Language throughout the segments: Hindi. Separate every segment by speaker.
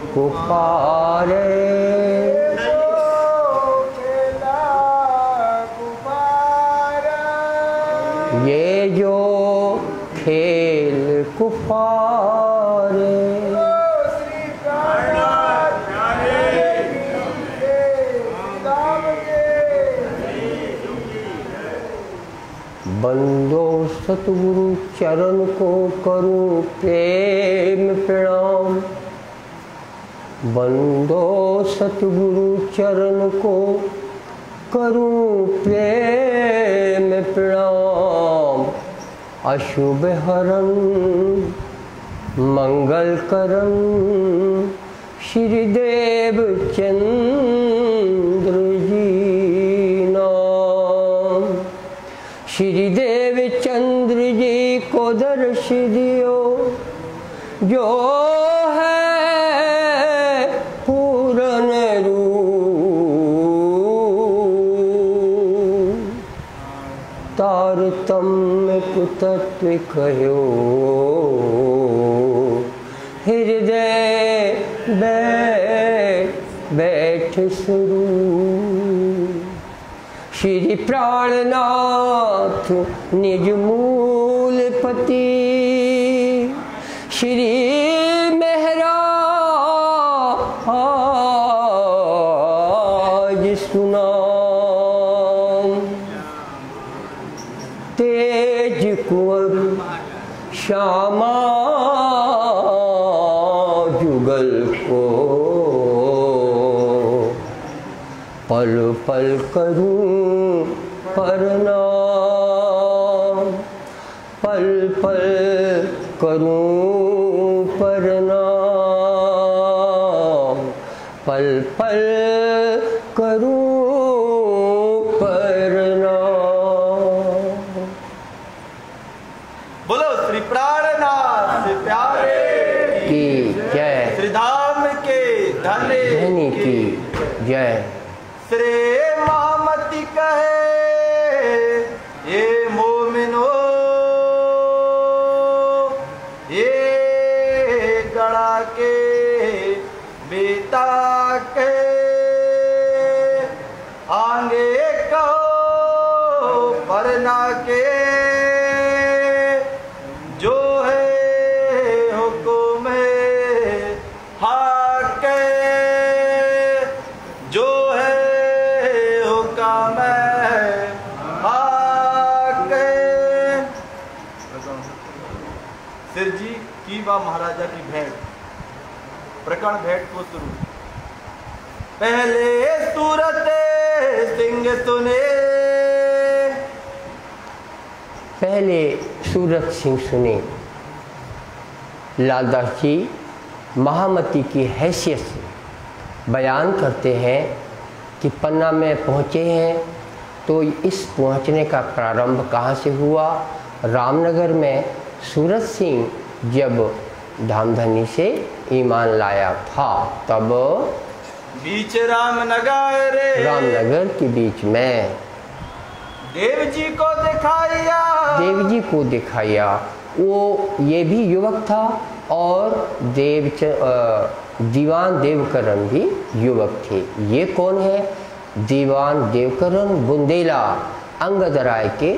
Speaker 1: को पारे। ये जो खेल कुपारे। बंदो सतगुरु चरण को करूं प्रेम प्रणाम। बंदो सतगुरु चरण को करूं प्रेम प्रणाम। अशुभ हरण मंगल करन श्रीदेव चंद्र जी नाम। श्रीदेव चंद्र जी को दर्श दियो जो है पूर्ण तारतम्य कुतत्व कहो हृदय बैठ शुरू। श्री प्राणनाथ निज मूल पति श्री मेहरा आज सुना। तेज कुंवर श्यामा जुगल को पल पल करूं प्रणाम। पल पल करूं प्रणाम। पल पल करूं
Speaker 2: श्री प्राणनाथ प्यारे
Speaker 1: की जय।
Speaker 2: श्री धाम के धनी
Speaker 1: की जय।
Speaker 2: श्री महामती कहे ये मोमिनो ये गड़ा के बेटा के आगे कहो परना के सिर जी की बा महाराजा की भेंट प्रकरण भेंट को शुरू। पहले सूरत सिंह सुने।
Speaker 1: पहले सूरत सिंह सुने। लालदास जी महामती की हैसियत से बयान करते हैं कि पन्ना में पहुँचे हैं तो इस पहुँचने का प्रारंभ कहाँ से हुआ। रामनगर में सूरत सिंह जब धामधनी से ईमान लाया था तब
Speaker 2: बीच रामनगर
Speaker 1: के बीच में
Speaker 2: देव जी को
Speaker 1: दिखाया। वो ये भी युवक था और दीवान देवकरण भी युवक थे। ये कौन है? दीवान देवकरण बुंदेला अंगद राय के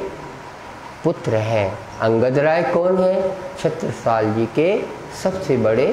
Speaker 1: पुत्र हैं। अंगद राय कौन है? छत्रसाल जी के सबसे बड़े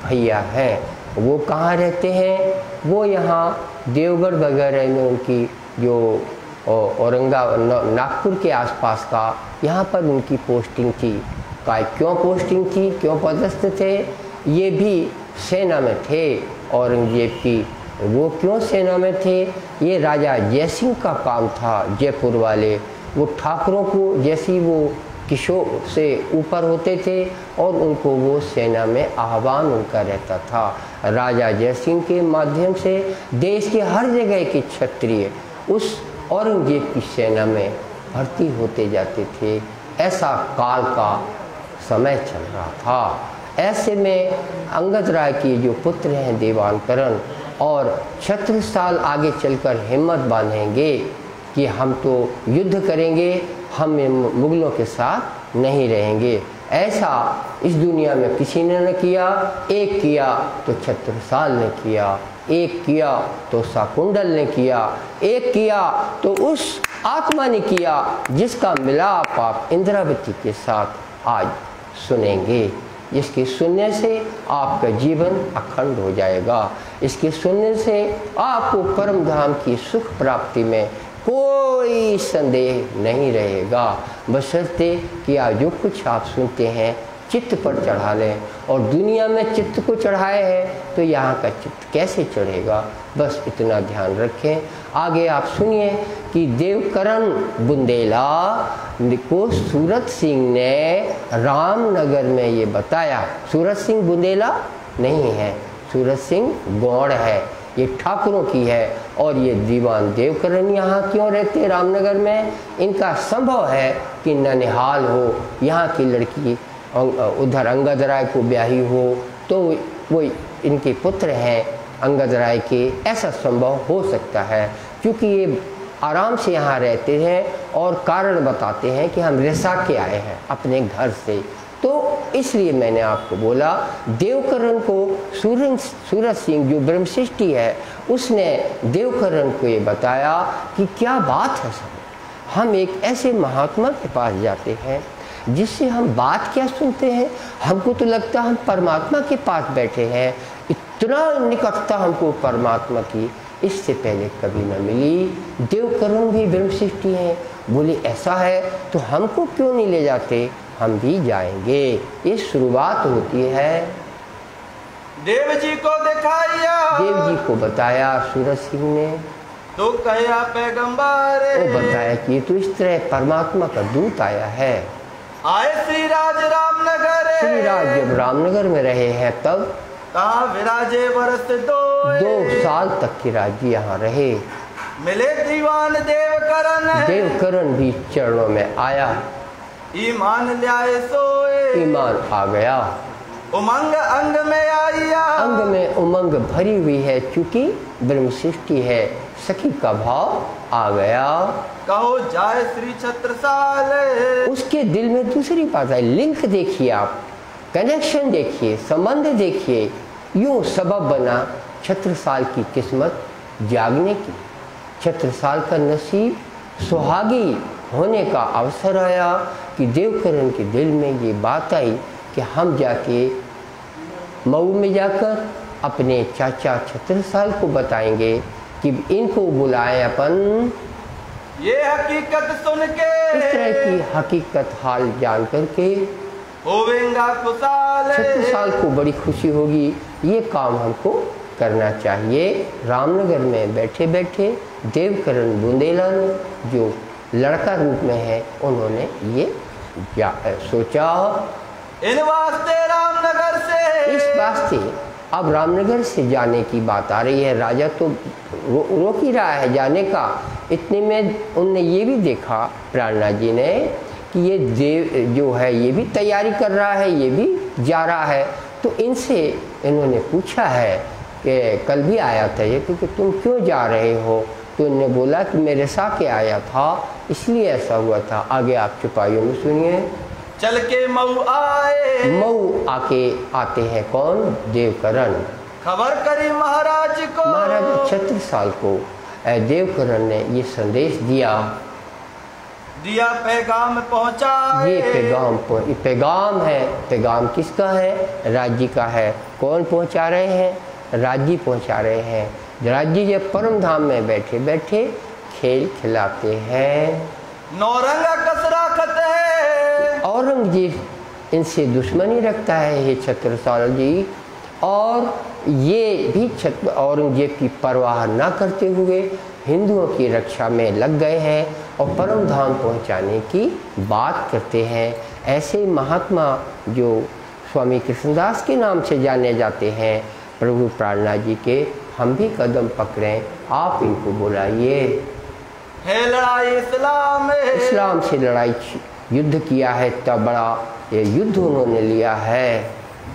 Speaker 1: भैया हैं। वो कहाँ रहते हैं? वो यहाँ देवगढ़ वगैरह में उनकी जो नागपुर के आसपास का यहाँ पर उनकी पोस्टिंग थी। क्यों पोस्टिंग थी, क्यों पदस्थ थे? ये भी सेना में थे औरंगजेब की। वो क्यों सेना में थे? ये राजा जयसिंह का काम था। जयपुर वाले वो ठाकुरों को जैसी वो किशोर से ऊपर होते थे और उनको वो सेना में आह्वान उनका रहता था। राजा जयसिंह के माध्यम से देश के हर जगह के क्षत्रिय उस औरंगजेब की सेना में भर्ती होते जाते थे। ऐसा काल का समय चल रहा था। ऐसे में अंगद राय के जो पुत्र हैं देवानकरण और छत्रसाल आगे चलकर हिम्मत बांधेंगे कि हम तो युद्ध करेंगे, हम मुगलों के साथ नहीं रहेंगे। ऐसा इस दुनिया में किसी ने न किया। एक किया तो छत्रसाल ने किया, एक किया तो शाकुंतल ने किया, एक किया तो उस आत्मा ने किया जिसका मिलाप आप इंद्रावती के साथ आज सुनेंगे। इसके सुनने से आपका जीवन अखंड हो जाएगा। इसके सुनने से आपको परम धाम की सुख प्राप्ति में कोई संदेह नहीं रहेगा, बशर्ते कि आज जो कुछ आप सुनते हैं चित्त पर चढ़ा लें। और दुनिया में चित्त को चढ़ाए हैं तो यहाँ का चित्त कैसे चढ़ेगा, बस इतना ध्यान रखें। आगे आप सुनिए कि देवकरण बुंदेला को सूरत सिंह ने रामनगर में ये बताया। सूरत सिंह बुंदेला नहीं है, सूरत सिंह गौड़ है, ये ठाकुरों की है। और ये दीवान देवकरण यहाँ क्यों रहते रामनगर में? इनका संभव है कि ननिहाल हो, यहाँ की लड़की उधर अंगद राय को ब्याही हो तो वो इनके पुत्र हैं अंगद राय के, ऐसा संभव हो सकता है। क्योंकि ये आराम से यहाँ रहते हैं और कारण बताते हैं कि हम रिसा के आए हैं अपने घर से, तो इसलिए मैंने आपको बोला देवकरण को सूरत सिंह जो ब्रह्मशिष्टि है उसने देवकरण को ये बताया कि क्या बात है सब, हम एक ऐसे महात्मा के पास जाते हैं जिससे हम बात क्या सुनते हैं, हमको तो लगता है हम परमात्मा के पास बैठे हैं, इतना निकटता हमको परमात्मा की इससे पहले कभी न मिली। देवकरण भी ब्रह्मशिष्टि हैं, बोले ऐसा है तो हमको क्यों नहीं ले जाते, हम भी जाएंगे। ये शुरुआत होती है।
Speaker 2: देव जी को दिखाया,
Speaker 1: देव जी को बताया सूरत सिंह ने,
Speaker 2: तो कहा पैगंबर,
Speaker 1: वो बताया कि तो इस तरह परमात्मा का दूत आया है।
Speaker 2: आए श्री राज रामनगर,
Speaker 1: श्री राज जब रामनगर में रहे हैं तब
Speaker 2: कहाँ विराजे वर्ष
Speaker 1: 2 साल तक की राज्य यहाँ रहे।
Speaker 2: मिले दीवान देवकरण,
Speaker 1: देवकरण भी चरणों में आया,
Speaker 2: ईमान ल्याए सोए,
Speaker 1: ईमान आ गया,
Speaker 2: उमंग अंग में आया,
Speaker 1: अंग में उमंग भरी हुई है, चूंकि ब्रह्मशिष्टि है, सखी का भाव आ गया।
Speaker 2: कहो जाए श्री छत्रसाल,
Speaker 1: उसके दिल में दूसरी बात है, लिंक देखिए आप, कनेक्शन देखिए, संबंध देखिए, यूं सबब बना छत्रसाल की किस्मत जागने की, छत्रसाल का नसीब सुहागी होने का अवसर आया कि देवकरण के दिल में ये बात आई कि हम जाके मऊ में जाकर अपने चाचा छत्रसाल को बताएंगे कि इनको बुलाएं अपन।
Speaker 2: ये हकीकत सुन के,
Speaker 1: इस तरह की हकीकत हाल जान करके
Speaker 2: होवेंगा खुशहाल,
Speaker 1: छत्रसाल को बड़ी खुशी होगी, ये काम हमको करना चाहिए। रामनगर में बैठे बैठे देवकरण बुंदेला ने जो लड़का रूप में है उन्होंने ये सोचा।
Speaker 2: इन वास्ते रामनगर से, इस
Speaker 1: वास्ते अब रामनगर से जाने की बात आ रही है। राजा तो रोक ही रहा है जाने का। इतने में उनने ये भी देखा प्राणनाथ जी ने कि ये देव जो है ये भी तैयारी कर रहा है, ये भी जा रहा है। तो इनसे इन्होंने पूछा है कि कल भी आया था ये, क्योंकि तुम क्यों जा रहे हो? तो उन्होंने बोला कि मैं रिसा के आया था इसलिए ऐसा हुआ था। आगे आप चुपाइयों में सुनिए।
Speaker 2: चल के मऊ आए,
Speaker 1: मऊ आके आते हैं कौन? देवकरण।
Speaker 2: खबर करी महाराज को,
Speaker 1: महाराज छत्रसाल को देवकरण ने ये संदेश दिया,
Speaker 2: पैगाम पहुंचा।
Speaker 1: ये पैगाम है। पैगाम किसका है? राज्य का है। कौन पहुंचा रहे हैं? राज्य पहुंचा रहे हैं। राज्य जब परम धाम में बैठे बैठे खेल खिलाते हैं।
Speaker 2: नौरंगा कसरा खत है,
Speaker 1: औरंगजेब इनसे दुश्मनी रखता है हे छत्रसाल जी, और ये भी औरंगजेब की परवाह ना करते हुए हिंदुओं की रक्षा में लग गए हैं और परम धाम पहुंचाने की बात करते हैं। ऐसे महात्मा जो स्वामी कृष्णदास के नाम से जाने जाते हैं, प्रभु प्राणनाथ जी के, हम भी कदम पकड़ें, आप इनको बुलाइए।
Speaker 2: है लड़ाई इस्लाम में,
Speaker 1: इस्लाम से लड़ाई युद्ध किया है, तब बड़ा ये युद्ध उन्होंने लिया है।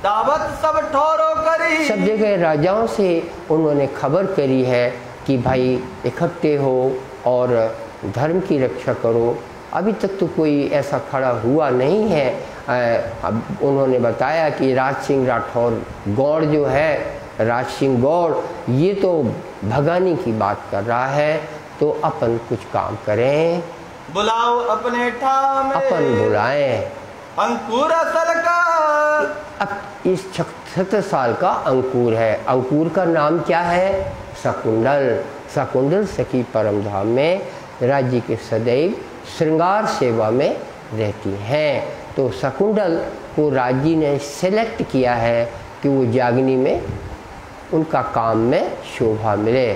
Speaker 2: दावत सब ठौरों करी,
Speaker 1: सब जगह राजाओं से उन्होंने खबर करी है कि भाई इकट्ठे हो और धर्म की रक्षा करो। अभी तक तो कोई ऐसा खड़ा हुआ नहीं है। अब उन्होंने बताया कि राज सिंह राठौर गौड़ जो है, राज सिंह गौड़, ये तो भगाने की बात कर रहा है, तो अपन कुछ काम करें,
Speaker 2: बुलाओ अपने ठाम
Speaker 1: अपन बुलाएं
Speaker 2: अंकुर असल का।
Speaker 1: अब इस 76 साल का अंकुर है। अंकुर का नाम क्या है? शकुंडल। शकुंडल सखी परम धाम में राज्य के सदैव श्रृंगार सेवा में रहती हैं। तो शकुंडल को राज्य ने सेलेक्ट किया है कि वो जागनी में उनका काम में शोभा मिले।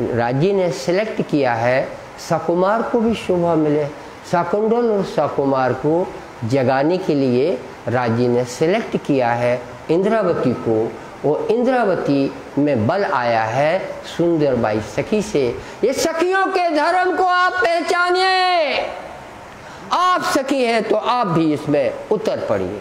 Speaker 1: राज्य ने सेलेक्ट किया है सकुमार को भी शोभा मिले। शकुंडल और सकुमार को जगाने के लिए राज्य ने सेलेक्ट किया है इंद्रावती को। वो इंद्रावती में बल आया है सुंदरबाई सखी से। ये सखियों के धर्म को आप पहचानिए। आप सखी है तो आप भी इसमें उतर पड़िए,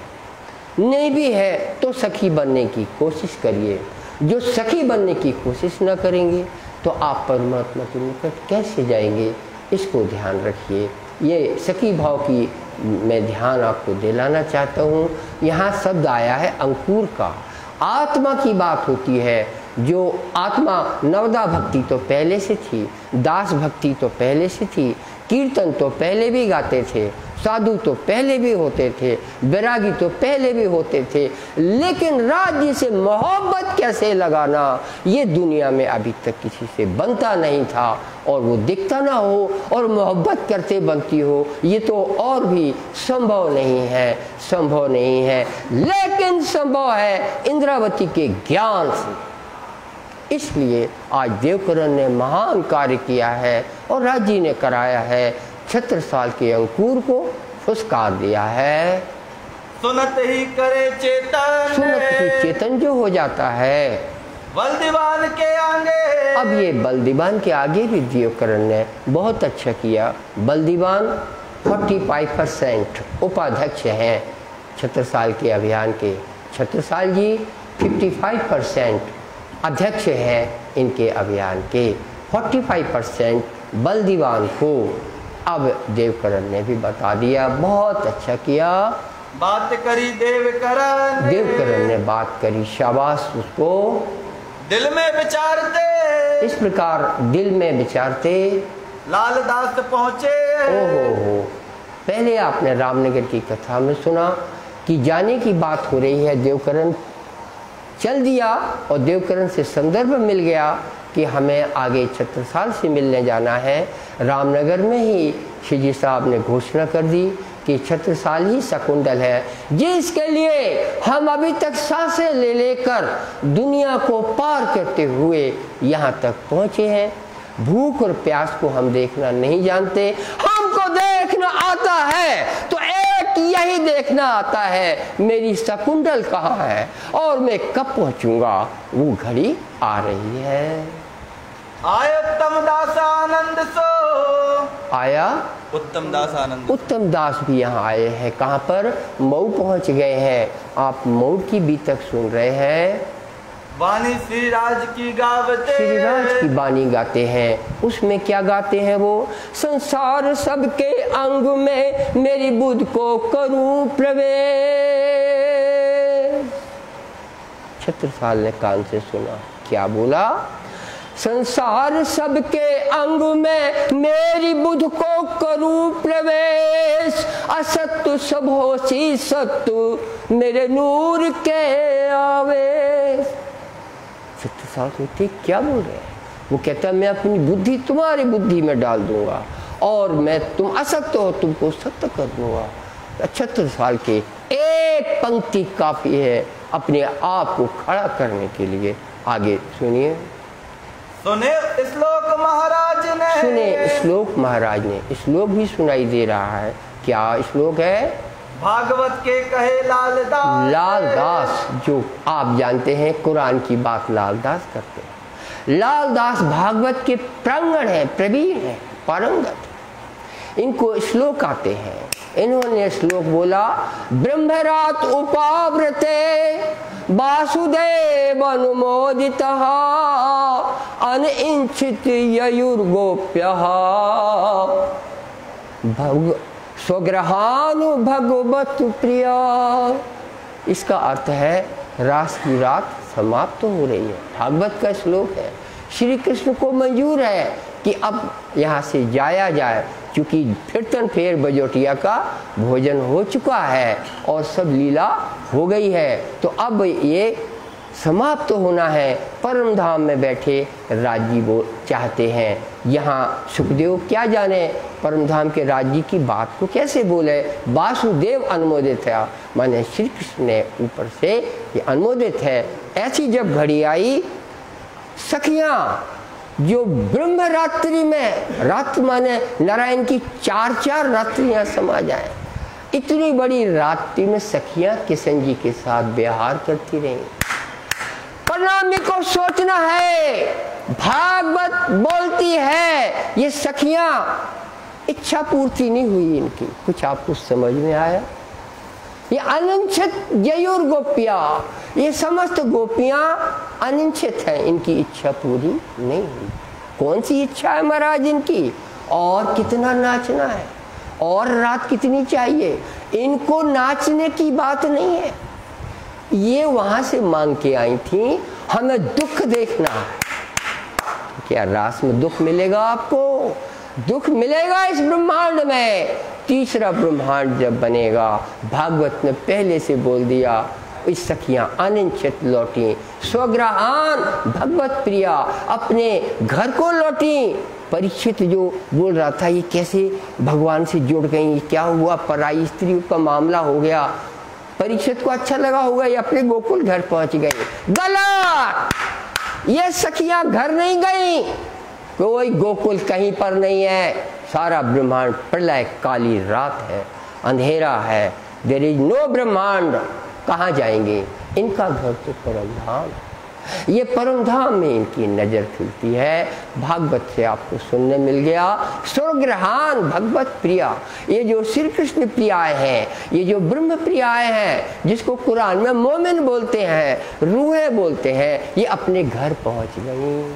Speaker 1: नहीं भी है तो सखी बनने की कोशिश करिए। जो सखी बनने की कोशिश न करेंगे तो आप परमात्मा के निकट कैसे जाएंगे, इसको ध्यान रखिए। ये सखी भाव की मैं ध्यान आपको दिलाना चाहता हूँ। यहाँ शब्द आया है अंकुर का। आत्मा की बात होती है। जो आत्मा नवदा भक्ति तो पहले से थी, दास भक्ति तो पहले से थी, कीर्तन तो पहले भी गाते थे, साधु तो पहले भी होते थे, बैरागी तो पहले भी होते थे, लेकिन राज्य से मोहब्बत कैसे लगाना ये दुनिया में अभी तक किसी से बनता नहीं था। और वो दिखता ना हो और मोहब्बत करते बनती हो, ये तो और भी संभव नहीं है, संभव नहीं है। लेकिन संभव है इंद्रावती के ज्ञान से। इसलिए आज देवकरण ने महान कार्य किया है और राज्य ने कराया है। 76 साल के अंकुर को फुसकार दिया है।
Speaker 2: सुनत ही करे चेतन,
Speaker 1: सुनत ही चेतन जो हो जाता है
Speaker 2: बलदीवान के आगे।
Speaker 1: अब ये बलदीवान के आगे भी देवकरण ने बहुत अच्छा किया। बलदीवान 45% उपाध्यक्ष हैं 76 साल के अभियान के। 76 जी 55% अध्यक्ष हैं इनके अभियान के। 45% बलदीवान को अब देवकरण ने भी बता दिया। बहुत अच्छा किया।
Speaker 2: बात करी देवकरण,
Speaker 1: देवकरण ने बात करी, शाबाश उसको।
Speaker 2: दिल में विचारते,
Speaker 1: इस प्रकार दिल में विचारते
Speaker 2: लालदास पहुँचे।
Speaker 1: ओहो, पहले आपने रामनगर की कथा में सुना कि जाने की बात हो रही है। देवकरण चल दिया और देवकरण से संदर्भ मिल गया कि हमें आगे 76 साल से मिलने जाना है। रामनगर में ही श्री जी साहब ने घोषणा कर दी कि 76 साल ही शकुंडल है, जिसके लिए हम अभी तक सांसें ले लेकर दुनिया को पार करते हुए यहाँ तक पहुँचे हैं। भूख और प्यास को हम देखना नहीं जानते, हमको देखना आता है तो एक यही देखना आता है मेरी शकुंडल कहाँ है और मैं कब पहुँचूंगा। वो घड़ी आ रही है।
Speaker 2: आया उत्तम दास आनंद सो,
Speaker 1: आया
Speaker 2: उत्तम दास आनंद।
Speaker 1: उत्तम दास भी यहाँ आए हैं। कहाँ पर? मऊ पहुँच गए हैं। आप मऊ की भी तक सुन रहे हैं।
Speaker 2: वाणी श्री राज की गावते,
Speaker 1: श्री राज की बानी गाते हैं। उसमें क्या गाते हैं वो? संसार सबके अंग में मेरी बुद्ध को करूं प्रवेश। 76 साल ने कान से सुना। क्या बोला? संसार सबके अंग में मेरी बुद्ध को करूं प्रवेश। असत्य सब होशी सत्य मेरे नूर के आवेश। 76 साल के ठीक क्या बोल रहे हैं? वो कहता है मैं अपनी बुद्धि तुम्हारी बुद्धि में डाल दूंगा और मैं तुम असत्य हो तुमको सत्य कर दूंगा। 76 साल के एक पंक्ति काफी है अपने आप को खड़ा करने के लिए। आगे सुनिए।
Speaker 2: सुने श्लोक महाराज ने,
Speaker 1: सुने श्लोक महाराज ने। श्लोक भी सुनाई दे रहा है। क्या श्लोक है?
Speaker 2: भागवत के कहे लालदास।
Speaker 1: लालदास, जो आप जानते हैं कुरान की बात लालदास करते हैं। लालदास भागवत के प्रांगण है, प्रवीण है, पारंगत। इनको श्लोक आते हैं। इन्होंने श्लोक बोला, ब्रह्मरात उपाव्रते वासुदेव अनुमोदितः अनइंचित ययुर्गोप्यः। स्वग्रहानु भगवत प्रिया। इसका अर्थ है रास की रात समाप्त तो हो रही है। भागवत का श्लोक है। श्री कृष्ण को मंजूर है कि अब यहाँ से जाया जाए, क्योंकि फिर बजोटिया का भोजन हो चुका है और सब लीला हो गई है, तो अब ये समाप्त तो होना है। परम धाम में बैठे राज्य वो चाहते हैं। यहाँ सुखदेव क्या जाने परम धाम के राज्य की बात को कैसे बोले। वासुदेव अनुमोदित है, माने श्री कृष्ण ने ऊपर से ये अनुमोदित है। ऐसी जब घड़ी आई, सखियां जो ब्रह्म रात्रि में, रात्र माने नारायण की 4-4 रात्रियां समा जाए, इतनी बड़ी रात्रि में सखियां किशन जी के साथ व्यवहार करती रही। प्रणामी को सोचना है, भागवत बोलती है ये सखियां इच्छा पूर्ति नहीं हुई इनकी। कुछ आपको समझ में आया? ये अनिच्छित जयूर गोपिया, ये समस्त गोपियां अनिच्छित हैं, इनकी इच्छा पूरी नहीं हुई। कौन सी इच्छा है महाराज इनकी? और कितना नाचना है, और रात कितनी चाहिए। इनको नाचने की बात नहीं है, ये वहां से मांग के आई थी हमें दुख देखना है। क्या रास में दुख मिलेगा आपको? दुख मिलेगा इस ब्रह्मांड में। तीसरा ब्रह्मांड जब बनेगा, भागवत ने पहले से बोल दिया, इस सखियां अनिच्छित लौटी, स्वग्रहान भगवत प्रिया, अपने घर को लौटी। परीक्षित जो बोल रहा था ये कैसे भगवान से जुड़ गई, क्या हुआ, पराई स्त्री का मामला हो गया। परीक्षित को अच्छा लगा होगा, ये अपने गोकुल घर पहुंच गई। गलत, ये सखियां घर नहीं गई, कोई गोकुल कहीं पर नहीं है। सारा ब्रह्मांड प्रलय काली रात है, अंधेरा है, देयर इज नो ब्रह्मांड। कहाँ जाएंगे? इनका घर तो परम धाम, ये परम धाम में इनकी नजर खुलती है। भागवत से आपको सुनने मिल गया, स्वग्रहान भगवत प्रिया। ये जो श्री कृष्ण प्रियाए हैं, ये जो ब्रह्म प्रियाए हैं, जिसको कुरान में मोमिन बोलते हैं, रूहें बोलते हैं, ये अपने घर पहुंच गई।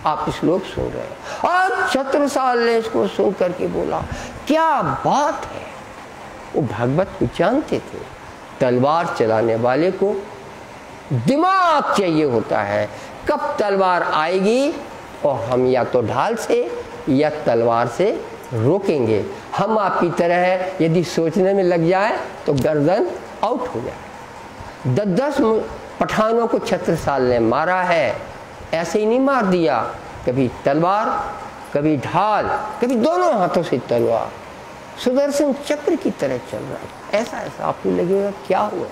Speaker 1: आप इस लोग सुन रहे हैं। और छत्रसाल ने इसको सुन करके बोला, क्या बात है। वो भागवत को जानते थे। तलवार चलाने वाले को दिमाग चाहिए होता है, कब तलवार आएगी और हम या तो ढाल से या तलवार से रोकेंगे। हम आपकी तरह यदि सोचने में लग जाए तो गर्दन आउट हो जाए। 10 पठानों को छत्रसाल ने मारा है, ऐसे ही नहीं मार दिया, कभी तलवार, कभी ढाल, कभी दोनों हाथों से तलवार, सुदर्शन चक्र की तरह चल रहा है। ऐसा ऐसा आपको लगेगा क्या हुआ।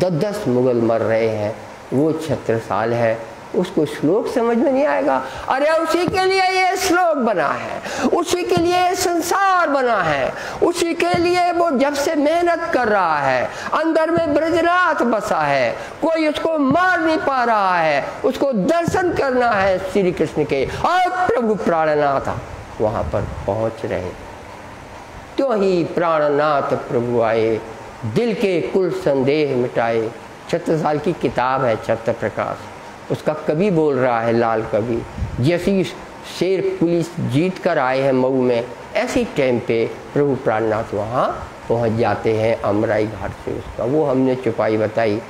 Speaker 1: 10 मुगल मर रहे हैं, वो छत्रसाल है, उसको श्लोक समझ में नहीं आएगा। अरे उसी के लिए ये श्लोक बना है, उसी के लिए संसार बना है, उसी के लिए वो जब से मेहनत कर रहा है। अंदर में ब्रजनाथ बसा है, कोई उसको मार नहीं पा रहा है, उसको दर्शन करना है श्री कृष्ण के। और प्रभु प्राणनाथ वहां पर पहुंच रहे, तो ही प्राणनाथ प्रभु आए, दिल के कुल संदेह मिटाए। छत्रसाल की किताब है छत्र प्रकाश, उसका कवि बोल रहा है, लाल कवि। जैसी शेर पुलिस जीत कर आए हैं मऊ में, ऐसी टाइम पे प्रभु प्राणनाथ वहाँ पहुँच जाते हैं अमराई घाट से। उसका वो हमने चुपाई बताई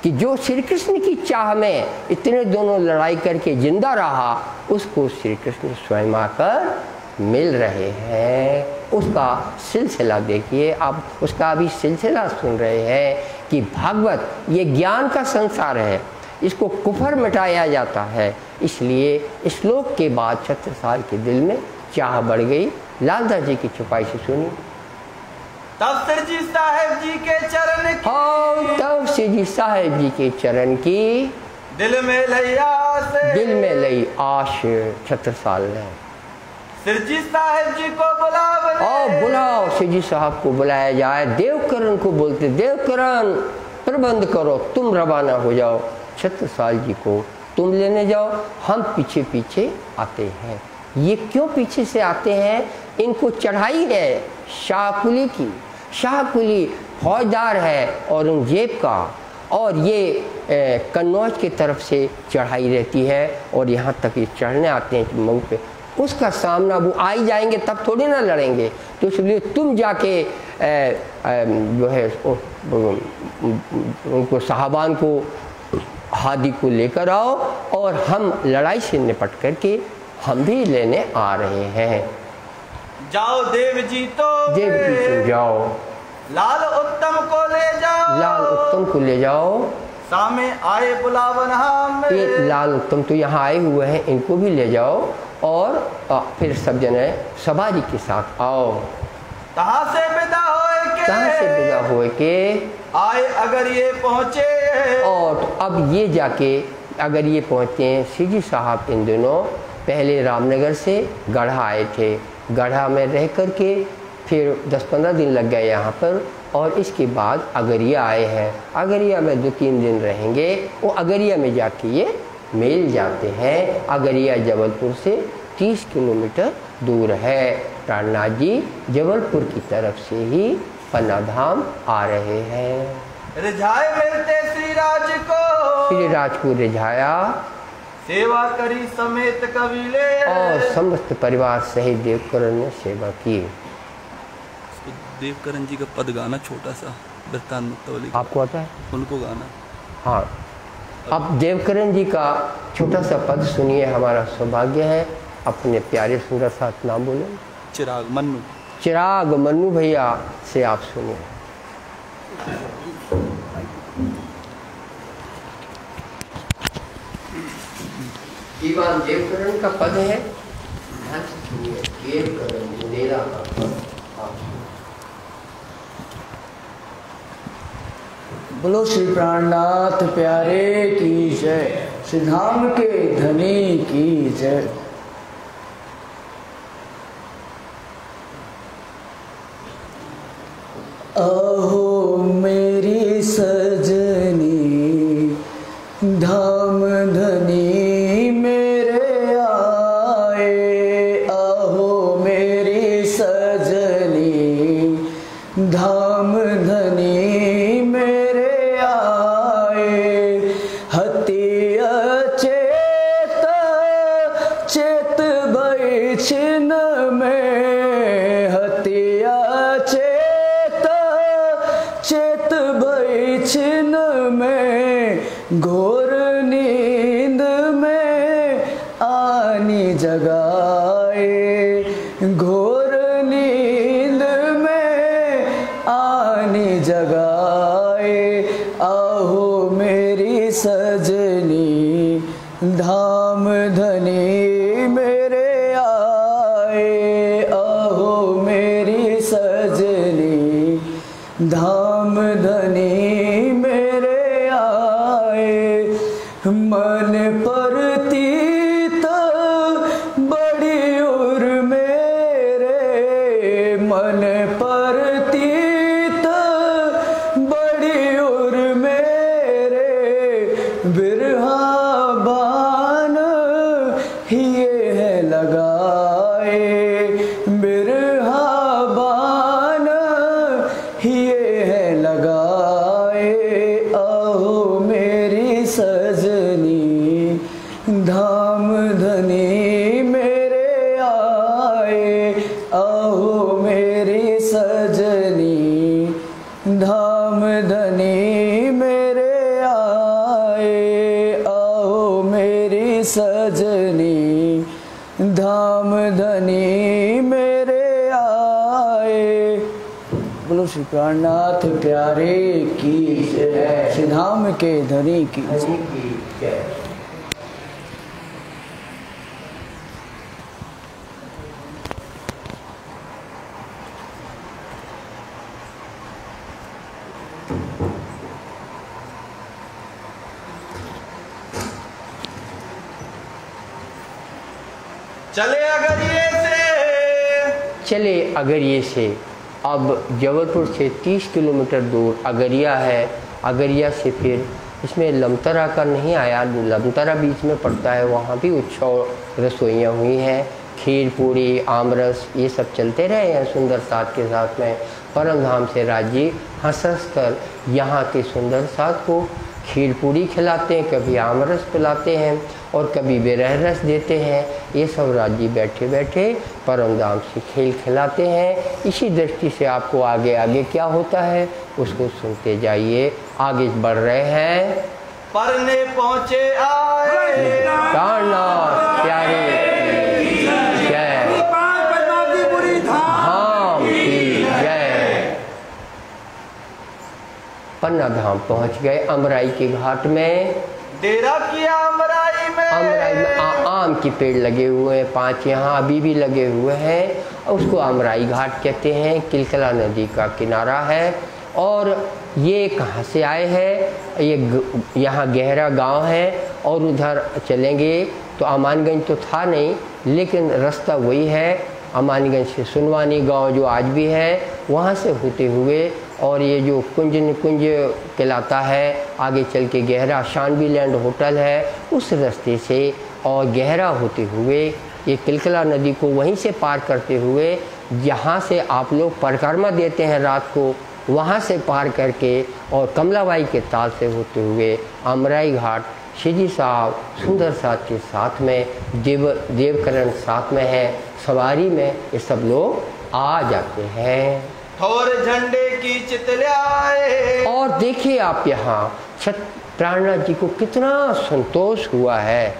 Speaker 1: कि जो श्री कृष्ण की चाह में इतने दोनों लड़ाई करके जिंदा रहा, उसको श्री कृष्ण स्वयं आकर मिल रहे हैं। उसका सिलसिला देखिए आप, उसका अभी सिलसिला सुन रहे हैं कि भागवत ये ज्ञान का संसार है, इसको कुफर मिटाया जाता है। इसलिए श्लोक के बाद छत्रसाल के दिल में चाह बढ़ गई। लालदास जी की छुपाई से सुनी।
Speaker 2: तब सिरजी साहेब जी के चरण की,
Speaker 1: हाँ, तब सिरजी साहेब जी के चरण की
Speaker 2: दिल में लई आस,
Speaker 1: दिल में लई आश। छत्रसाल ने
Speaker 2: सिरजी साहेब जी को बुलाओ,
Speaker 1: बुलाओ, सिरजी साहब को बुलाया जाए। देवकरण को बोलते, देवकरण प्रबंध करो, तुम रवाना हो जाओ, छत्रसाल जी को तुम लेने जाओ, हम पीछे पीछे आते हैं। ये क्यों पीछे से आते हैं? इनको चढ़ाई है शाहकुली की। शाहकुली फौजदार है औरंगजेब का, और ये कन्नौज की तरफ से चढ़ाई रहती है, और यहाँ तक ये चढ़ने आते हैं मऊ पे। उसका सामना वो आ ही जाएंगे तब थोड़ी ना लड़ेंगे। तो इसलिए तुम जाके जो है उनको साहबान को हादी को लेकर आओ और हम लड़ाई से निपट करके हम भी लेने आ रहे हैं।
Speaker 2: जाओ देव जी तो
Speaker 1: जाओ,
Speaker 2: लाल उत्तम को ले जाओ,
Speaker 1: लाल उत्तम को ले जाओ,
Speaker 2: सामे आए बुलावन हम।
Speaker 1: ये लाल उत्तम तो यहाँ आए हुए हैं, इनको भी ले जाओ और फिर सब जने सवारी के साथ आओ।
Speaker 2: कहाँ से विदा होए के आए अगर ये पहुँचे।
Speaker 1: और तो अब ये जाके अगर ये पहुँचते हैं, सीजी साहब इन दिनों पहले रामनगर से गढ़ा आए थे, गढ़ा में रह कर के फिर 10-15 दिन लग गए यहाँ पर, और इसके बाद अगरिया आए हैं। अगरिया में 2-3 दिन रहेंगे। वो अगरिया में जाके ये मिल जाते हैं। अगरिया जबलपुर से 30 किलोमीटर दूर है। प्राणनाथ जी जबलपुर की तरफ से ही पन्ना धाम आ रहे हैं।
Speaker 2: रिझाए मिलते श्री राज को,
Speaker 1: श्री राज को रिझाया,
Speaker 2: सेवा करी समेत कबीले,
Speaker 1: और समस्त परिवार सहित देवकरण ने सेवा की।
Speaker 3: देवकरण जी का पद गाना छोटा सा वृत्तांत
Speaker 1: आपको आता है?
Speaker 3: उनको गाना।
Speaker 1: हाँ, अब देवकरण जी का छोटा सा पद सुनिए। हमारा सौभाग्य है। अपने प्यारे सुंदर साथ नाम बोले।
Speaker 3: चिराग मन्नू।
Speaker 1: चिराग मन्नू भैया से आप सुनिए। दीवान देवकरण का पद है, ध्यान से सुनिए। देवकरण बुंदेला का पद।
Speaker 4: बोलो श्री प्राणनाथ प्यारे की जय, श्री धाम के धनी की जय। अहो मेरी सजनी धाम धनी मेरे आए, अहो मेरी सजनी धाम धनी मेरे आए। हतिया चेत चेत भई छिन में, हतिया चेत भई छिन में, घोर नींद में आनी जगाए, घोर नींद में आनी जगाए। आहो मेरी सजनी धाम धनी मेरे आए, आहो मेरी सजनी धाम धनी मेरे आए। मन परतीत बड़ी उर मेरे, मन परतीत बड़ी उर मेरे, बिरहा बान हिये है लगाए, बिरहा बान हिये है लगाए। अहो मेरी सजनी धाम धनी मेरे आए, अहो मेरी सजनी धाम धनी मेरे आए, अहो मेरी सजनी धाम धनी मेरे आए। बोलो श्री प्राणनाथ प्यारे की जय, श्री धाम के धनी की जय।
Speaker 2: चले
Speaker 1: अगरिये से। अब जबलपुर से 30 किलोमीटर दूर अगरिया है। अगरिया से फिर इसमें लमतरा का नहीं आया, लमतरा बीच में पड़ता है, वहाँ भी उत्सव रसोइयाँ हुई हैं। खीर पूरी आमरस ये सब चलते रहे हैं सुंदर साथ के साथ में। परम धाम से राज जी हंस कर यहाँ के सुंदर साथ को खीर पूरी खिलाते हैं, कभी आमरस पिलाते हैं और कभी बेरह रस देते हैं। ये सब राज्य बैठे बैठे परम धाम से खेल खिलाते हैं। इसी दृष्टि से आपको आगे आगे क्या होता है उसको सुनते जाइए। आगे बढ़ रहे हैं।
Speaker 2: परने पहुँचे आए
Speaker 1: प्राणनाथ प्यारे की जय, धाम की जय। पन्ना धाम पहुंच गए। अमराई के घाट में
Speaker 2: डेरा किया अमराई में।
Speaker 1: अमराई में आम के पेड़ लगे हुए हैं 5 यहाँ अभी भी लगे हुए हैं। उसको अमराई घाट कहते हैं। किलकला नदी का किनारा है। और ये कहाँ से आए हैं? ये यहाँ गहरा गांव है और उधर चलेंगे तो अमानगंज तो था नहीं, लेकिन रास्ता वही है। अमानगंज से सुनवानी गांव जो आज भी है वहाँ से होते हुए, और ये जो कुंज निकुंज कहलाता है, आगे चल के गहरा शानवी लैंड होटल है, उस रास्ते से और गहरा होते हुए ये किलकला नदी को वहीं से पार करते हुए, जहाँ से आप लोग परिक्रमा देते हैं रात को, वहाँ से पार करके और कमलाबाई के ताल से होते हुए अमराई घाट, शिजी साहब सुंदर साथ के साथ में, देवकरण साथ में है, सवारी में ये सब लोग आ जाते हैं।
Speaker 2: और झंडे की चितलाए।
Speaker 1: और देखिए आप यहाँ प्राणनाथ जी को कितना संतोष हुआ है।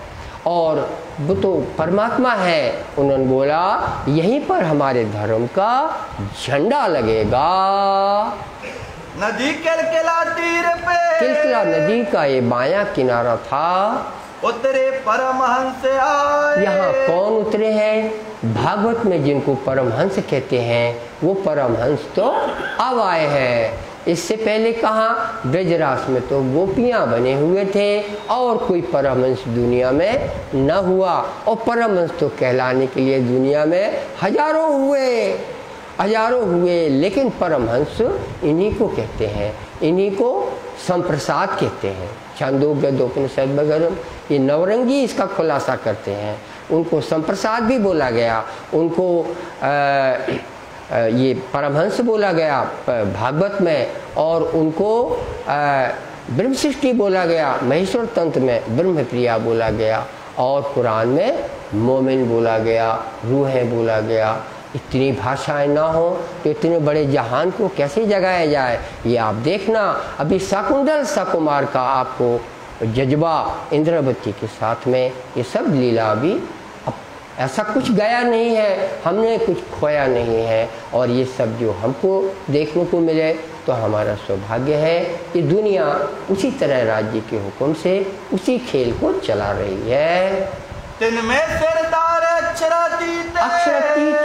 Speaker 1: और वो तो परमात्मा है। उन्होंने बोला यहीं पर हमारे धर्म का झंडा लगेगा।
Speaker 2: नदी किलकिला तीर पे,
Speaker 1: किलकिला नदी का ये बायां किनारा था।
Speaker 2: उतरे परमहंस आए।
Speaker 1: यहाँ कौन उतरे हैं? भागवत में जिनको परमहंस कहते हैं वो परमहंस तो अब आए हैं। इससे पहले कहाँ ब्रजरास में तो गोपियाँ बने हुए थे और कोई परमहंस दुनिया में न हुआ। और परमहंस तो कहलाने के लिए दुनिया में हजारों हुए, लेकिन परमहंस इन्हीं को कहते हैं, इन्हीं को संप्रसाद कहते हैं। छांदोग्य उपनिषद वगैरह ये नवरंगी इसका खुलासा करते हैं। उनको संप्रसाद भी बोला गया, उनको ये परमहंस बोला गया भागवत में, और उनको ब्रह्म सृष्टि बोला गया, महेश्वर तंत्र में ब्रह्म प्रिया बोला गया, और कुरान में मोमिन बोला गया, रूहें बोला गया। इतनी भाषाएं ना हो तो इतने बड़े जहान को कैसे जगाया जाए? ये आप देखना। अभी शाकुंतल सकुमार का आपको जज्बा इंद्रावती के साथ में ये सब लीला भी ऐसा कुछ गया नहीं है, हमने कुछ खोया नहीं है। और ये सब जो हमको देखने को मिले तो हमारा सौभाग्य है कि दुनिया उसी तरह राज्य के हुक्म से उसी खेल को चला रही है।
Speaker 2: तिनमें सिरदार अक्षरातीत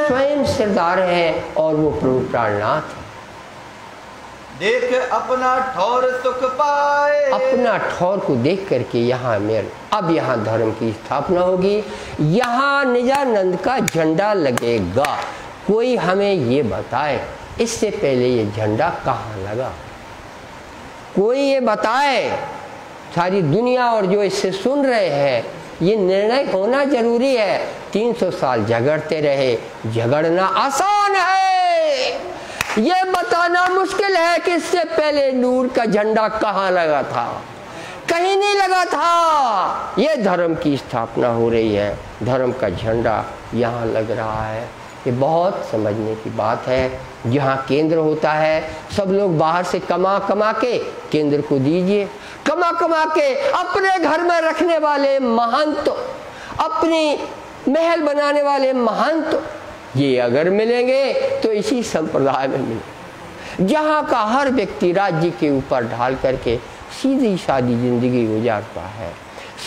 Speaker 1: स्वयं सिरदार है और वो प्रभु प्राणनाथ है।
Speaker 2: देख अपना ठौर सुख पाए।
Speaker 1: अपना ठौर को देख करके यहाँ अब यहाँ धर्म की स्थापना होगी। यहाँ निजानंद का झंडा लगेगा। कोई हमें ये बताए इससे पहले ये झंडा कहाँ लगा? कोई ये बताए। सारी दुनिया और जो इससे सुन रहे हैं, ये निर्णय होना जरूरी है। 300 साल झगड़ते रहे, झगड़ना आसान है, ये बताना मुश्किल है कि इससे पहले नूर का झंडा कहाँ लगा था। कहीं नहीं लगा था। ये धर्म की स्थापना हो रही है, धर्म का झंडा यहाँ लग रहा है। ये बहुत समझने की बात है। जहाँ केंद्र होता है, सब लोग बाहर से कमा कमा के केंद्र को दीजिए। कमा कमा के अपने घर में रखने वाले महंत, अपनी महल बनाने वाले महंत, ये अगर मिलेंगे तो इसी संप्रदाय में मिलेंगे, जहाँ का हर व्यक्ति राज्य के ऊपर ढाल करके सीधी सादी जिंदगी गुजारता है।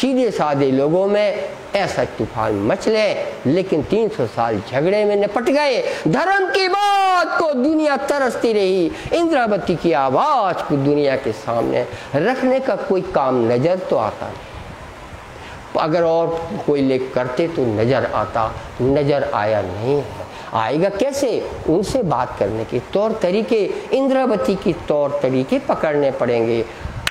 Speaker 1: सीधे सादे लोगों में ऐसा तूफान मच ले, लेकिन 300 साल झगड़े में निपट गए। धर्म की बात को दुनिया तरसती रही। इंद्रावती की आवाज को दुनिया के सामने रखने का कोई काम नजर तो आता नहीं। अगर और कोई लेख करते तो नजर आता, नजर आया नहीं है। आएगा कैसे? उनसे बात करने के तौर तरीके, इंद्रावती की तौर तरीके पकड़ने पड़ेंगे।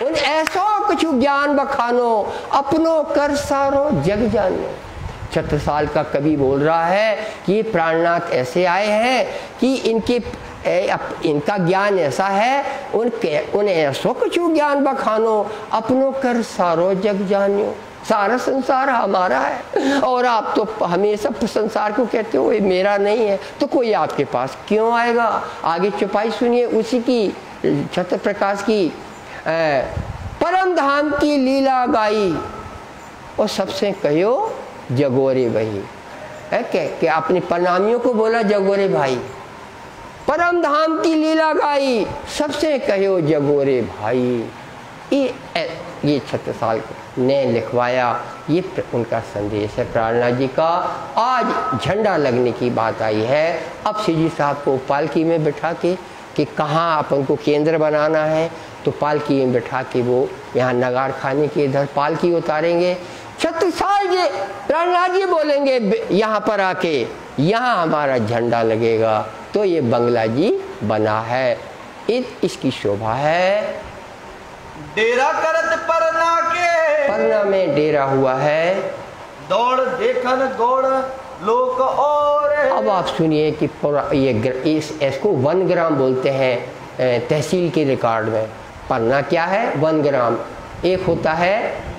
Speaker 1: उन ऐसा कुछ ज्ञान बखानो, अपनो कर सारो जग जानो। छत्रसाल का कवि बोल रहा है कि ये प्राणनाथ ऐसे आए हैं कि इनके इनका ज्ञान ऐसा है, उन्हें ऐसो कुछ ज्ञान बखानो, अपनों कर सारो जग जानियो। सारा संसार हमारा है और आप तो हमेशा संसार को कहते हो ये मेरा नहीं है, तो कोई आपके पास क्यों आएगा। आगे चौपाई सुनिए उसी की, छत्र प्रकाश की। परम धाम की लीला गाई और सबसे कहो जगोरे भाई, है क्या अपने प्रणामियों को बोला जगोरे भाई। परम धाम की लीला गाई सबसे कहो जगोरे भाई। ये छत्रसाल ने लिखवाया, ये उनका संदेश है प्राणनाथ जी का। आज झंडा लगने की बात आई है। अब सीजी साहब को पालकी में बिठा के कि कहाँ अपन को केंद्र बनाना है, तो पालकी में बिठा के वो यहाँ नगार खाने के इधर पालकी उतारेंगे। छत्रसाल जी प्राणनाथ जी बोलेंगे यहाँ पर आके यहाँ हमारा झंडा लगेगा, तो ये बंगला जी बना है। इसकी शोभा है।
Speaker 2: डेरा करत परना के,
Speaker 1: परना में डेरा हुआ है।
Speaker 2: दौड़ देखन गौड़ लोक और।
Speaker 1: अब आप सुनिए कि ये इसको 1 ग्राम बोलते हैं तहसील के रिकॉर्ड में। पन्ना क्या है? 1 ग्राम। एक होता है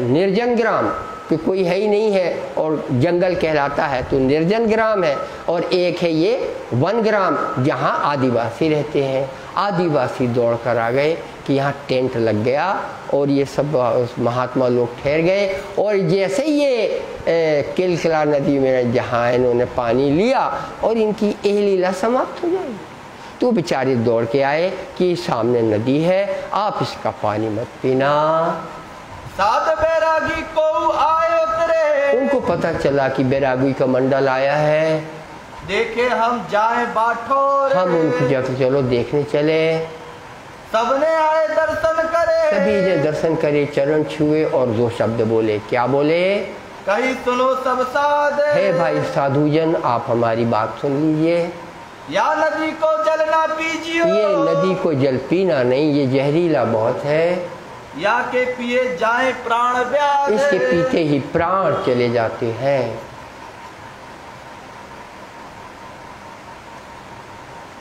Speaker 1: निर्जन ग्राम कि कोई है ही नहीं है और जंगल कहलाता है तो निर्जन ग्राम है, और एक है ये 1 ग्राम जहाँ आदिवासी रहते हैं। आदिवासी दौड़ कर आ गए कि यहाँ टेंट लग गया और ये सब महात्मा लोग ठहर गए, और जैसे ये किलकिला नदी में जहाँ इन्होंने पानी लिया और इनकी यह लीला समाप्त हो जाएगी। तो बेचारे दौड़ के आए कि सामने नदी है, आप इसका पानी मत पीना।
Speaker 2: सात बैरागी को आए उतरे,
Speaker 1: उनको पता चला कि बैरागी का मंडल आया है।
Speaker 2: देखे हम जाए बाठोर,
Speaker 1: हम उनको जाकर चलो देखने चले।
Speaker 2: सबने आए दर्शन करे,
Speaker 1: सभी ने दर्शन करे, चरण छुए और 2 शब्द बोले। क्या बोले?
Speaker 2: कहीं सुनो सब साधे,
Speaker 1: हे भाई साधुजन आप हमारी बात सुन लीजिए।
Speaker 2: या नदी को जल ना पीजिए,
Speaker 1: ये नदी को जल पीना नहीं, ये जहरीला बहुत है।
Speaker 2: या के पिए जाए प्राण व्याध,
Speaker 1: इसके पीते ही प्राण चले जाते हैं।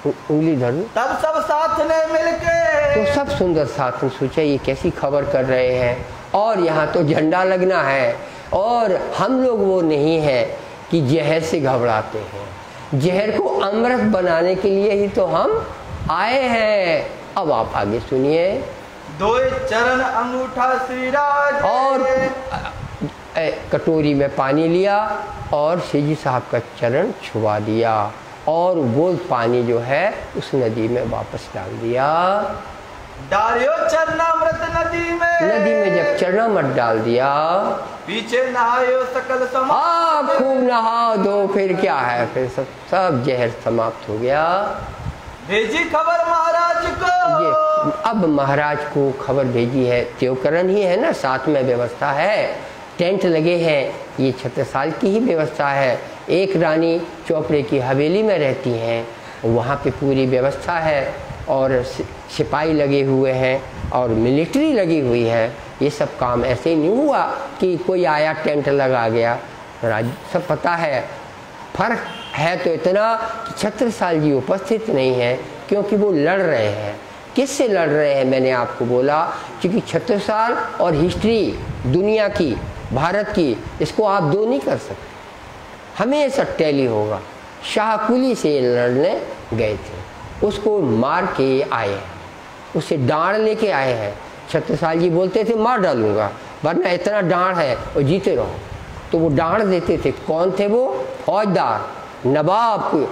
Speaker 1: उंगली धरू।
Speaker 2: तब सब साथ ने मिलके,
Speaker 1: तो सब सुंदर साथ ने सोचा ये कैसी खबर कर रहे हैं, और यहाँ तो झंडा लगना है, और हम लोग वो नहीं है कि जहर से घबराते हैं। जहर को अमृत बनाने के लिए ही तो हम आए हैं। अब आप आगे सुनिए।
Speaker 2: 2 चरण अंगूठा श्रीराज,
Speaker 1: और कटोरी में पानी लिया और सीजी साहब का चरण छुआ दिया, और वो पानी जो है उस नदी में वापस डाल दिया।
Speaker 2: डालियो चरणामृत नदी में
Speaker 1: जब चरणामृत डाल दिया,
Speaker 2: पीछे नहायो सकल समाप्त,
Speaker 1: खूब नहा दो। फिर क्या है, फिर सब जहर समाप्त हो गया।
Speaker 2: भेजी खबर महाराज को,
Speaker 1: ये अब महाराज को खबर भेजी है। त्योकरण ही है ना, साथ में व्यवस्था है, टेंट लगे हैं, ये छत्रसाल की ही व्यवस्था है। एक रानी चोपड़े की हवेली में रहती हैं, वहाँ पे पूरी व्यवस्था है, और सिपाही लगे हुए हैं और मिलिट्री लगी हुई है। ये सब काम ऐसे ही नहीं हुआ कि कोई आया टेंट लगा गया। सब पता है। फर्क है तो इतना कि छत्रसाल जी उपस्थित नहीं है, क्योंकि वो लड़ रहे हैं। किससे लड़ रहे हैं मैंने आपको बोला, क्योंकि छत्रसाल और हिस्ट्री दुनिया की, भारत की, इसको आप 2 नहीं कर सकते, हमेशा टैली होगा। शाहकुली से लड़ने गए थे, उसको मार के आए हैं, उसे डांड लेके आए हैं। छत्रसाल जी बोलते थे मार डालूंगा, वरना इतना डांड है और जीते रहो, तो वो डांड देते थे। कौन थे वो? फौजदार, नवाब को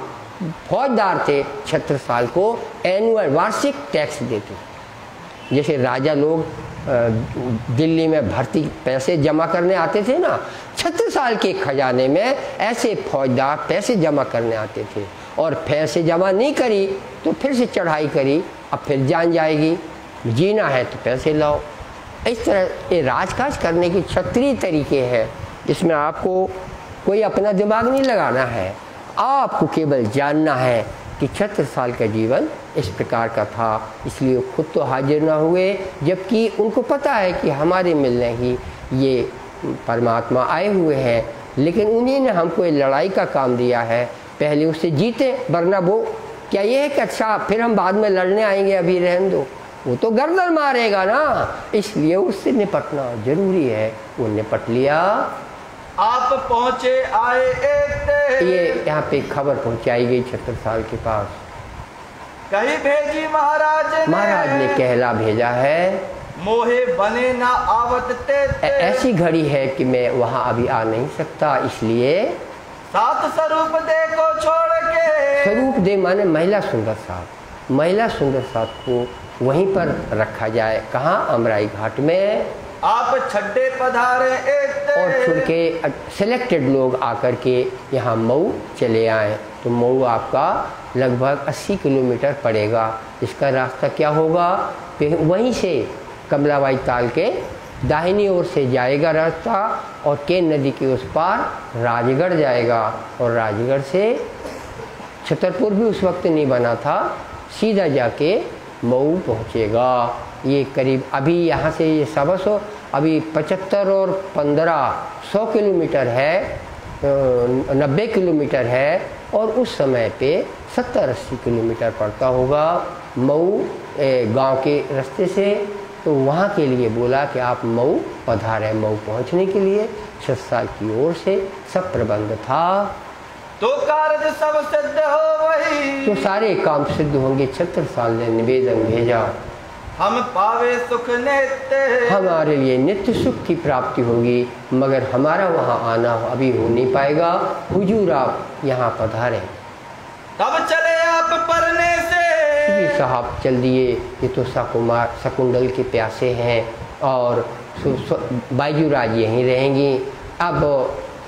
Speaker 1: फौजदार थे, छत्रसाल को एनुअल वार्षिक टैक्स देते थे। जैसे राजा लोग दिल्ली में भर्ती पैसे जमा करने आते थे ना, छत्रसाल के खजाने में ऐसे फौजदार पैसे जमा करने आते थे, और पैसे जमा नहीं करी तो फिर से चढ़ाई करी, अब फिर जान जाएगी, जीना है तो पैसे लाओ। इस तरह ये राजकाज करने के क्षत्रिय तरीके हैं, जिसमें आपको कोई अपना दिमाग नहीं लगाना है, आपको केवल जानना है कि छत्रसाल का जीवन इस प्रकार का था। इसलिए खुद तो हाजिर ना हुए, जबकि उनको पता है कि हमारे मिलने ही ये परमात्मा आए हुए हैं, लेकिन उन्हीं ने हमको ये लड़ाई का काम दिया है। पहले उससे जीते, वरना वो क्या ये है कि अच्छा फिर हम बाद में लड़ने आएंगे, अभी रहने दो, वो तो गर्दन मारेगा ना, इसलिए उससे निपटना जरूरी है। वो निपट लिया।
Speaker 2: आप पहुँचे आए
Speaker 1: ये यहाँ पे खबर पहुँचाई गई छत्रसाल के पास।
Speaker 2: कहीं भेजी महाराज
Speaker 1: ने कहला भेजा है,
Speaker 2: मोहे बने ना आवत ते
Speaker 1: ऐसी घड़ी है कि मैं वहाँ अभी आ नहीं सकता, इसलिए
Speaker 2: सात स्वरूप दे को छोड़ के।
Speaker 1: स्वरूप दे माने महिला सुंदर साथ, महिला सुंदर साथ को वहीं पर रखा जाए। कहाँ? अमराई घाट में।
Speaker 2: आप छड्डे पधारे
Speaker 1: और छुड़ के सिलेक्टेड लोग आकर के यहाँ मऊ चले आए। तो मऊ आपका लगभग 80 किलोमीटर पड़ेगा। इसका रास्ता क्या होगा? वहीं से कमलाबाई ताल के दाहिनी ओर से जाएगा रास्ता और केन नदी के उस पार राजगढ़ जाएगा, और राजगढ़ से छतरपुर भी उस वक्त नहीं बना था, सीधा जाके मऊ पहुँचेगा। ये करीब अभी यहाँ से ये 125 अभी 75 और 15 100 किलोमीटर है, 90 किलोमीटर है, और उस समय पे 70-80 किलोमीटर पड़ता होगा मऊ गांव के रास्ते से। तो वहाँ के लिए बोला कि आप मऊ पधारें। मऊ पहुँचने के लिए छत्रसाल की ओर से सब प्रबंध था।
Speaker 2: तो कार्य सब सिद्ध हो वही,
Speaker 1: तो सारे काम सिद्ध होंगे। छत्रसाल ने निवेदन भेजा,
Speaker 2: हम पावे सुख नित्य,
Speaker 1: हमारे लिए नित्य सुख की प्राप्ति होगी, मगर हमारा वहाँ आना अभी हो नहीं पाएगा। हुजूर आप यहाँ पधारें।
Speaker 2: तब चले आप परने से।
Speaker 1: जी साहब चल दिए। ये तो शकुंडल के प्यासे हैं और बायजूराज यहीं रहेंगी। अब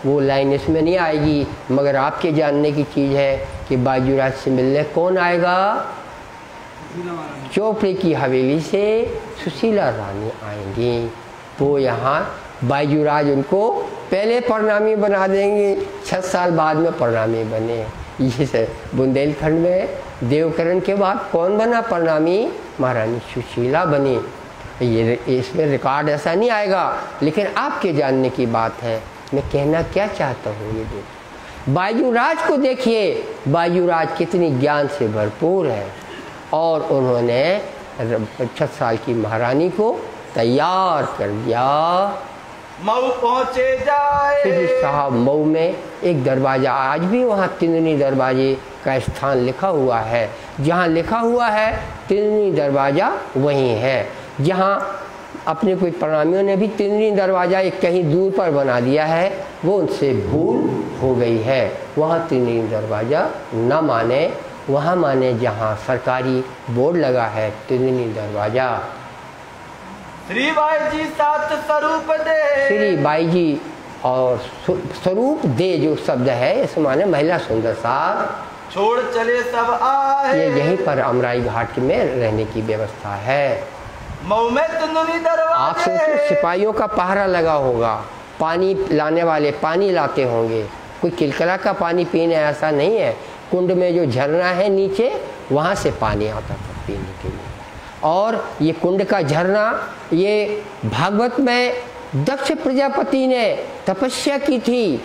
Speaker 1: वो लाइन इसमें नहीं आएगी, मगर आपके जानने की चीज़ है कि बायजूराज से मिलने कौन आएगा? चोपड़े की हवेली से सुशीला रानी आएंगी। वो यहाँ बायजूराज उनको पहले प्रणामी बना देंगे, 6 साल बाद में प्रणामी बने। ये बुंदेलखंड में देवकरण के बाद कौन बना प्रणामी? महारानी सुशीला बनी। ये इसमें रिकॉर्ड ऐसा नहीं आएगा, लेकिन आपके जानने की बात है। मैं कहना क्या चाहता हूँ, ये देखिए बायजूराज को देखिए, बायजूराज कितनी ज्ञान से भरपूर है, और उन्होंने 6 साल की महारानी को तैयार कर दिया।
Speaker 2: मऊ पहुँचे जाए।
Speaker 1: फिर साहब मऊ में एक दरवाज़ा, आज भी वहाँ तिंदनी दरवाजे का स्थान लिखा हुआ है। जहाँ लिखा हुआ है तिंदनी दरवाज़ा वहीं है, जहाँ अपने कुछ प्रणामियों ने भी तिंदनी दरवाज़ा एक कहीं दूर पर बना दिया है, वो उनसे भूल हो गई है। वहाँ तिंदनी दरवाज़ा न माने, वहाँ माने जहाँ सरकारी बोर्ड लगा है तिंदनी दरवाज़ा।
Speaker 2: श्री बाई जी सात स्वरूप दे।
Speaker 1: श्री बाई जी और स्वरूप दे जो शब्द है, इस माने महिला सुंदर साथ
Speaker 2: छोड़ चले सब आए।
Speaker 1: ये यहीं पर अमराई घाट में रहने की व्यवस्था है।
Speaker 2: मऊ में तिंदनी दरवाजे।
Speaker 1: आप सोचो सिपाहियों का पहरा लगा होगा, पानी लाने वाले पानी लाते होंगे। कोई किलकला का पानी पीने ऐसा नहीं है, कुंड में जो झरना है नीचे वहाँ से पानी आता था पीने के लिए। और ये कुंड का झरना, ये भागवत में दक्ष प्रजापति ने तपस्या की थी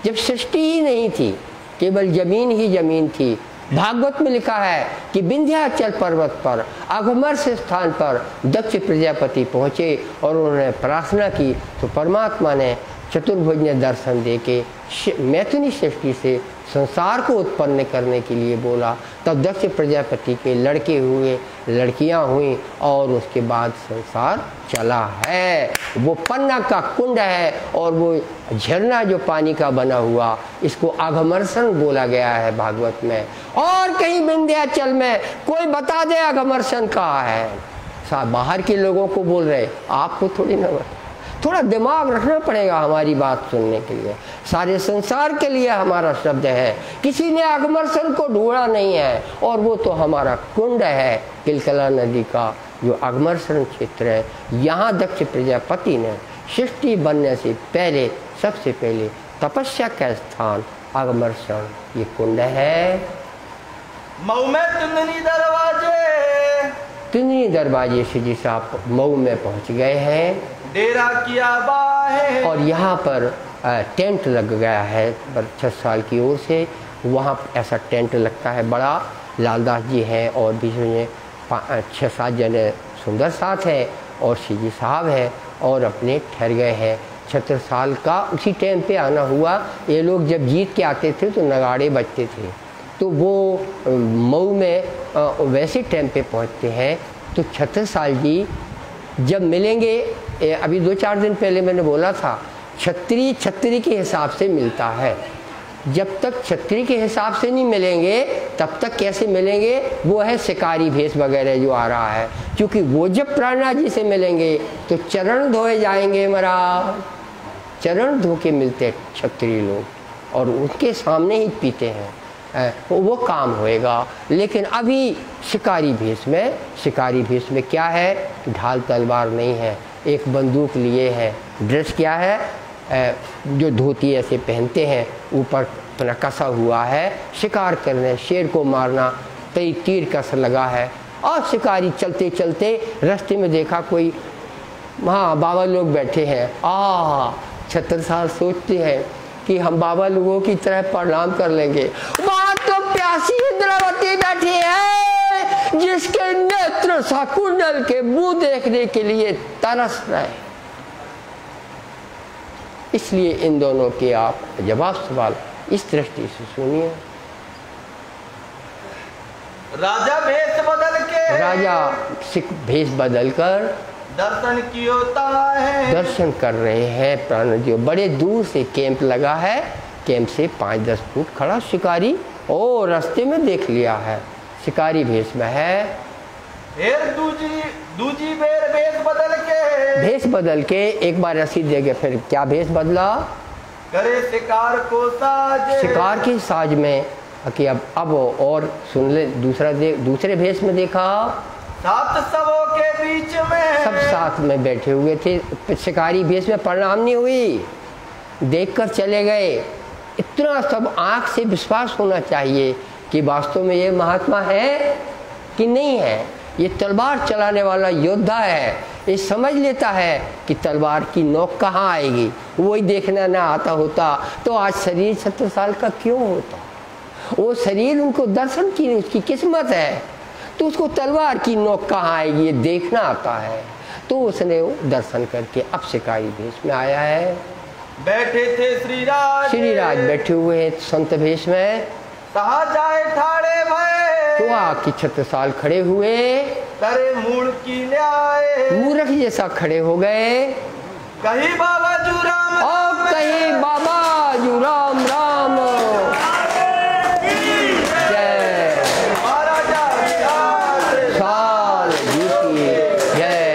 Speaker 1: जब सृष्टि ही नहीं थी, केवल जमीन ही जमीन थी। भागवत में लिखा है कि विंध्याचल पर्वत पर अघमर्ष स्थान पर दक्ष प्रजापति पहुँचे और उन्होंने प्रार्थना की, तो परमात्मा ने चतुर्भुज ने दर्शन देके मैथुनी सृष्टि से संसार को उत्पन्न करने के लिए बोला। तब दक्ष प्रजापति के लड़के हुए, लड़कियां हुई, और उसके बाद संसार चला है। वो पन्ना का कुंड है, और वो झरना जो पानी का बना हुआ, इसको अघमर्षण बोला गया है भागवत में। और कहीं विंध्याचल में कोई बता दे अघमर्षण कहाँ है। बाहर के लोगों को बोल रहे, आपको थोड़ी ना, थोड़ा दिमाग रखना पड़ेगा हमारी बात सुनने के लिए। सारे संसार के लिए हमारा शब्द है। किसी ने अघमर्षण को ढूंढा नहीं है, और वो तो हमारा कुंड है किलकला नदी का जो अघमर्षण क्षेत्र है। यहाँ दक्ष प्रजापति ने सृष्टि बनने से पहले सबसे पहले तपस्या का स्थान अघमर्षण ये कुंड है।
Speaker 2: मऊ में तिंदनी दरवाजे।
Speaker 1: तिंदनी दरवाजे से जिस आप मऊ में पहुँच गए हैं,
Speaker 2: डेरा किया बाहे।
Speaker 1: और यहाँ पर टेंट लग गया है 6 साल की ओर से। वहाँ ऐसा टेंट लगता है बड़ा, लालदास जी हैं और बीच में 6-7 जने सुंदर साथ है और सीजी साहब है और अपने ठहर गए हैं। छत्रसाल का उसी टाइम पे आना हुआ। ये लोग जब जीत के आते थे तो नगाड़े बजते थे, तो वो मऊ में वैसे टाइम पे पहुंचते हैं। तो छत्रसाल जी जब मिलेंगे, अभी 2-4 दिन पहले मैंने बोला था, छत्री छत्री के हिसाब से मिलता है। जब तक छत्री के हिसाब से नहीं मिलेंगे तब तक कैसे मिलेंगे? वो है शिकारी भेष वगैरह जो आ रहा है, क्योंकि वो जब प्राणनाथ जी से मिलेंगे तो चरण धोए जाएंगे महाराज, चरण धो के मिलते क्षत्रिय लोग और उनके सामने ही पीते हैं, वो काम होएगा। लेकिन अभी शिकारी भेष में क्या है? ढाल तलवार नहीं है, एक बंदूक लिए है। ड्रेस क्या है? जो धोती ऐसे पहनते हैं, ऊपर अपना कसा हुआ है, शिकार करने, शेर को मारना, कई तीर कस लगा है। और शिकारी चलते चलते रास्ते में देखा कोई वहाँ बाबा लोग बैठे हैं। छत्रसाल सोचते हैं कि हम बाबा लोगों की तरह प्रणाम कर लेंगे। वहाँ तो प्यासी इंद्रावती बैठी है जिसके नेत्र शाकुंतल के मुंह देखने के लिए तरस रहे। इसलिए इन दोनों के आप जवाब सवाल इस दृष्टि से सुनिए।
Speaker 2: राजा भेष बदल कर दर्शन की होता है,
Speaker 1: दर्शन कर रहे हैं प्राण जी। बड़े दूर से कैंप लगा है, कैंप से 5-10 फुट खड़ा शिकारी, ओ रास्ते में देख लिया है, शिकारी भेष में है।
Speaker 2: दूजी बेर भेष बदल के एक बार रसीद दे गए। फिर क्या भेष बदला? करे शिकार को साज,
Speaker 1: शिकार की साज में कि अब और सुन ले। दूसरे भेष में देखा,
Speaker 2: सात सबों के बीच में,
Speaker 1: सब साथ में बैठे हुए थे। शिकारी भेष में प्रणाम नहीं हुई, देखकर चले गए। इतना सब आंख से विश्वास होना चाहिए कि वास्तव में ये महात्मा है कि नहीं है। ये तलवार चलाने वाला योद्धा है, ये समझ लेता है कि तलवार की नोक कहाँ आएगी। वही देखना ना आता होता तो आज शरीर छत्रसाल का क्यों होता? वो शरीर उनको दर्शन की उसकी किस्मत है, तो उसको तलवार की नोक कहाँ आएगी ये देखना आता है। तो उसने दर्शन करके अब शिकारी भेष में आया है।
Speaker 2: बैठे थे श्रीराज
Speaker 1: बैठे हुए हैं संत भेष में।
Speaker 2: कहा जाए ठाड़े भय,
Speaker 1: तो आके छत्रसाल खड़े हुए,
Speaker 2: करे मूल की न्याय,
Speaker 1: मूर्ख जैसा खड़े हो गए।
Speaker 2: कहीं बाबा जू राम,
Speaker 1: और कहीं बाबा जू राम राम। जय
Speaker 2: महाराजा
Speaker 1: साल जी की जय।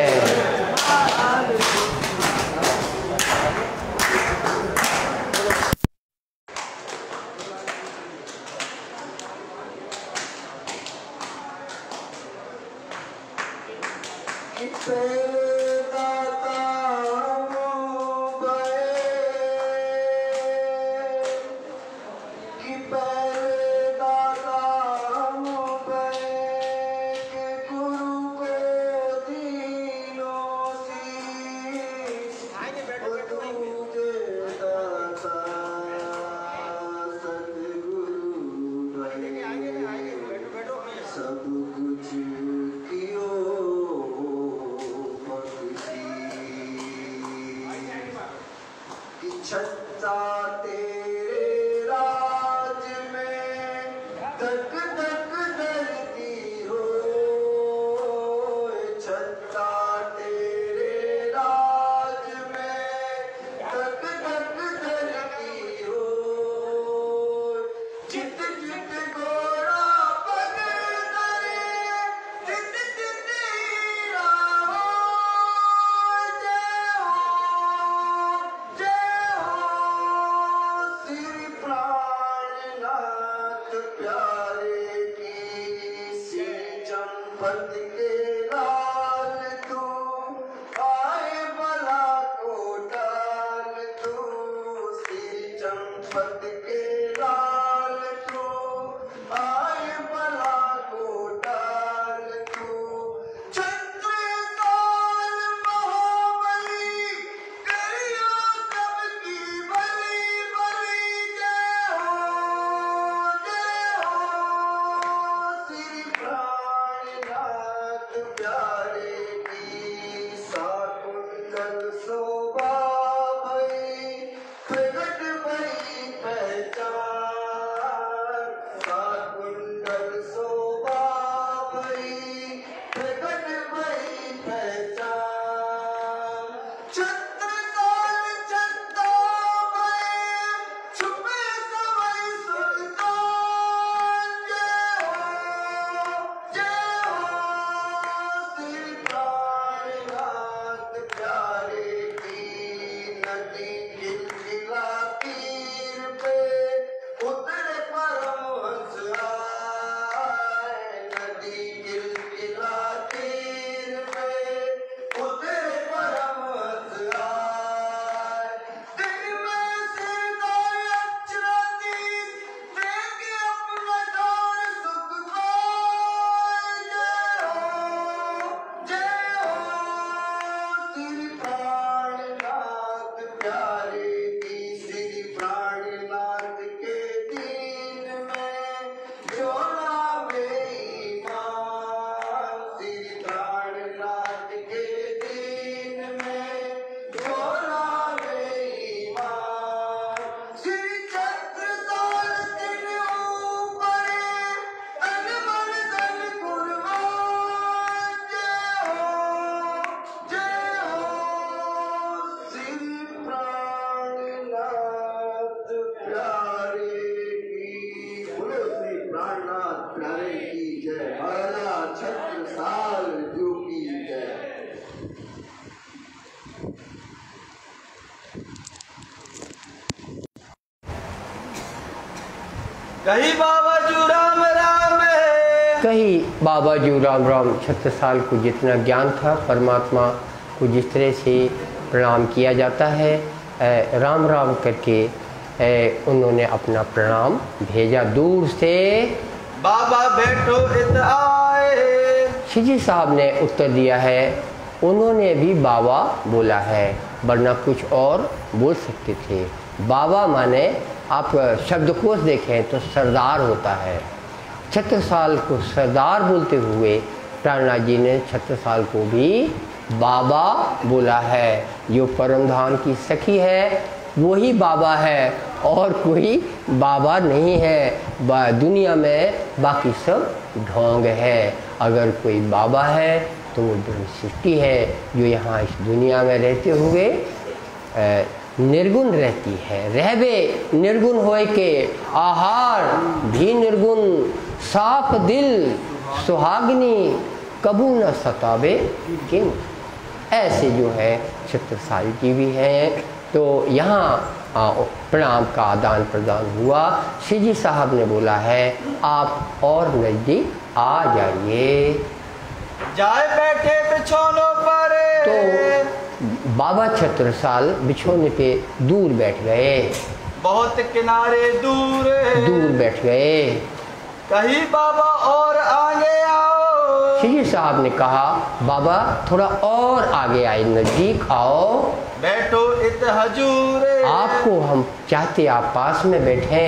Speaker 2: कहीं बाबा जू राम राम,
Speaker 1: कहीं बाबा जू राम राम। छत्रसाल को जितना ज्ञान था परमात्मा को जिस तरह से प्रणाम किया जाता है, राम राम करके उन्होंने अपना प्रणाम भेजा दूर से।
Speaker 2: बाबा बैठो इत आए,
Speaker 1: शिजी साहब ने उत्तर दिया है, उन्होंने भी बाबा बोला है, वरना कुछ और बोल सकते थे। बाबा माने आप शब्दकोश देखें तो सरदार होता है। छत्रसाल को सरदार बोलते हुए प्राणनाथ जी ने छत्रसाल को भी बाबा बोला है। जो परमधाम की सखी है वही बाबा है, और कोई बाबा नहीं है दुनिया में, बाकी सब ढोंग है। अगर कोई बाबा है तो वो ब्रह्म सृष्टि है, जो यहाँ इस दुनिया में रहते हुए निर्गुण रहती है। रहबे निर्गुण होए के, आहार भी निर्गुण, साफ दिल सुहागनी, कबू न सतावे किम। ऐसे जो है छत्रसाल जी भी हैं। तो यहाँ प्रणाम का आदान प्रदान हुआ। शिजी साहब ने बोला है, आप और नज़दीक आ जाइए।
Speaker 2: जाए बैठे बिछौनों पर,
Speaker 1: तो बाबा छत्रसाल बिछौने पे दूर बैठ गए,
Speaker 2: बहुत किनारे दूर
Speaker 1: बैठ गए।
Speaker 2: कहीं बाबा और आगे आओ,
Speaker 1: शिजी साहब ने कहा, बाबा थोड़ा और आगे आए, नजदीक आओ।
Speaker 2: बैठो इत हजूर,
Speaker 1: आपको हम चाहते आप पास में बैठे।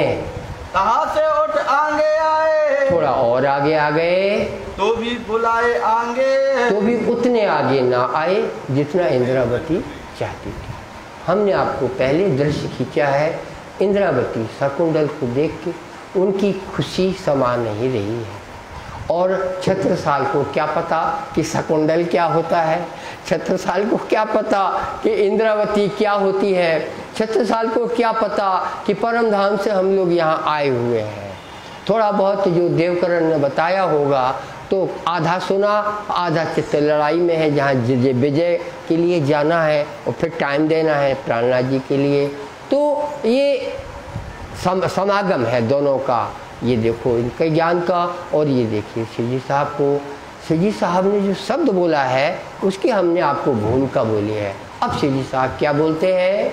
Speaker 2: कहाँ से उठ आगे आए,
Speaker 1: थोड़ा और आगे आ गए,
Speaker 2: तो भी बुलाए आगे,
Speaker 1: तो भी उतने आगे ना आए जितना इंद्रावती चाहती थी। हमने आपको पहले दृश्य खींचा है, इंद्रावती शकुंतल को देख के उनकी खुशी समा नहीं रही है। और छत्रसाल को क्या पता कि शकुंतल क्या होता है, छत्रसाल को क्या पता कि इंद्रावती क्या होती है, छत्रसाल को क्या पता कि परमधाम से हम लोग यहाँ आए हुए हैं। थोड़ा बहुत जो देवकरण ने बताया होगा तो आधा सुना, आधा चित्त लड़ाई में है, जहाँ विजय के लिए जाना है और फिर टाइम देना है प्राणनाथ जी के लिए। तो ये समागम है दोनों का। ये देखो इनके ज्ञान का, और ये देखिए शिजी साहब को, शिजी साहब ने जो शब्द बोला है उसकी हमने आपको भूमिका बोली है। अब शिजी साहब क्या बोलते हैं,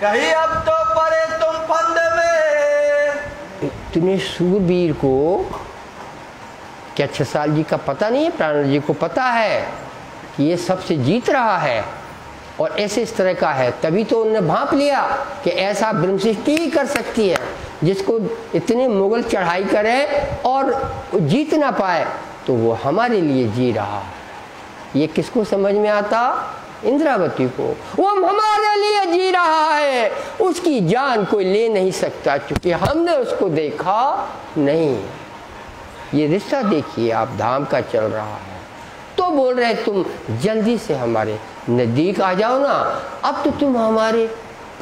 Speaker 2: कहीं अब तो परे तुम फंद में।
Speaker 1: इतने सूरवीर को क्या छत्रसाल जी का पता नहीं है? प्राणनाथ जी को पता है कि ये सबसे जीत रहा है और ऐसे इस तरह का है, तभी तो उन्होंने भांप लिया कि ऐसा ब्रह्म सृष्टि ही कर सकती है जिसको इतने मुगल चढ़ाई करे और जीत ना पाए, तो वो हमारे लिए जी रहा है। ये किसको समझ में आता? इंद्रावती को। वो हमारे लिए जी रहा है, उसकी जान कोई ले नहीं सकता, क्योंकि हमने उसको देखा नहीं। ये रिश्ता देखिए आप, धाम का चल रहा है। तो बोल रहे तुम जल्दी से हमारे नजदीक आ जाओ ना, अब तो तुम हमारे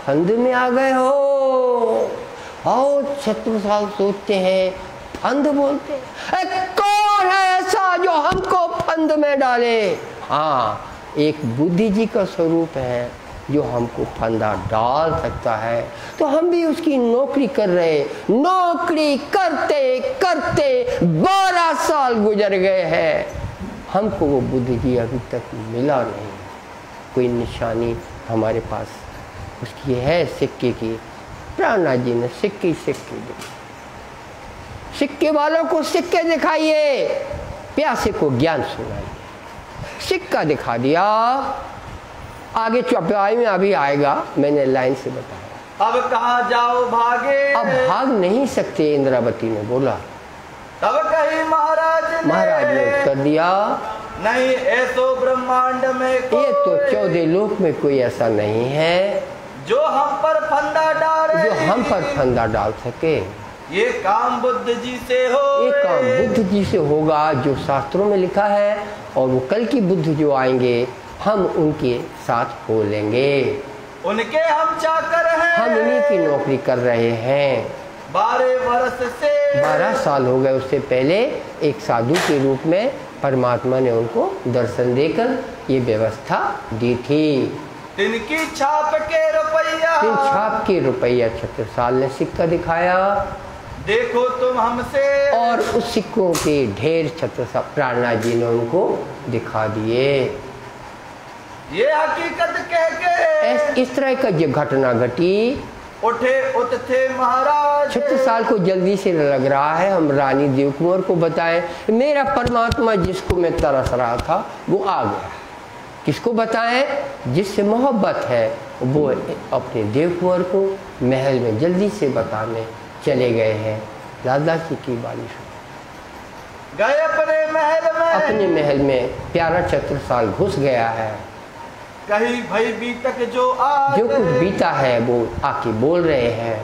Speaker 1: फंद में आ गए हो। आओ, छत्रसाल सोचते हैं, फंद बोलते हैं, कौन है ऐसा जो हमको फंद में डाले? हाँ, एक बुद्धि जी का स्वरूप है जो हमको फंदा डाल सकता है। तो हम भी उसकी नौकरी कर रहे, नौकरी करते करते 12 साल गुजर गए हैं, हमको वो बुद्धि जी अभी तक मिला नहीं। कोई निशानी हमारे पास उसकी है सिक्के की। प्राणनाथ जी ने सिक्के दिखाए, सिक्के वालों को सिक्के दिखाइए, प्यासे को ज्ञान सुनाइए। सिक्का दिखा दिया, आगे चौपाई में अभी आएगा, मैंने लाइन से बताया।
Speaker 2: अब कहाँ जाओ भागे,
Speaker 1: अब भाग नहीं सकते, इंद्रावती ने बोला।
Speaker 2: तब कहीं महाराज
Speaker 1: ने उत्तर दिया,
Speaker 2: नहीं ऐसो ब्रह्मांड में कोई,
Speaker 1: ये तो 14 लोक में कोई ऐसा नहीं है
Speaker 2: जो हम पर फंदा डाल सके। ये काम बुद्ध जी से हो,
Speaker 1: ये काम बुद्ध जी से होगा जो शास्त्रों में लिखा है, और वो कल की बुद्ध जो आएंगे हम उनके साथ हो लेंगे।
Speaker 2: उनके हम चाकर हैं,
Speaker 1: हम उन्हीं की नौकरी कर रहे हैं। 12 साल हो गए, उससे पहले एक साधु के रूप में परमात्मा ने उनको दर्शन देकर ये व्यवस्था दी थी।
Speaker 2: तिनकी छाप के रुपया,
Speaker 1: छत्रसाल ने सिक्का दिखाया।
Speaker 2: देखो तुम हमसे।
Speaker 1: और उस सिक्कों के ढेर छत्रसाल प्राणनाथ जी ने उनको दिखा दिए।
Speaker 2: ये हकीकत कह के
Speaker 1: इस तरह का जो घटना घटी,
Speaker 2: उठे उठ थे महाराज।
Speaker 1: छत्रसाल को जल्दी से लग रहा है हम रानी देव कुंवर को बताएं, मेरा परमात्मा जिसको मैं तरस रहा था वो आ गया। किसको बताएं? जिससे मोहब्बत है वो अपने देव कुंवर को महल में जल्दी से बताने चले गए हैं। दादा जी की बारिश
Speaker 2: गए अपने महल में
Speaker 1: प्यारा छत्रसाल घुस गया है।
Speaker 2: कहीं भाई बीतक जो
Speaker 1: कुछ बीता है वो आके बोल रहे हैं।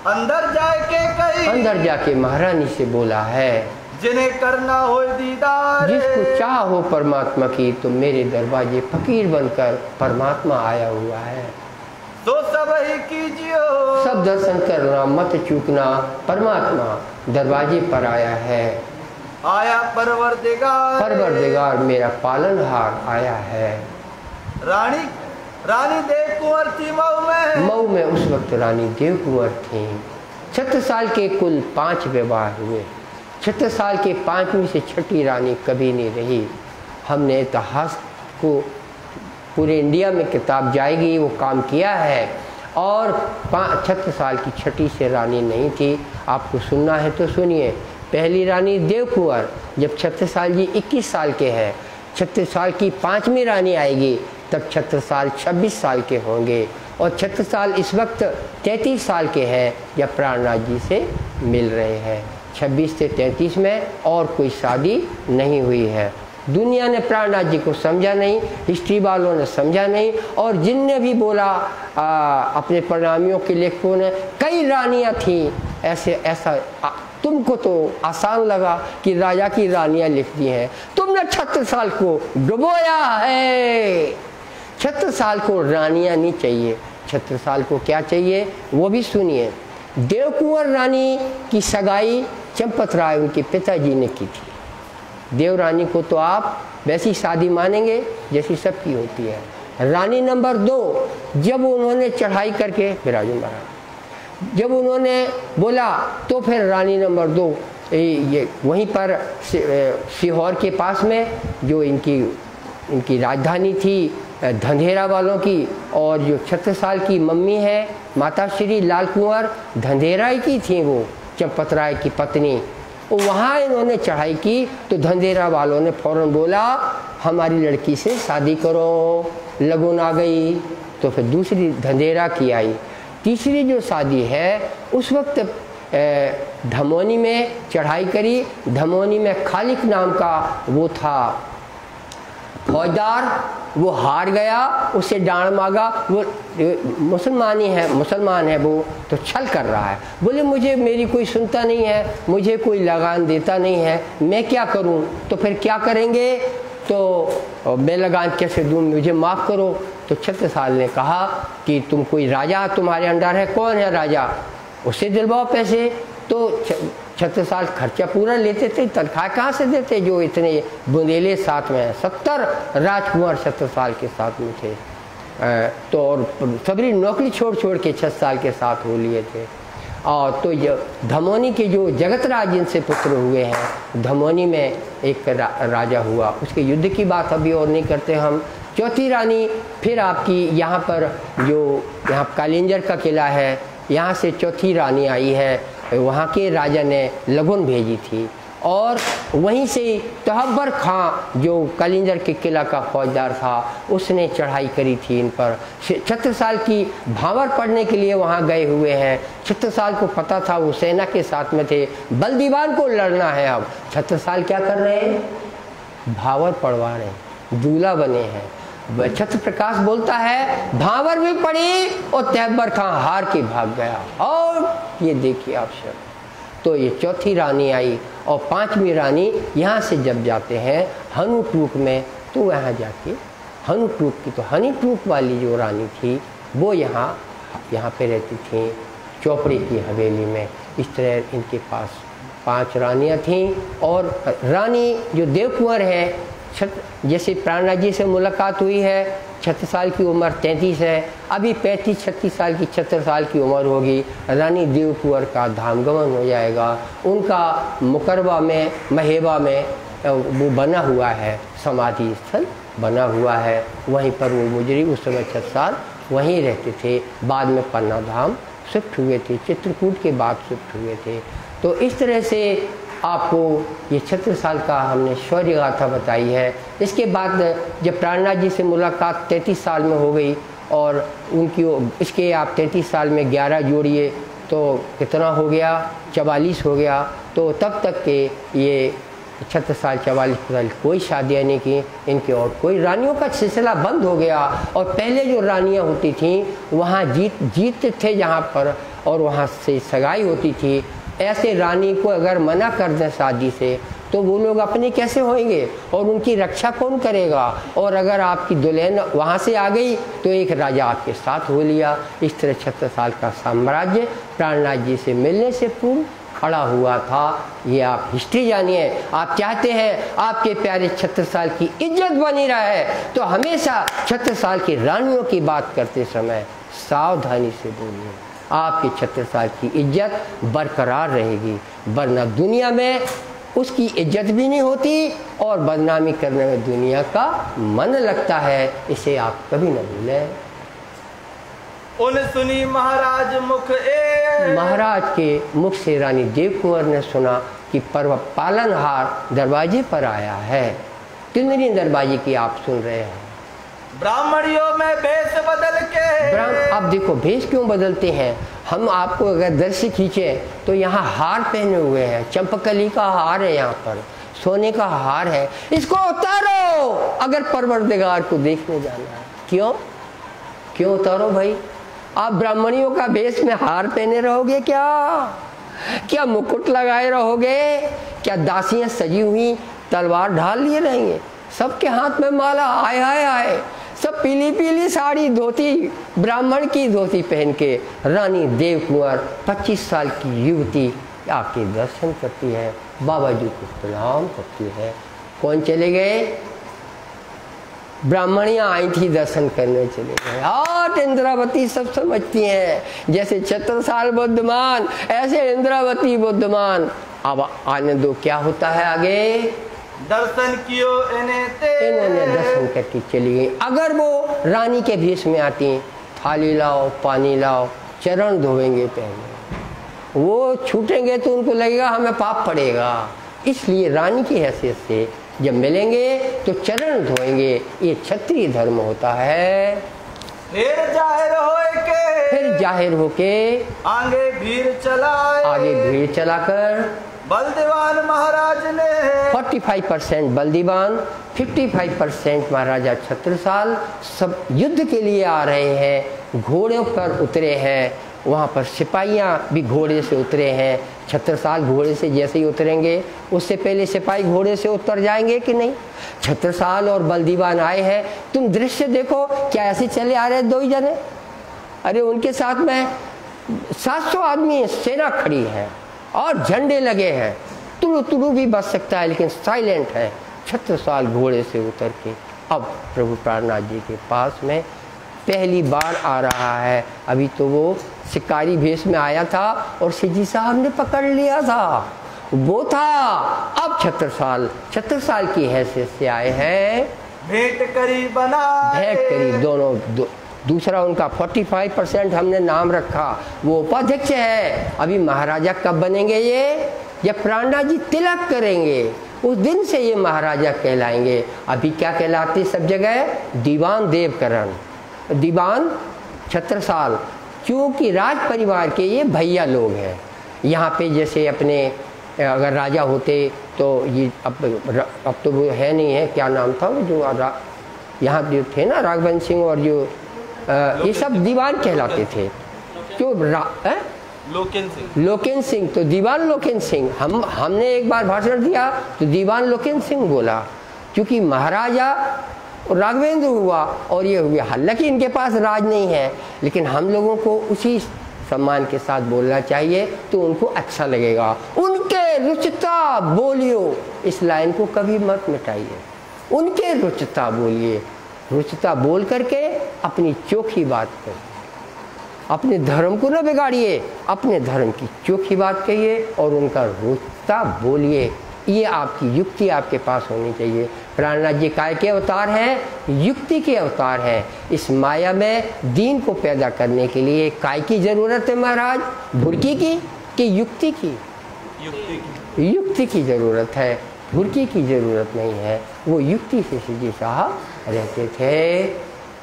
Speaker 1: अंदर जाके महारानी से बोला है,
Speaker 2: जिन्हें करना हो दीदार,
Speaker 1: जिसको चाह हो परमात्मा की, तो मेरे दरवाजे फकीर बनकर परमात्मा आया हुआ है,
Speaker 2: तो सब ही कीजिए,
Speaker 1: सब दर्शन करना मत चूकना, परमात्मा दरवाजे पर आया है।
Speaker 2: आया परवरदिगार
Speaker 1: मेरा पालनहार आया है।
Speaker 2: रानी देव कुंवर थी मऊ में
Speaker 1: उस वक्त रानी देव कुंवर थी। छत्रसाल के कुल 5 विवाह हुए। छत्रसाल के 5वीं से 6ठी रानी कभी नहीं रही। हमने इतिहास को पूरे इंडिया में किताब जाएगी वो काम किया है। और छत्रसाल की 6ठी से रानी नहीं थी। आपको सुनना है तो सुनिए। पहली रानी देव कुंवर, जब छत्रसाल जी 21 साल के हैं, छत्रसाल की 5वीं रानी आएगी तब छत्रसाल 26 साल के होंगे। और छत्रसाल इस वक्त 33 साल के हैं जब प्राणनाथ जी से मिल रहे हैं। 26 से 33 में और कोई शादी नहीं हुई है। दुनिया ने प्राणनाथ जी को समझा नहीं, हिस्ट्री वालों ने समझा नहीं, और जिनने भी बोला अपने प्रणामियों के लेखकों ने, कई रानियां थीं। ऐसा तुमको तो आसान लगा कि राजा की रानियां लिख दी हैं, तुमने छत्रसाल को डुबोया है। छत्रसाल को रानियां नहीं चाहिए, छत्रसाल को क्या चाहिए वो भी सुनिए। देव कुंवर रानी की सगाई चंपत राय उनके पिताजी ने की थी। देव रानी को तो आप वैसी शादी मानेंगे जैसी सबकी होती है। रानी नंबर 2, जब उन्होंने चढ़ाई करके जब उन्होंने बोला तो फिर रानी नंबर 2 ये वहीं पर सीहोर के पास में जो इनकी राजधानी थी धंधेरा वालों की, और जो छत्रसाल की मम्मी है माता श्री लाल कुंवर धंधेरा की थी, वो चंपत राय की पत्नी, वहाँ इन्होंने चढ़ाई की तो धंधेरा वालों ने फौरन बोला हमारी लड़की से शादी करो। लगन आ गई तो फिर दूसरी धंधेरा की आई। तीसरी जो शादी है उस वक्त धमोनी में चढ़ाई करी। धमोनी में खालिक नाम का वो था फौजदार, वो हार गया, उससे डांड मांगा। वो मुसलमान है वो, तो छल कर रहा है। बोले मुझे मेरी कोई सुनता नहीं है, मुझे कोई लगान देता नहीं है, मैं क्या करूं? तो फिर क्या करेंगे? तो मैं लगान कैसे दूं, मुझे माफ़ करो। तो छत्रसाल ने कहा कि तुम कोई राजा तुम्हारे अंडर है, कौन है राजा, उससे दिलवाओ पैसे। तो छत्रसाल खर्चा पूरा लेते थे, तनख्वाह कहाँ से देते जो इतने बुंदेले साथ में। 70 राजकुमार छत्रसाल के साथ में थे। तो और सभी नौकरी छोड़ के 6 साल के साथ हो लिए थे। और तो ये धमोनी के जो जगतराज जिनसे पुत्र हुए हैं, धमोनी में एक राजा हुआ, उसके युद्ध की बात अभी और नहीं करते हम। चौथी रानी फिर आपकी यहाँ पर जो यहाँ कालिंजर का किला है, यहाँ से चौथी रानी आई है। वहाँ के राजा ने लगन भेजी थी और वहीं से तहब्बर खां जो कालिंजर के किला का फौजदार था उसने चढ़ाई करी थी इन पर। छत्रसाल की भावर पढ़ने के लिए वहाँ गए हुए हैं। छत्रसाल को पता था वो सेना के साथ में थे, बलदीवान को लड़ना है। अब छत्रसाल क्या कर रहे हैं? भावर पढ़वा रहे हैं, दूल्हा बने हैं। छत्र प्रकाश बोलता है भावर भी पड़ी और तहब्बर खां हार के भाग गया। और ये देखिए आप सब, तो ये चौथी रानी आई और 5वीं रानी यहाँ से जब जाते हैं हनुटूक में, तो यहाँ जाके हनुटूक की तो हनीटूक वाली जो रानी थी वो यहाँ पे रहती थी चौपड़े की हवेली में। इस तरह इनके पास 5 रानियाँ थीं। और रानी जो देव कुंवर है, जैसे प्राणनाथ जी से मुलाकात हुई है छत्रसाल की उम्र 33 है, अभी 35-36 साल की छत्रसाल की उम्र होगी। रानी देव कुंवर का धामगमन हो जाएगा। उनका मुकरबा में, महेबा में वो बना हुआ है, समाधि स्थल बना हुआ है। वहीं पर वो मुजरी उस समय छत्रसाल वहीं रहते थे। बाद में पन्ना धाम शिफ्ट हुए थे, चित्रकूट के बाद शिफ्ट हुए थे। तो इस तरह से आपको ये छत्रसाल का हमने शौर्य गाथा बताई है। इसके बाद जब प्राणनाथ जी से मुलाकात 33 साल में हो गई और उनकी इसके आप 33 साल में 11 जोड़िए तो कितना हो गया, 44 हो गया। तो तब तक के ये 36 साल कोई शादियाँ नहीं की इनके, और कोई रानियों का सिलसिला बंद हो गया। और पहले जो रानियाँ होती थीं वहाँ जीत थे जहाँ पर, और वहाँ से सगाई होती थी। ऐसे रानी को अगर मना कर दें शादी से तो वो लोग अपने कैसे होंगे और उनकी रक्षा कौन करेगा। और अगर आपकी दुल्हन वहाँ से आ गई तो एक राजा आपके साथ हो लिया। इस तरह 36 का साम्राज्य प्राणनाथ जी से मिलने से पूर्व खड़ा हुआ था। ये आप हिस्ट्री जानिए। आप चाहते हैं आपके प्यारे 36 की इज्जत बनी रहे तो हमेशा 36 की रानियों की बात करते समय सावधानी से बोलिए। आपके 36 की इज्जत बरकरार रहेगी, वरना दुनिया में उसकी इज्जत भी नहीं होती और बदनामी करने में दुनिया का मन लगता है। इसे आप कभी न भूलें।
Speaker 2: उन सुनी महाराज मुख
Speaker 1: महाराज के मुख से रानी देव कुंवर ने सुना कि पर्व पालनहार दरवाजे पर आया है। तिंदरी दरवाजे की आप सुन रहे हैं।
Speaker 2: ब्राह्मणियों में भेष बदल के
Speaker 1: अब देखो भेष क्यों बदलते हैं। हम आपको अगर दृश्य खींचे तो यहाँ हार पहने हुए हैं, चंपकली का हार है, यहाँ पर सोने का हार है। इसको उतारो अगर परवरदिगार को देखने जाना है। क्यों उतारो भाई। आप ब्राह्मणियों का भेष में हार पहने रहोगे क्या मुकुट लगाए रहोगे, क्या दासियां सजी हुई तलवार ढाल लिए रहेंगे, सबके हाथ में माला, आए हाय हाय, सब पीली पीली साड़ी धोती, ब्राह्मण की धोती पहन के रानी देव कुंवर 25 साल की युवती आपके दर्शन करती है, बाबा जी को प्रणाम करती है। कौन चले गए, ब्राह्मणियाँ आई थी दर्शन करने चले गए। और इंद्रावती सब समझती हैं जैसे 36 बुद्धमान ऐसे इंद्रावती बुद्धमान। अब आने दो क्या होता है आगे।
Speaker 2: दर्शन कियो
Speaker 1: इन्होंने दर्शन करके चली गई। अगर वो रानी के भेष में आती, थाली लाओ, पानी लाओ, चरण धोएंगे पहले, वो छूटेंगे तो उनको लगेगा हमें पाप पड़ेगा। इसलिए रानी की हैसियत से जब मिलेंगे तो चरण धोएंगे। ये क्षत्रिय धर्म होता है।
Speaker 2: फिर जाहिर होके आगे भीड़ चलाकर बलदीवान महाराज ने
Speaker 1: 45% बलदीवान, 55% महाराजा छत्रसाल सब युद्ध के लिए आ रहे हैं। घोड़ों पर उतरे हैं, वहाँ पर सिपाहियाँ भी घोड़े से उतरे हैं। छत्रसाल घोड़े से जैसे ही उतरेंगे उससे पहले सिपाही घोड़े से उतर जाएंगे कि नहीं। छत्रसाल और बलदीवान आए हैं, तुम दृश्य देखो, क्या ऐसे चले आ रहे 2 ही जने। अरे उनके साथ में 700 आदमी सेना खड़ी है और झंडे लगे हैं। तुरु भी बच सकता है लेकिन साइलेंट है। छत्रसाल घोड़े से उतर के अब प्रभु प्राणनाथ जी के पास में पहली बार आ रहा है। अभी तो वो शिकारी भेष में आया था और सिजी साहब ने पकड़ लिया था, वो था। अब छत्रसाल की हैसियत से आए हैं।
Speaker 2: भेंट करी
Speaker 1: दोनों दूसरा उनका 45% हमने नाम रखा, वो उपाध्यक्ष है। अभी महाराजा कब बनेंगे ये, जब प्राणनाथ जी तिलक करेंगे उस दिन से ये महाराजा कहलाएंगे। अभी क्या कहलाते सब जगह, दीवान देवकरण, दीवान छत्रसाल, क्योंकि राज परिवार के ये भैया लोग हैं। यहाँ पे जैसे अपने अगर राजा होते तो ये अब तो वो है नहीं है, क्या नाम था वो जो यहाँ जो थे ना, राघवंश सिंह और जो ये सब दीवान कहलाते थे। क्यों लोकेन सिंह, तो दीवान लोकेन सिंह। हमने एक बार भाषण दिया तो दीवान लोकेन सिंह बोला, क्योंकि महाराजा राघवेंद्र हुआ और ये हुआ। हालांकि इनके पास राज नहीं है लेकिन हम लोगों को उसी सम्मान के साथ बोलना चाहिए तो उनको अच्छा लगेगा। उनके रुचिता बोलियो, इस लाइन को कभी मत मिटाइए। उनके रुचिता बोलिए, रुचता बोल करके अपनी चोखी बात करिए, अपने धर्म को न बिगाड़िए, अपने धर्म की चोखी बात कहिए और उनका रुचता बोलिए। ये आपकी युक्ति आपके पास होनी चाहिए। प्राणनाथ जी काय के अवतार हैं? युक्ति के अवतार हैं। इस माया में दीन को पैदा करने के लिए काय की जरूरत है महाराज? भुरकी की कि युक्ति की? युक्ति की जरूरत है, भुरकी की जरूरत नहीं है। वो युक्ति से श्री जी साहब रहते थे।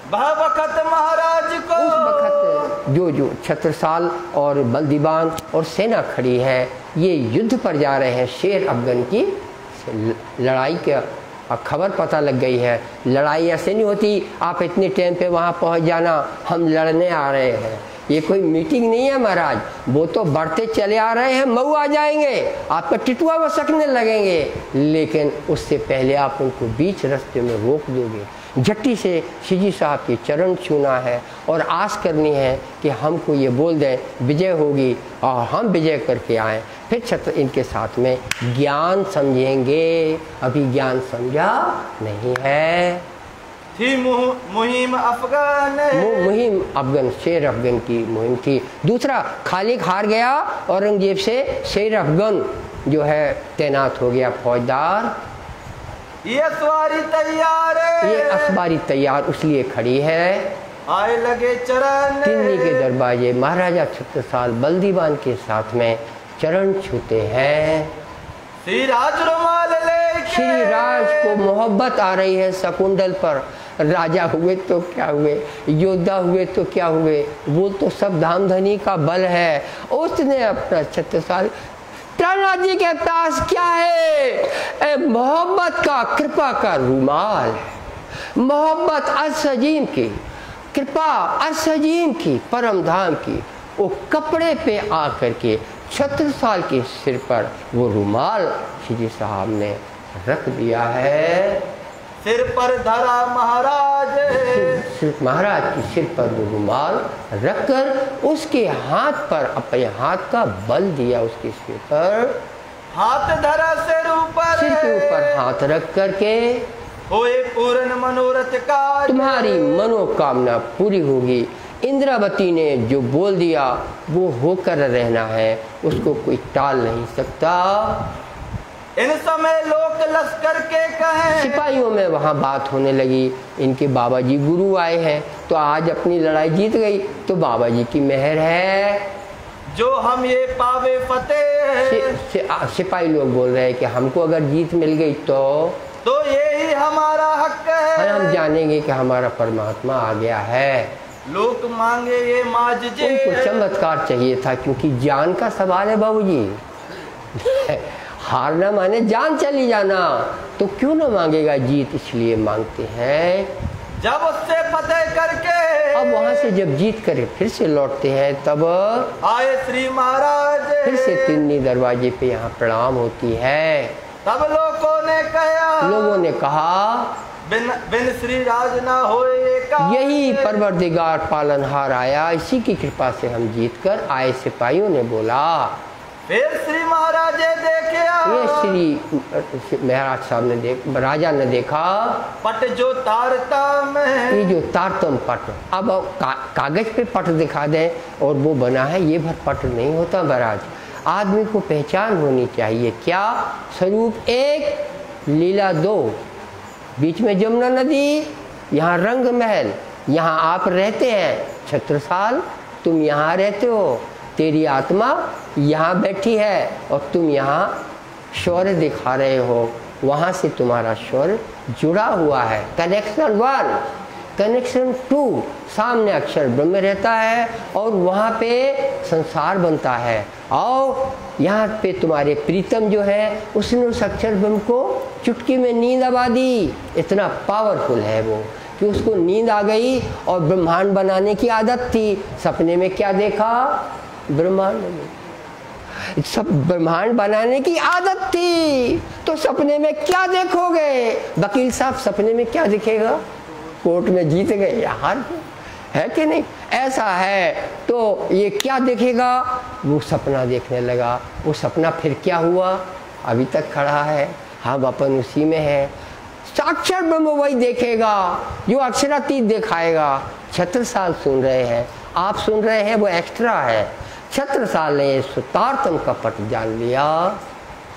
Speaker 2: वक्त महाराज को
Speaker 1: उस वक्त जो छत्रसाल और बल्दीबान और सेना खड़ी है, ये युद्ध पर जा रहे हैं। शेर अफगन की लड़ाई के खबर पता लग गई है। लड़ाई ऐसे नहीं होती आप इतने टाइम पे वहाँ पहुँच जाना, हम लड़ने आ रहे हैं। ये कोई मीटिंग नहीं है महाराज, वो तो बढ़ते चले आ रहे हैं, मऊ आ जाएंगे, आपका टिटुआ वसकने लगेंगे, लेकिन उससे पहले आप उनको बीच रास्ते में रोक दोगे। झट्टी से श्री जी साहब के चरण छूना है और आस करनी है कि हमको ये बोल दें विजय होगी और हम विजय करके आएँ, फिर छत्र इनके साथ में ज्ञान समझेंगे। अभी ज्ञान समझा नहीं है।
Speaker 2: थी मुहिम अफगान,
Speaker 1: मुहिम अफगान, शेर अफगान की मुहिम थी। दूसरा, खालिद हार गया औरंगजेब से, शेर अफगान जो है तैनात हो गया फौजदार।
Speaker 2: ये असवारी तैयार है,
Speaker 1: ये असवारी तैयार उसलिए खड़ी है।
Speaker 2: आए लगे चरण
Speaker 1: दिल्ली के दरवाजे महाराजा छत्रसाल बल्दीबान के साथ में चरण छूते हैं।
Speaker 2: श्री राज रुमाल लेके,
Speaker 1: श्री राज को मोहब्बत आ रही है शकुंडल पर। राजा हुए तो क्या हुए, योद्धा हुए तो क्या हुए, वो तो सब धाम धनी का बल है। उसने अपना छत्रसाल, प्राणनाथ जी के पास क्या है? मोहब्बत का, कृपा का रुमाल है। मोहब्बत असजीम की, कृपा असजीम की, परम धाम की। वो कपड़े पे आकर के छत्रसाल के सिर पर वो रुमाल श्री जी साहब ने रख दिया है।
Speaker 2: सिर पर धरा महाराज,
Speaker 1: महाराज के सिर पर वो रुमाल रखकर उसके हाथ पर अपने हाथ का बल दिया, उसके सिर पर
Speaker 2: हाथ धरा सिर ऊपर,
Speaker 1: सिर के ऊपर हाथ रख करके,
Speaker 2: होए पूर्ण मनोरथ का,
Speaker 1: तुम्हारी मनोकामना पूरी होगी। इंद्रावती ने जो बोल दिया वो होकर रहना है, उसको कोई टाल नहीं सकता।
Speaker 2: इन समय लोग लश्कर के कहें,
Speaker 1: सिपाहियों में वहाँ बात होने लगी, इनके बाबा जी गुरु आए हैं तो आज अपनी लड़ाई जीत गई तो बाबा जी की मेहर है,
Speaker 2: जो हम ये पावे फतेह।
Speaker 1: सिपाही लोग बोल रहे हैं कि हमको अगर जीत मिल गई तो
Speaker 2: ये ही हमारा हक है,
Speaker 1: हम जानेंगे कि हमारा परमात्मा आ गया है।
Speaker 2: लोग मांगे ये माजजे,
Speaker 1: उनको चमत्कार चाहिए था क्योंकि जान का सवाल है बाबूजी। हारना माने जान चली जाना, तो क्यों ना मांगेगा जीत, इसलिए मांगते हैं।
Speaker 2: जब उससे फतेह करके,
Speaker 1: अब वहाँ से जब जीत कर फिर से लौटते हैं तब
Speaker 2: आए श्री महाराज,
Speaker 1: फिर से तिन्नी दरवाजे पे यहाँ प्रणाम होती है।
Speaker 2: तब लोगों ने कहा बिन श्री राज ना होए,
Speaker 1: यही परवरदिगार पालनहार आया, इसी की कृपा से हम जीत कर आए। सिपाहियों ने बोला।
Speaker 2: फिर श्री महाराज देखे,
Speaker 1: ये श्री महाराज साहब ने राजा ने देखा
Speaker 2: पट जो तारतम है,
Speaker 1: ये जो तारतम पट, अब कागज पे पट दिखा दें और वो बना है, ये भर पट नहीं होता महाराज। आदमी को पहचान होनी चाहिए। क्या स्वरूप एक, लीला दो। बीच में जमुना नदी, यहाँ रंग महल, यहाँ आप रहते हैं। छत्रसाल तुम यहाँ रहते हो, तेरी आत्मा यहाँ बैठी है और तुम यहाँ शौर्य दिखा रहे हो, वहाँ से तुम्हारा शौर्य जुड़ा हुआ है। कनेक्शन 1, कनेक्शन 2, सामने अक्षर ब्रह्म रहता है और वहाँ पे संसार बनता है। और यहाँ पे तुम्हारे प्रीतम जो है उसने उस अक्षर ब्रह्म को चुटकी में नींद आवा दी। इतना पावरफुल है वो कि उसको नींद आ गई और ब्रह्मांड बनाने की आदत थी। सपने में क्या देखा? ब्रह्मांड में सब ब्रह्मांड बनाने की आदत थी, तो सपने में क्या देखोगे? वकील साहब सपने में क्या दिखेगा? कोर्ट में जीत गए या हार गए, है कि नहीं? ऐसा है तो ये क्या देखेगा? वो सपना देखने लगा। वो सपना फिर क्या हुआ? अभी तक खड़ा है, हम अपन उसी में है। साक्षात ब्रह्म वही देखेगा जो अक्षरातीत दिखाएगा। छत्रसाल सुन रहे हैं, आप सुन रहे हैं, वो एक्स्ट्रा है। छत्रसाल ने सुतारतम कपट जान लिया।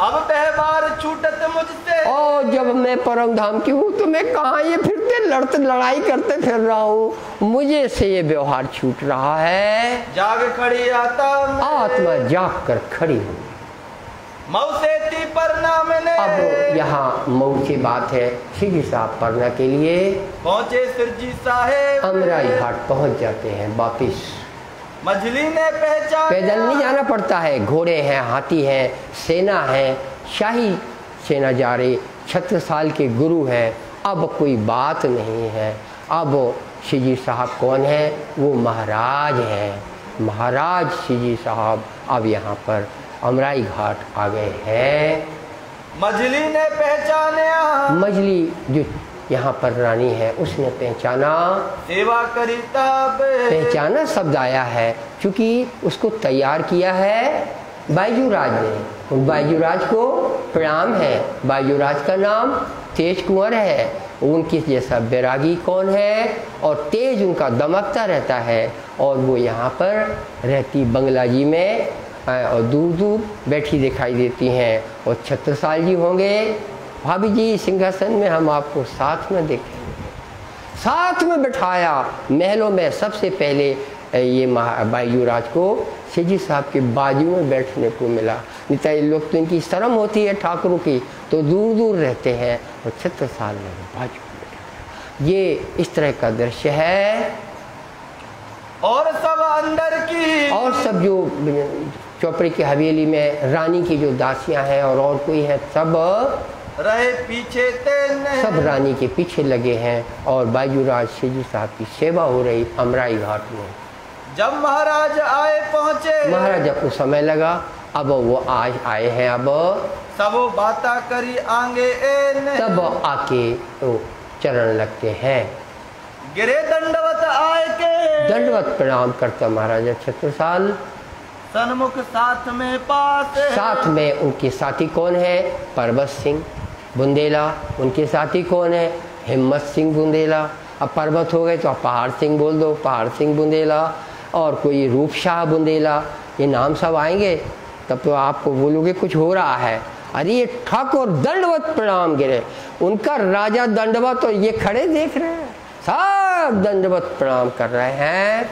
Speaker 2: अब व्यवहार छूटत मुझसे,
Speaker 1: और जब मैं परम धाम की हूँ तो मैं कहाँ ये फिरते लड़ते लड़ाई करते फिर रहा हूँ, मुझे से ये व्यवहार छूट रहा है।
Speaker 2: जाग खड़ी
Speaker 1: आत्मा जाग कर खड़ी हुई।
Speaker 2: मऊ से थी परना मैंने,
Speaker 1: अब यहाँ मऊ की बात है। श्री साहब परना के लिए
Speaker 2: पहुँचे सिरजी साहेब,
Speaker 1: अमराई घाट पहुँच जाते हैं वापिस।
Speaker 2: मछली ने पहचान,
Speaker 1: पैदल नहीं जाना पड़ता है, घोड़े हैं, हाथी हैं, सेना है, शाही सेना जा रही। छत्रसाल के गुरु हैं। अब कोई बात नहीं है। अब श्री साहब कौन है? वो महाराज हैं। महाराज श्री साहब अब यहाँ पर अमराई घाट आ गए हैं।
Speaker 2: मछली ने पहचाना,
Speaker 1: मछली जो यहाँ पर रानी है उसने पहचाना।
Speaker 2: सेवा करी तब,
Speaker 1: पहचाना शब्द आया है क्योंकि उसको तैयार किया है बायजूराज ने। उन बायजूराज को प्रणाम है। बायजूराज का नाम तेज कुंवर है। उनकी जैसा बैरागी कौन है? और तेज उनका दमकता रहता है। और वो यहाँ पर रहती बंगला जी में और दूर दूर बैठी दिखाई देती हैं। और छत्रसाल जी होंगे भाभी जी सिंहासन में, हम आपको साथ में देखेंगे। साथ में बिठाया महलों में। सबसे पहले ये बायजूराज को श्री साहब के बाजू में बैठने को मिला। नहीं तो ये लोग तो इनकी शर्म होती है ठाकुरों की, तो दूर दूर रहते हैं। और छत्रसाल में बाजू में बैठा। ये इस तरह का दृश्य है।
Speaker 2: और सब अंदर की,
Speaker 1: और सब जो चौपड़ी की हवेली में रानी की जो दासियां हैं और कोई है, सब
Speaker 2: रहे पीछे तेने,
Speaker 1: सब रानी के पीछे लगे हैं। और बायजूराज श्री साहब की सेवा हो रही अमराई घाट में।
Speaker 2: जब महाराज आए पहुँचे,
Speaker 1: महाराजा को समय लगा। अब वो आज आए हैं। अब
Speaker 2: सब बाता करी आंगे एने,
Speaker 1: तब आके तो चरण लगते हैं।
Speaker 2: गिरे दंडवत आए के,
Speaker 1: दंडवत प्रणाम करता महाराजा छत्रसाल।
Speaker 2: सन्मुख साथ में पास,
Speaker 1: साथ में उनके साथी कौन है? पर्वत सिंह बुंदेला। उनके साथी कौन है? हिम्मत सिंह बुंदेला। अब पर्वत हो गए तो आप पहाड़ सिंह बोल दो, पहाड़ सिंह बुंदेला। और कोई रूपशाह बुंदेला, ये नाम सब आएंगे तब तो आपको बोलोगे कुछ हो रहा है। अरे ये ठाकुर दंडवत प्रणाम गिरे। उनका राजा दंडवत, और ये खड़े देख रहे हैं, सब दंडवत प्रणाम कर रहे हैं।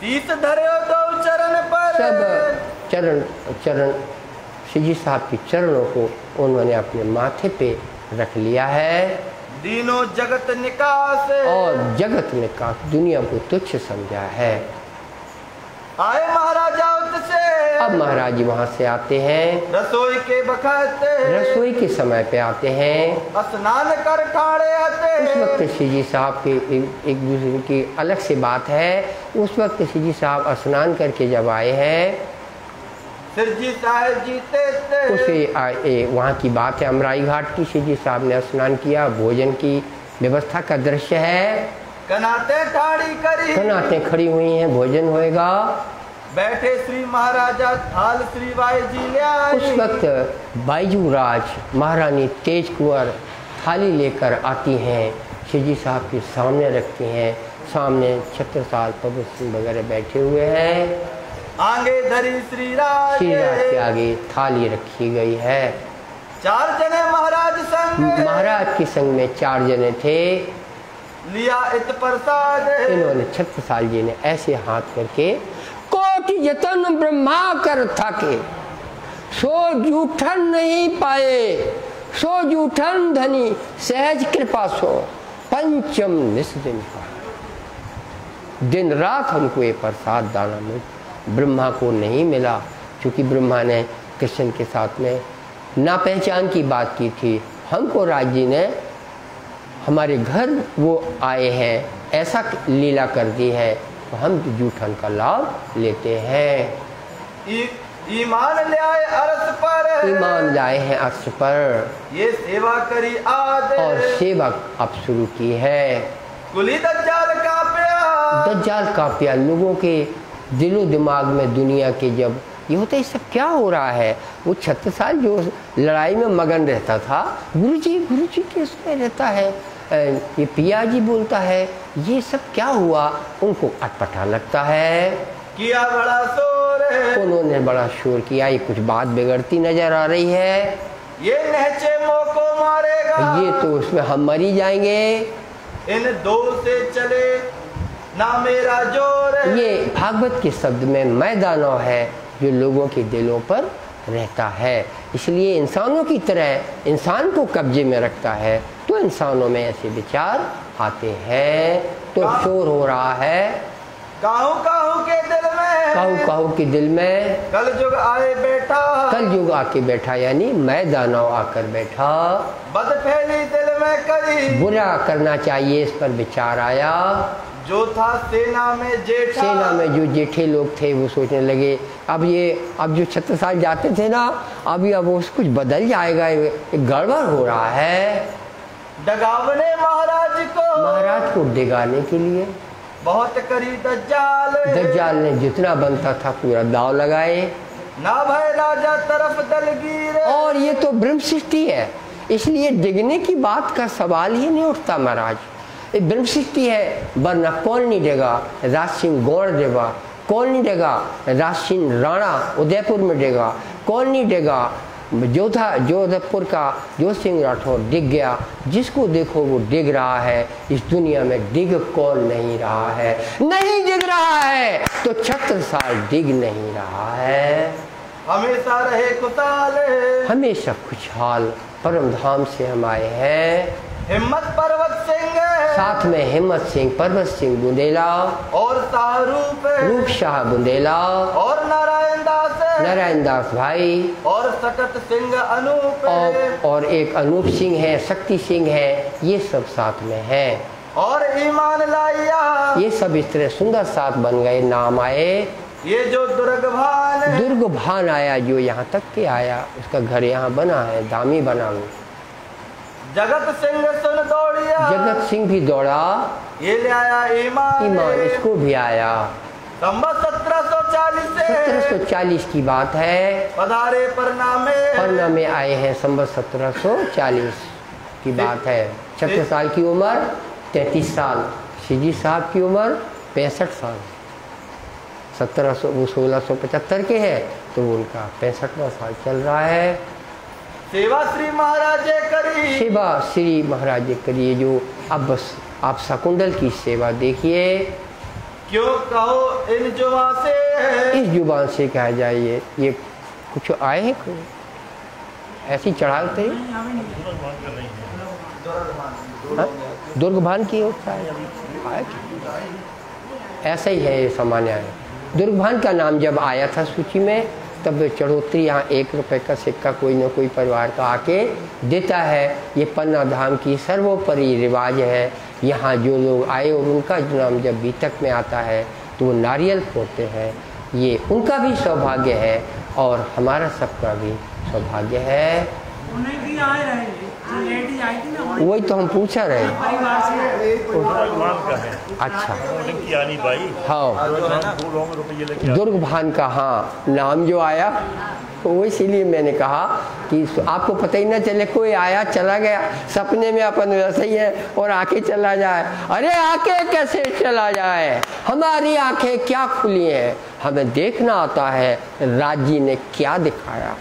Speaker 2: शीश धरे दो चरण पर,
Speaker 1: सब चरण श्री साहब के चरणों को उन्होंने अपने माथे पे रख लिया है।
Speaker 2: दीनों जगत निकास,
Speaker 1: और जगत निकास दुनिया को तुच्छ समझा है।
Speaker 2: आए महाराजा से,
Speaker 1: अब महाराज जी वहाँ से आते हैं।
Speaker 2: रसोई के बखत,
Speaker 1: रसोई के समय पे आते हैं।
Speaker 2: स्नान कर ठाड़े आते,
Speaker 1: उस वक्त श्री साहब के एक दूसरे की अलग से बात है। उस वक्त श्री साहब स्नान करके जब आए हैं,
Speaker 2: सिरजी साहेब जीते
Speaker 1: उसे वहाँ की बात है अमराई घाट की। श्री साहब ने स्नान किया, भोजन की व्यवस्था का दृश्य है।
Speaker 2: कनाते ठाड़ी करी,
Speaker 1: कनाते खड़ी हुई हैं, भोजन होएगा।
Speaker 2: बैठे श्री महाराजा थाल श्री बाई जी ले आई।
Speaker 1: उस वक्त बायजूराज महारानी तेज कुंवर थाली लेकर आती हैं, श्री साहब के सामने रखती हैं। सामने छत्रसाल पर्वत सिंह वगैरह बैठे हुए हैं।
Speaker 2: आगे धरी श्री राज
Speaker 1: के आगे थाली रखी गई है।
Speaker 2: 4 जने महाराज संग,
Speaker 1: महाराज के संग में 4 जने थे।
Speaker 2: लिया इत प्रसाद,
Speaker 1: इन्होंने छत्रसाल जी ने ऐसे हाथ करके, कोटि जतन ब्रह्मा कर थाके, सो जूठन नहीं पाए, सो जूठन धनी सहज कृपा सो, पंचम निस्दिन पाए। दिन रात हमको ये प्रसाद दाना मिल, ब्रह्मा को नहीं मिला क्योंकि ब्रह्मा ने कृष्ण के साथ में ना पहचान की बात की थी। हमको राज जी ने हमारे घर वो आए हैं, ऐसा लीला कर दी है, तो हम जूठन का लाभ लेते हैं।
Speaker 2: ईमान ले आए अर्श पर,
Speaker 1: ईमान लाए हैं अर्श पर,
Speaker 2: ये सेवा करी आद,
Speaker 1: और सेवा अब शुरू की है।
Speaker 2: कुली दज्जाल कांपया,
Speaker 1: दज्जाल कांपया। लोगों के दिलो दिमाग में दुनिया के जब ये होता है ये सब क्या हो रहा है। वो छत्रसाल जो लड़ाई में मगन रहता था, गुरुजी किसमें रहता है, ये पियाजी बोलता है, ये सब क्या हुआ, उनको अटपटा लगता है।
Speaker 2: किया बड़ा शोर है,
Speaker 1: उन्होंने बड़ा शोर किया, ये कुछ बात बिगड़ती नजर आ रही है,
Speaker 2: ये नहचे को मारेगा,
Speaker 1: ये तो उसमें हम मरी जाएंगे,
Speaker 2: इन दो से चले ना मेरा जोर है।
Speaker 1: ये भागवत के शब्द में मैं दानव है जो लोगों के दिलों पर रहता है, इसलिए इंसानों की तरह इंसान को कब्जे में रखता है, तो इंसानों में ऐसे विचार आते हैं। तो शोर हो रहा है
Speaker 2: काहू काहू
Speaker 1: के दिल में
Speaker 2: कल युग आए बैठा,
Speaker 1: कल युग आके बैठा, यानी मैं दानव आकर बैठा,
Speaker 2: बद फैली दिल में करी,
Speaker 1: बुरा करना चाहिए इस पर विचार आया।
Speaker 2: जो था सेना में जेठा,
Speaker 1: सेना में जो जेठे लोग थे वो सोचने लगे अब जो छत्रसाल जाते थे ना, अब वो कुछ बदल जाएगा, एक गड़बड़ हो रहा है।
Speaker 2: डगावने महाराज को
Speaker 1: डिगाने के लिए
Speaker 2: बहुत करी दज्जाल ने जितना बनता था पूरा दाव लगाए, ना भाई राजा तरफ दलगीर,
Speaker 1: और ये तो ब्रह्म सृष्टि है, इसलिए डिगने की बात का सवाल ही नहीं उठता महाराज। ये ब्रह्म सृष्टि है, वरना कौन नहीं देगा, राज सिंह गौड़ देगा, कौन नहीं देगा, राज सिंह राणा उदयपुर में देगा, कौन नहीं देगा, जोधपुर का जोध सिंह राठौर डिग गया, जिसको देखो वो डिग रहा है। इस दुनिया में डिग कौन नहीं रहा है, नहीं डिग रहा है तो छत्रसाल डिग नहीं रहा है।
Speaker 2: हमेशा रहे खुशहाल,
Speaker 1: हमेशा खुशहाल परम धाम से हम आए हैं।
Speaker 2: हिम्मत पर्वत सिंह,
Speaker 1: साथ में हिम्मत सिंह, पर्वत सिंह बुंदेला,
Speaker 2: और
Speaker 1: रूप शाह बुंदेला,
Speaker 2: और
Speaker 1: नारायण दास भाई,
Speaker 2: और सकत सिंह अनूप,
Speaker 1: और एक अनूप सिंह है, शक्ति सिंह है, ये सब साथ में है।
Speaker 2: और ईमान लाइया,
Speaker 1: ये सब इस तरह सुंदर साथ बन गए, नाम आए।
Speaker 2: ये जो
Speaker 1: दुर्ग भान आया, जो यहाँ तक के आया, उसका घर यहाँ बना है, दामी बना हुआ।
Speaker 2: जगत सिंह सुन दौड़िया,
Speaker 1: जगत सिंह भी दौड़ा,
Speaker 2: ये ले आया ईमान,
Speaker 1: इसको भी आया।
Speaker 2: संवत 1740
Speaker 1: की बात है,
Speaker 2: पधारे
Speaker 1: पन्ना में आए हैं, संवत 1740 की बात है। छत्रसाल की उम्र 33 साल, सीजी साहब की उम्र 65 साल, 1675 के हैं, तो उनका 65वां साल चल रहा है।
Speaker 2: सेवा श्री महाराजे करी,
Speaker 1: सेवा श्री महाराजे करिए, जो अब बस आप शकुंडल की सेवा देखिए।
Speaker 2: क्यों कहो इन जुबान से,
Speaker 1: इस जुबान से कहा जाए, ये कुछ आए हैं, ऐसी चढ़ाते दुर्गभान की होता है, ऐसा ही है, ये सामान्य है। दुर्गभान का नाम जब आया था सूची में, तब चढ़ोतरी यहाँ 1 रुपए का सिक्का कोई न कोई परिवार का आके देता है। ये पन्ना धाम की सर्वोपरि रिवाज है। यहाँ जो लोग आए और उनका नाम जब बीतक में आता है तो वो नारियल फोड़ते हैं, ये उनका भी सौभाग्य है और हमारा सबका भी सौभाग्य है। वही तो हम पूछा रहे। अच्छा, हाँ, दुर्गभान का हाँ नाम जो आया, वो इसीलिए मैंने कहा कि आपको पता ही ना चले, कोई आया चला गया, सपने में अपन वैसे ही है और आके चला जाए। अरे आके कैसे चला जाए, हमारी आंखें क्या खुली हैं, हमें देखना आता है राज्य ने क्या दिखाया।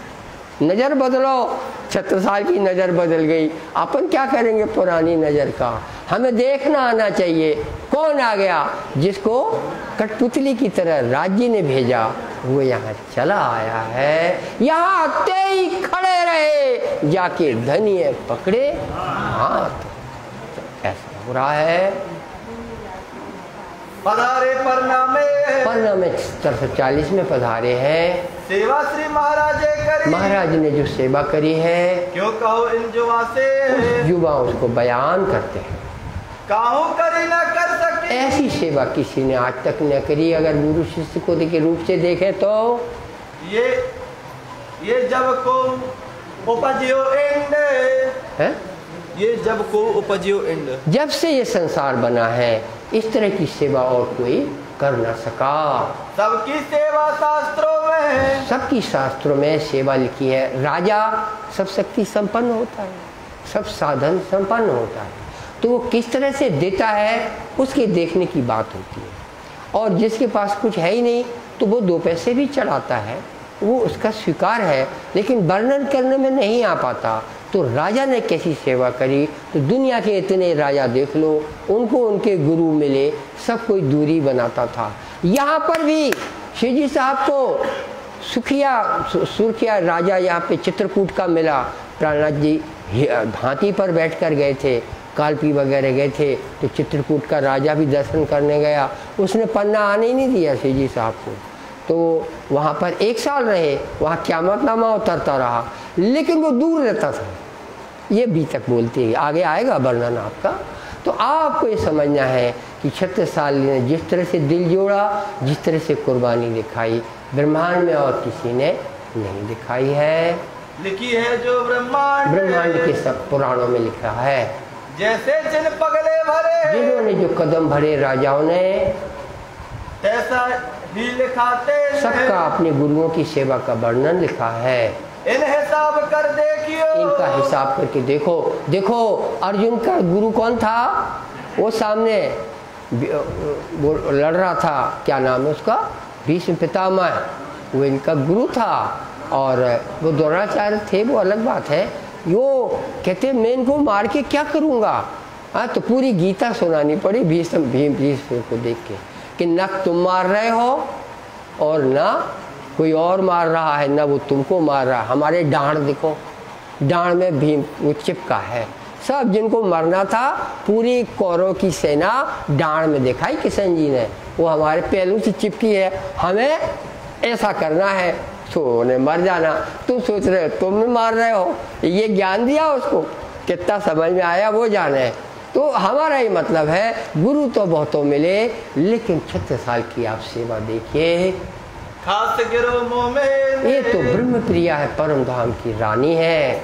Speaker 1: नज़र बदलो, छत्रसाल की नज़र बदल गई, अपन क्या करेंगे पुरानी नज़र का। हमें देखना आना चाहिए कौन आ गया, जिसको कठपुतली की तरह राज्य ने भेजा, वो यहाँ चला आया है। यहाँ आते ही खड़े रहे, जाके धनिये पकड़े हाथ, ऐसा हो रहा है।
Speaker 2: पधारे
Speaker 1: पन्ना में 1740 में पधारे हैं।
Speaker 2: सेवा श्री महाराजे करी,
Speaker 1: महाराज ने जो सेवा करी है,
Speaker 2: क्यों कहो इन जुबा से,
Speaker 1: युवा उसको बयान करते हैं।
Speaker 2: काहू करी ना कर सकी,
Speaker 1: ऐसी सेवा किसी ने आज तक न करी। अगर गुरु शिष्य को के रूप से देखें तो
Speaker 2: ये जब को उपजियो एंड
Speaker 1: है,
Speaker 3: ये जब को उपजियो एंड,
Speaker 1: जब से ये संसार बना है इस तरह की सेवा और कोई कर न सका।
Speaker 2: सबकी सेवा शास्त्रों में,
Speaker 1: सबकी शास्त्रों में सेवा लिखी है। राजा सब शक्ति संपन्न होता है, सब साधन संपन्न होता है, तो वो किस तरह से देता है उसके देखने की बात होती है। और जिसके पास कुछ है ही नहीं तो वो 2 पैसे भी चढ़ाता है, वो उसका स्वीकार है, लेकिन वर्णन करने में नहीं आ पाता। तो राजा ने कैसी सेवा करी, तो दुनिया के इतने राजा देख लो, उनको उनके गुरु मिले, सब कोई दूरी बनाता था। यहाँ पर भी श्री जी साहब को सुर्खिया राजा यहाँ पे चित्रकूट का मिला। प्राणनाथ जी हाथी पर बैठकर गए थे, कालपी वगैरह गए थे, तो चित्रकूट का राजा भी दर्शन करने गया, उसने पन्ना आने ही नहीं दिया श्री जी साहब को। तो वहाँ पर 1 साल रहे, वहाँ क़यामतनामा उतरता रहा, लेकिन वो दूर रहता था। ये भी तक बोलते हैं, आगे आएगा वर्णन आपका। तो आपको ये समझना है कि छत्रसाल ने जिस तरह से दिल जोड़ा, जिस तरह से कुर्बानी दिखाई, ब्रह्मांड में और किसी ने नहीं दिखाई है।
Speaker 2: लिखी है जो ब्रह्मांड
Speaker 1: के सब पुराणों में लिखा है।
Speaker 2: जैसे जिन पगले भरे,
Speaker 1: जिन्होंने जो कदम भरे राजाओं ने,
Speaker 2: ऐसा ही लिखाते
Speaker 1: सबका अपने गुरुओं की सेवा का वर्णन लिखा है।
Speaker 2: इन हिसाब कर देखियो,
Speaker 1: इनका हिसाब करके देखो। देखो अर्जुन का गुरु कौन था, वो सामने वो लड़ रहा था, क्या नाम है उसका, भीष्म पितामह, वो इनका गुरु था। और वो द्रोणाचार्य थे, वो अलग बात है। वो कहते मैं इनको मार के क्या करूँगा। हाँ, तो पूरी गीता सुनानी पड़ी भीष्म को देख के कि न तुम मार रहे हो और ना कोई और मार रहा है, ना वो तुमको मार रहा है। हमारे डांड देखो, डांड में भीम वो चिपका है। सब जिनको मरना था पूरी कौरव की सेना डांड में दिखाई किशन जी ने, वो हमारे पहलू से चिपकी है, हमें ऐसा करना है तो उन्हें मर जाना। तुम सोच रहे हो तुम मार रहे हो, ये ज्ञान दिया उसको, कितना समझ में आया वो जाने। तो हमारा ही मतलब है, गुरु तो बहुतों मिले, लेकिन 36 साल की आप सेवा देखिए।
Speaker 2: खास गिरो में
Speaker 1: ये तो ब्रह्म प्रिया है, परम धाम की रानी है।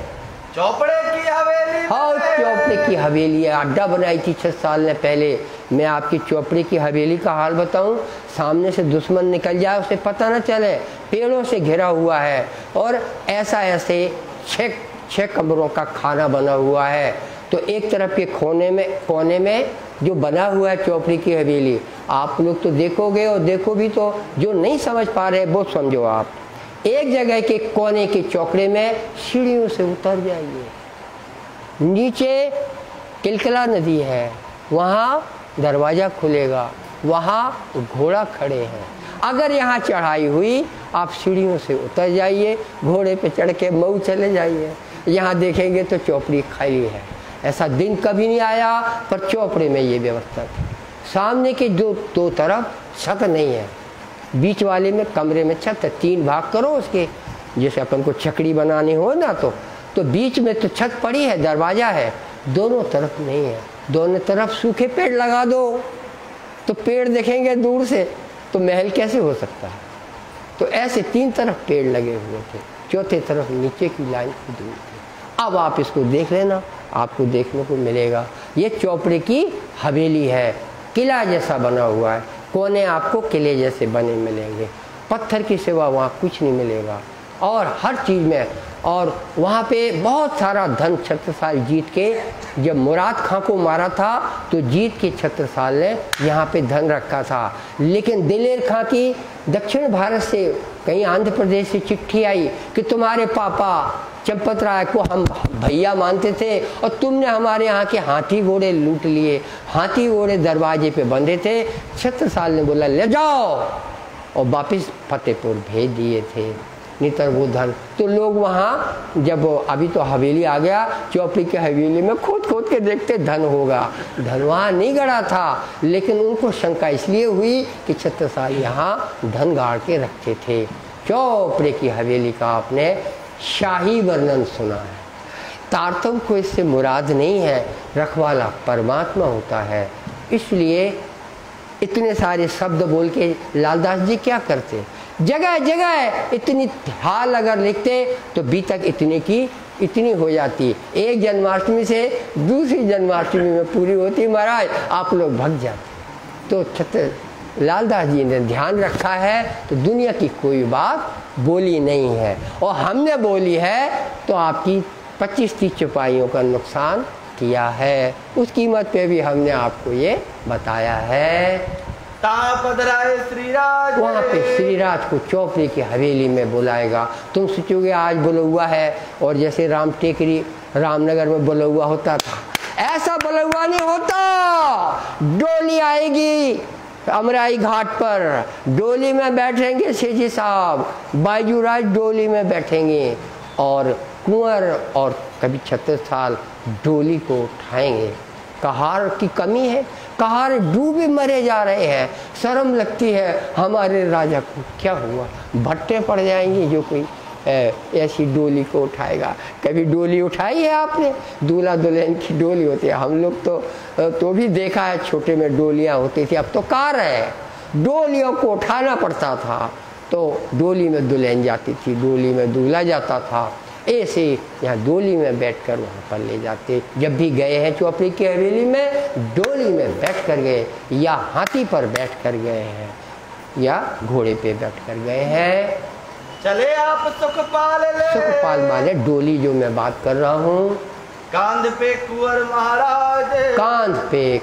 Speaker 2: चौपड़े की हवेली,
Speaker 1: हाँ चौपड़े की हवेली है, अड्डा बनाई थी 6 साल ने पहले। मैं आपकी चौपड़े की हवेली का हाल बताऊं, सामने से दुश्मन निकल जाए उसे पता न चले, पेड़ों से घिरा हुआ है और ऐसे 6 कमरों का खाना बना हुआ है। तो एक तरफ के कोने में जो बना हुआ है चौपड़ी की हवेली, आप लोग तो देखोगे और देखो भी, तो जो नहीं समझ पा रहे वो समझो आप। एक जगह के कोने के चौकड़े में सीढ़ियों से उतर जाइए, नीचे किलकिला नदी है, वहाँ दरवाज़ा खुलेगा, वहाँ घोड़ा खड़े हैं। अगर यहाँ चढ़ाई हुई, आप सीढ़ियों से उतर जाइए, घोड़े पे चढ़ के मऊ चले जाइए, यहाँ देखेंगे तो चौपड़ी खाली है। ऐसा दिन कभी नहीं आया, पर चौपड़े में ये व्यवस्था थी। सामने के दो तरफ छत नहीं है, बीच वाले में कमरे में छत है। 3 भाग करो उसके, जैसे अपन को छकड़ी बनानी हो ना, तो बीच में तो छत पड़ी है, दरवाज़ा है, दोनों तरफ नहीं है। दोनों तरफ सूखे पेड़ लगा दो तो पेड़ देखेंगे दूर से, तो महल कैसे हो सकता है। तो ऐसे 3 तरफ पेड़ लगे हुए थे, चौथे तरफ नीचे की लाइन की दूर थी। अब आप इसको देख लेना, आपको देखने को मिलेगा। ये चौपड़े की हवेली है, किला जैसा बना हुआ है, कोने आपको किले जैसे बने मिलेंगे, पत्थर की सिवा वहाँ कुछ नहीं मिलेगा, और हर चीज़ में। और वहाँ पे बहुत सारा धन छत्रसाल जीत के, जब मुराद खां को मारा था तो जीत के छत्रसाल ने यहाँ पे धन रखा था। लेकिन दिलेर खां की दक्षिण भारत से, कहीं आंध्र प्रदेश से चिट्ठी आई कि तुम्हारे पापा चंपत राय को हम भैया मानते थे और तुमने हमारे यहाँ के हाथी घोड़े लूट लिए, हाथी घोड़े दरवाजे पे बंधे थे। छत्रसाल ने बोला ले जाओ, और वापस फतेहपुर भेज दिए थे, नहीं तो वो धन। तो लोग वहाँ, जब अभी तो हवेली आ गया, चौपड़ी के हवेली में खोद के देखते धन होगा, धन वहाँ नहीं गड़ा था। लेकिन उनको शंका इसलिए हुई कि छत्रसाल यहाँ धन गाड़ के रखते थे। चौपड़ी की हवेली का आपने शाही वर्णन सुना है। तारतम को इससे मुराद नहीं है, रखवाला परमात्मा होता है। इसलिए इतने सारे शब्द बोल के लालदास जी क्या करते, जगह जगह इतनी हाल अगर लिखते तो बी तक इतनी हो जाती। एक जन्माष्टमी से दूसरी जन्माष्टमी में पूरी होती महाराज, आप लोग भग जाते। तो लालदास जी ने ध्यान रखा है तो दुनिया की कोई बात बोली नहीं है, और हमने बोली है तो आपकी 25-30 चौपाइयों का नुकसान किया है। उस कीमत पे भी हमने आपको ये बताया है। वहाँ पे श्रीराज को चौपड़ी की हवेली में बुलाएगा। तुम सोचोगे आज बुलौआ है, और जैसे राम टेकरी रामनगर में बुलौआ होता था, ऐसा बुलौआ नहीं होता। डोली आएगी अमराई घाट पर, डोली में बैठेंगे सेठी साहब, बाईजूराज डोली में बैठेंगे, और कुंवर और कभी छत्रसाल डोली को उठाएंगे। कहार की कमी है, कहार डूबे मरे जा रहे हैं, शर्म लगती है हमारे राजा को, क्या हुआ, भट्टे पड़ जाएंगे जो कोई ऐसी डोली को उठाएगा। कभी डोली उठाई है आपने? दूल्हा दुल्हन की डोली होती है, हम लोग तो भी देखा है, छोटे में डोलियाँ होती थी, अब तो कार है। डोलियों को उठाना पड़ता था, तो डोली में दुल्हन जाती थी, डोली में दूल्हा जाता था। ऐसे यहाँ डोली में बैठकर वहाँ पर ले जाते। जब भी गए हैं चौपड़ी की हवेली में, डोली में बैठ कर गए, या हाथी पर बैठ कर गए हैं, या घोड़े पे बैठ कर गए हैं।
Speaker 2: चले आप सुखपाल ले।
Speaker 1: सुखपाल माने डोली जो मैं बात कर रहा हूँ।
Speaker 2: कांध पे कुंवर महाराज।
Speaker 1: कांध पे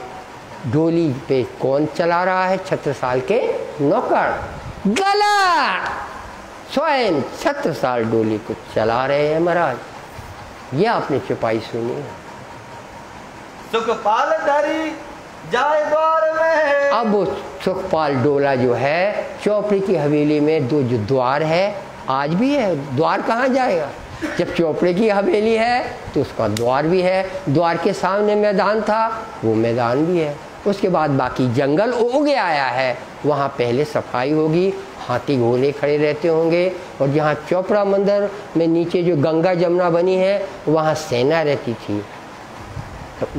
Speaker 1: डोली पे कौन चला रहा है? छत्रसाल के नौकर। गलत, स्वयं छत्रसाल डोली को चला रहे हैं महाराज। ये आपने चौपाई सुनी है।
Speaker 2: सुखपाल धरी जाए द्वार में।
Speaker 1: अब वो सुखपाल डोला जो है चौपड़ी की हवेली में जो द्वार है, आज भी है। द्वार कहाँ जाएगा? जब चौपड़ी की हवेली है तो उसका द्वार भी है। द्वार के सामने मैदान था, वो मैदान भी है। उसके बाद बाकी जंगल उगे आया है, वहाँ पहले सफाई होगी, हाथी घोड़े खड़े रहते होंगे, और जहाँ चौपड़ा मंदिर में नीचे जो गंगा जमुना बनी है, वहाँ सेना रहती थी।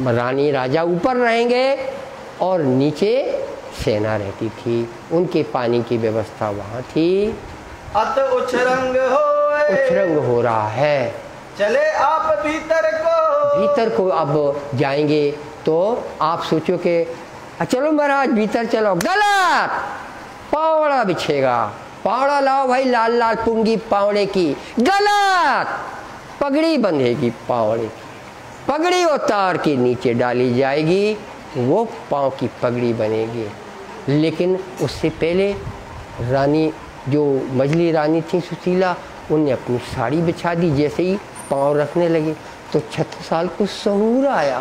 Speaker 1: रानी राजा ऊपर रहेंगे और नीचे सेना रहती थी, उनके पानी की व्यवस्था वहाँ थी।
Speaker 2: अत उछरंग
Speaker 1: हो रहा है।
Speaker 2: चले आप भीतर
Speaker 1: को अब जाएंगे तो आप सोचो कि चलो महाराज भीतर चलो। गलत, पावड़ा बिछेगा। पावड़ा लाओ भाई, लाल लाल पुंगी पावड़े की। गलत, पगड़ी बंधेगी पावड़े की, पगड़ी उतार के नीचे डाली जाएगी, वो पाँव की पगड़ी बनेगी। लेकिन उससे पहले रानी जो मझली रानी थी सुशीला, उनने अपनी साड़ी बिछा दी। जैसे ही पाँव रखने लगे तो छत्रसाल को सहूर आया।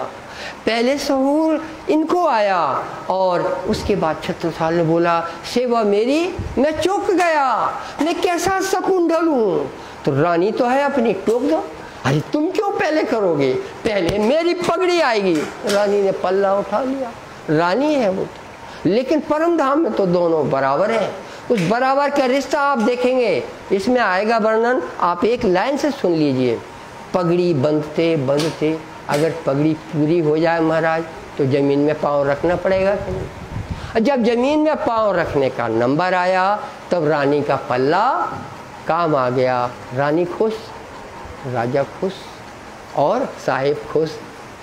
Speaker 1: पहले सहूर इनको आया, और उसके बाद छत्रसाल ने बोला, सेवा मेरी, मैं चूक गया, मैं कैसा शकुंडल हूँ। तो रानी तो है अपनी, टोक दो। अरे तुम क्यों पहले करोगे, पहले मेरी पगड़ी आएगी। रानी ने पल्ला उठा लिया, रानी है वो तो। लेकिन परम धाम में तो दोनों बराबर हैं। उस बराबर का रिश्ता आप देखेंगे, इसमें आएगा वर्णन, आप एक लाइन से सुन लीजिए। पगड़ी बंधते बंधते अगर पगड़ी पूरी हो जाए महाराज, तो जमीन में पाँव रखना पड़ेगा कि नहीं। जब जमीन में पाँव रखने का नंबर आया, तब रानी का पल्ला काम आ गया। रानी खुश, राजा खुश, और साहिब खुश।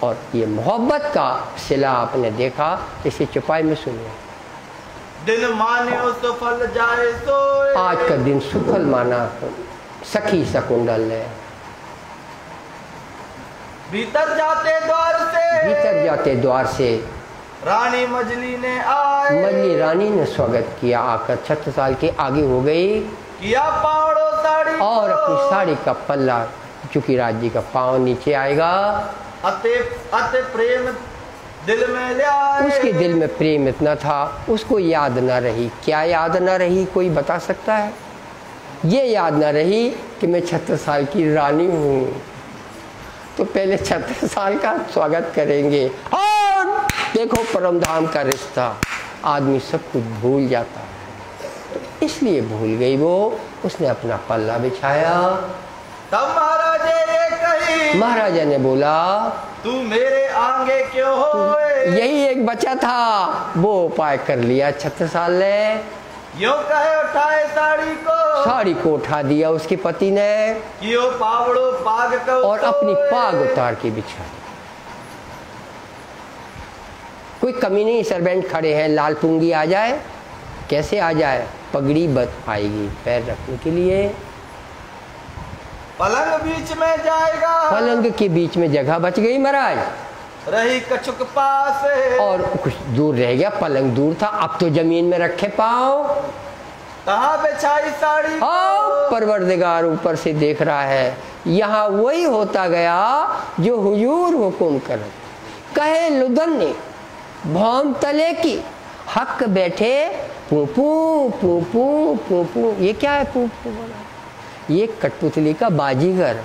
Speaker 1: और ये मोहब्बत का सिला आपने देखा, इसे चौपाई में सुनिए।
Speaker 2: दिन मान्यो सफल जाए सोए।
Speaker 1: आज का दिन सुफल माना सखी शकुंडल ने।
Speaker 2: भीतर जाते द्वार से रानी मजली ने आए।
Speaker 1: मजली रानी ने स्वागत किया, आकर छत्रसाल के आगे हो गई,
Speaker 2: किया पावड़ो साड़ी
Speaker 1: और अपनी साड़ी का पल्ला, चूंकि राज्य का पाँव नीचे आएगा,
Speaker 2: अते प्रेम दिल में ले आए।
Speaker 1: उसके दिल में प्रेम इतना था, उसको याद ना रही। क्या याद ना रही, कोई बता सकता है? ये याद ना रही कि मैं छत्रसाल की रानी हूँ। तो पहले छत्रसाल का स्वागत करेंगे, और देखो परम धाम का रिश्ता, आदमी सब कुछ भूल जाता है। तो इसलिए भूल गई वो, उसने अपना पल्ला बिछाया।
Speaker 2: तब
Speaker 1: महाराजा ने बोला,
Speaker 2: तू मेरे आगे क्यों हो?
Speaker 1: यही एक बचा था, वो उपाय कर लिया छत्रसाल ने।
Speaker 2: यो कहे उठाए
Speaker 1: साड़ी को उठा दिया उसके पति ने,
Speaker 2: यो पावड़ो पाग को,
Speaker 1: और अपनी पाग उतार के बिछा दी। कोई कमी नहीं, सर्वेंट खड़े हैं, लाल पुंगी आ जाए कैसे आ जाए? पगड़ी बत आएगी पैर रखने के लिए।
Speaker 2: पलंग बीच में जाएगा,
Speaker 1: पलंग के बीच में जगह बच गई महाराज,
Speaker 2: रही कछुक पास,
Speaker 1: और कुछ दूर रह गया, पलंग दूर था, अब तो जमीन में रखे पाँव,
Speaker 2: कहाँ बिछाई साड़ी।
Speaker 1: हाँ, परवरदिगार ऊपर से देख रहा है। यहाँ वही होता गया जो हुजूर हुकुम कर कहे। लुदन ने भौम तले की हक बैठे पूपू पूपू पूपू। ये क्या है पूपू बोला? ये कठपुतली का बाजीगर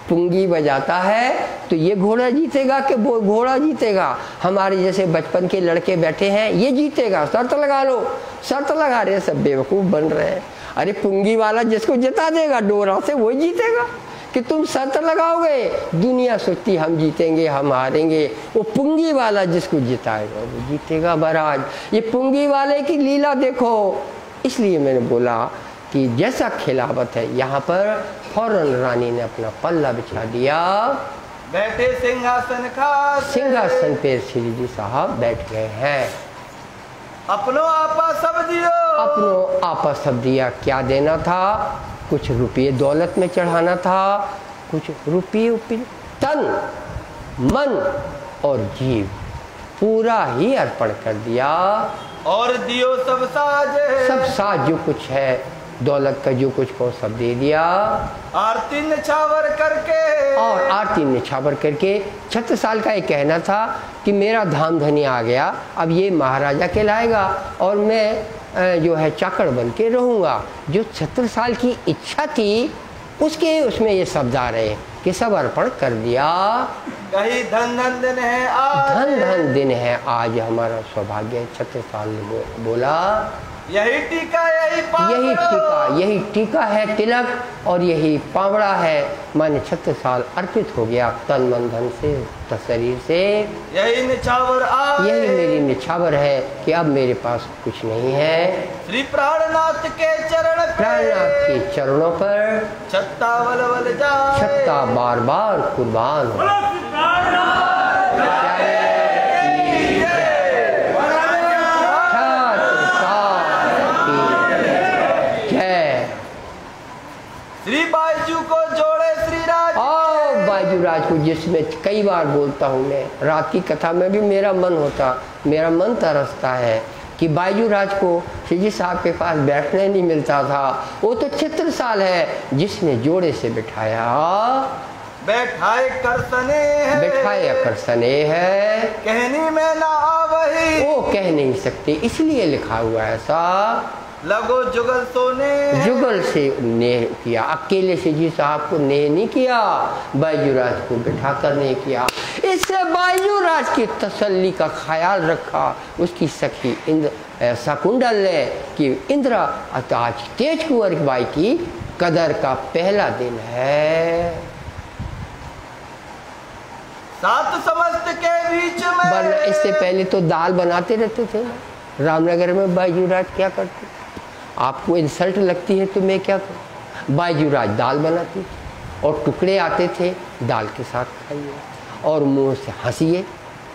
Speaker 1: पुंगी बजाता है तो ये घोड़ा जीतेगा कि वो घोड़ा जीतेगा? हमारे जैसे बचपन के लड़के बैठे हैं, ये जीतेगा, शर्त लगा लो। शर्त लगा रहे, सब बेवकूफ़ बन रहे हैं। अरे पुंगी वाला जिसको जिता देगा डोरा से वही जीतेगा। कि तुम शर्त लगाओगे, दुनिया सोचती हम जीतेंगे हम हारेंगे, वो पुंगी वाला जिसको जिताएगा वो जीतेगा महाराज। ये पुंगी वाले की लीला देखो। इसलिए मैंने बोला कि जैसा खिलावत है, यहाँ पर फौरन रानी ने अपना पल्ला बिछा दिया,
Speaker 2: बैठे सिंहासन खास,
Speaker 1: सिंहासन पे श्री जी साहब बैठ गए हैं।
Speaker 2: अपनो आपा सब दियो,
Speaker 1: अपनो आपा सब दिया। क्या देना था? कुछ रुपये दौलत में चढ़ाना था, कुछ रुपये तन मन और जीव पूरा ही अर्पण कर दिया।
Speaker 2: और दियो सब साज,
Speaker 1: सब साज जो कुछ है दौलत का जो कुछ को सब दे दिया।
Speaker 2: आरती निछावर करके,
Speaker 1: और आरती निछावर करके 36 साल का ये कहना था कि मेरा धाम धनी आ गया, अब ये महाराजा कहलाएगा और मैं जो है चाकड़ बन के रहूँगा। जो 36 साल की इच्छा थी उसके उसमें ये शब्द आ रहे कि सब अर्पण कर दिया।
Speaker 2: कहीं धन धन दिन है आज,
Speaker 1: धन धन दिन है आज हमारा सौभाग्य। 36 साल ने बोला
Speaker 2: यही टीका यही पावड़ा,
Speaker 1: यही टीका है तिलक और यही पावड़ा है। माने 36 साल अर्पित हो गया तन मन धन से शरीर से।
Speaker 2: यही निछावर आए,
Speaker 1: यही मेरी निछावर है कि अब मेरे पास कुछ नहीं है।
Speaker 2: श्री प्राणनाथ के चरण पे,
Speaker 1: प्राणनाथ के चरणों पर
Speaker 2: छत्ता वल वल जाए,
Speaker 1: छत्ता बार बार कुर्बान हो।
Speaker 2: श्री बायजू को जोड़े श्री राज,
Speaker 1: बायजू राज को, जिसमें कई बार बोलता हूँ मैं, रात की कथा में भी मेरा मन तरसता है कि बायजू राज को श्री जी साहब के पास बैठने नहीं मिलता था। वो तो 36 साल है जिसने जोड़े से बिठाया,
Speaker 2: बैठाए कर सने है,
Speaker 1: बैठाए कर सने है,
Speaker 2: कहनी में ना आवही,
Speaker 1: वो कह नहीं सकते इसलिए लिखा हुआ है ऐसा।
Speaker 2: लगो जुगल सोने,
Speaker 1: जुगल से नेह किया, अकेले से जी साहब को नेह नहीं किया, बायजूराज को बिठा कर नेह किया। इससे बायजूराज की तसल्ली का ख्याल रखा उसकी सखी शकुंडल ने कि इंद्र आज तेज कुंवर बाई की कदर का पहला दिन है।
Speaker 2: सात समस्त के बीच में,
Speaker 1: वरना इससे पहले तो दाल बनाते रहते थे ना रामनगर में। बायजूराज क्या करते? आपको इंसल्ट लगती है तो मैं क्या करूं? बायजूराज दाल बनाती थी और टुकड़े आते थे, दाल के साथ खाइए और मुंह से हंसिए,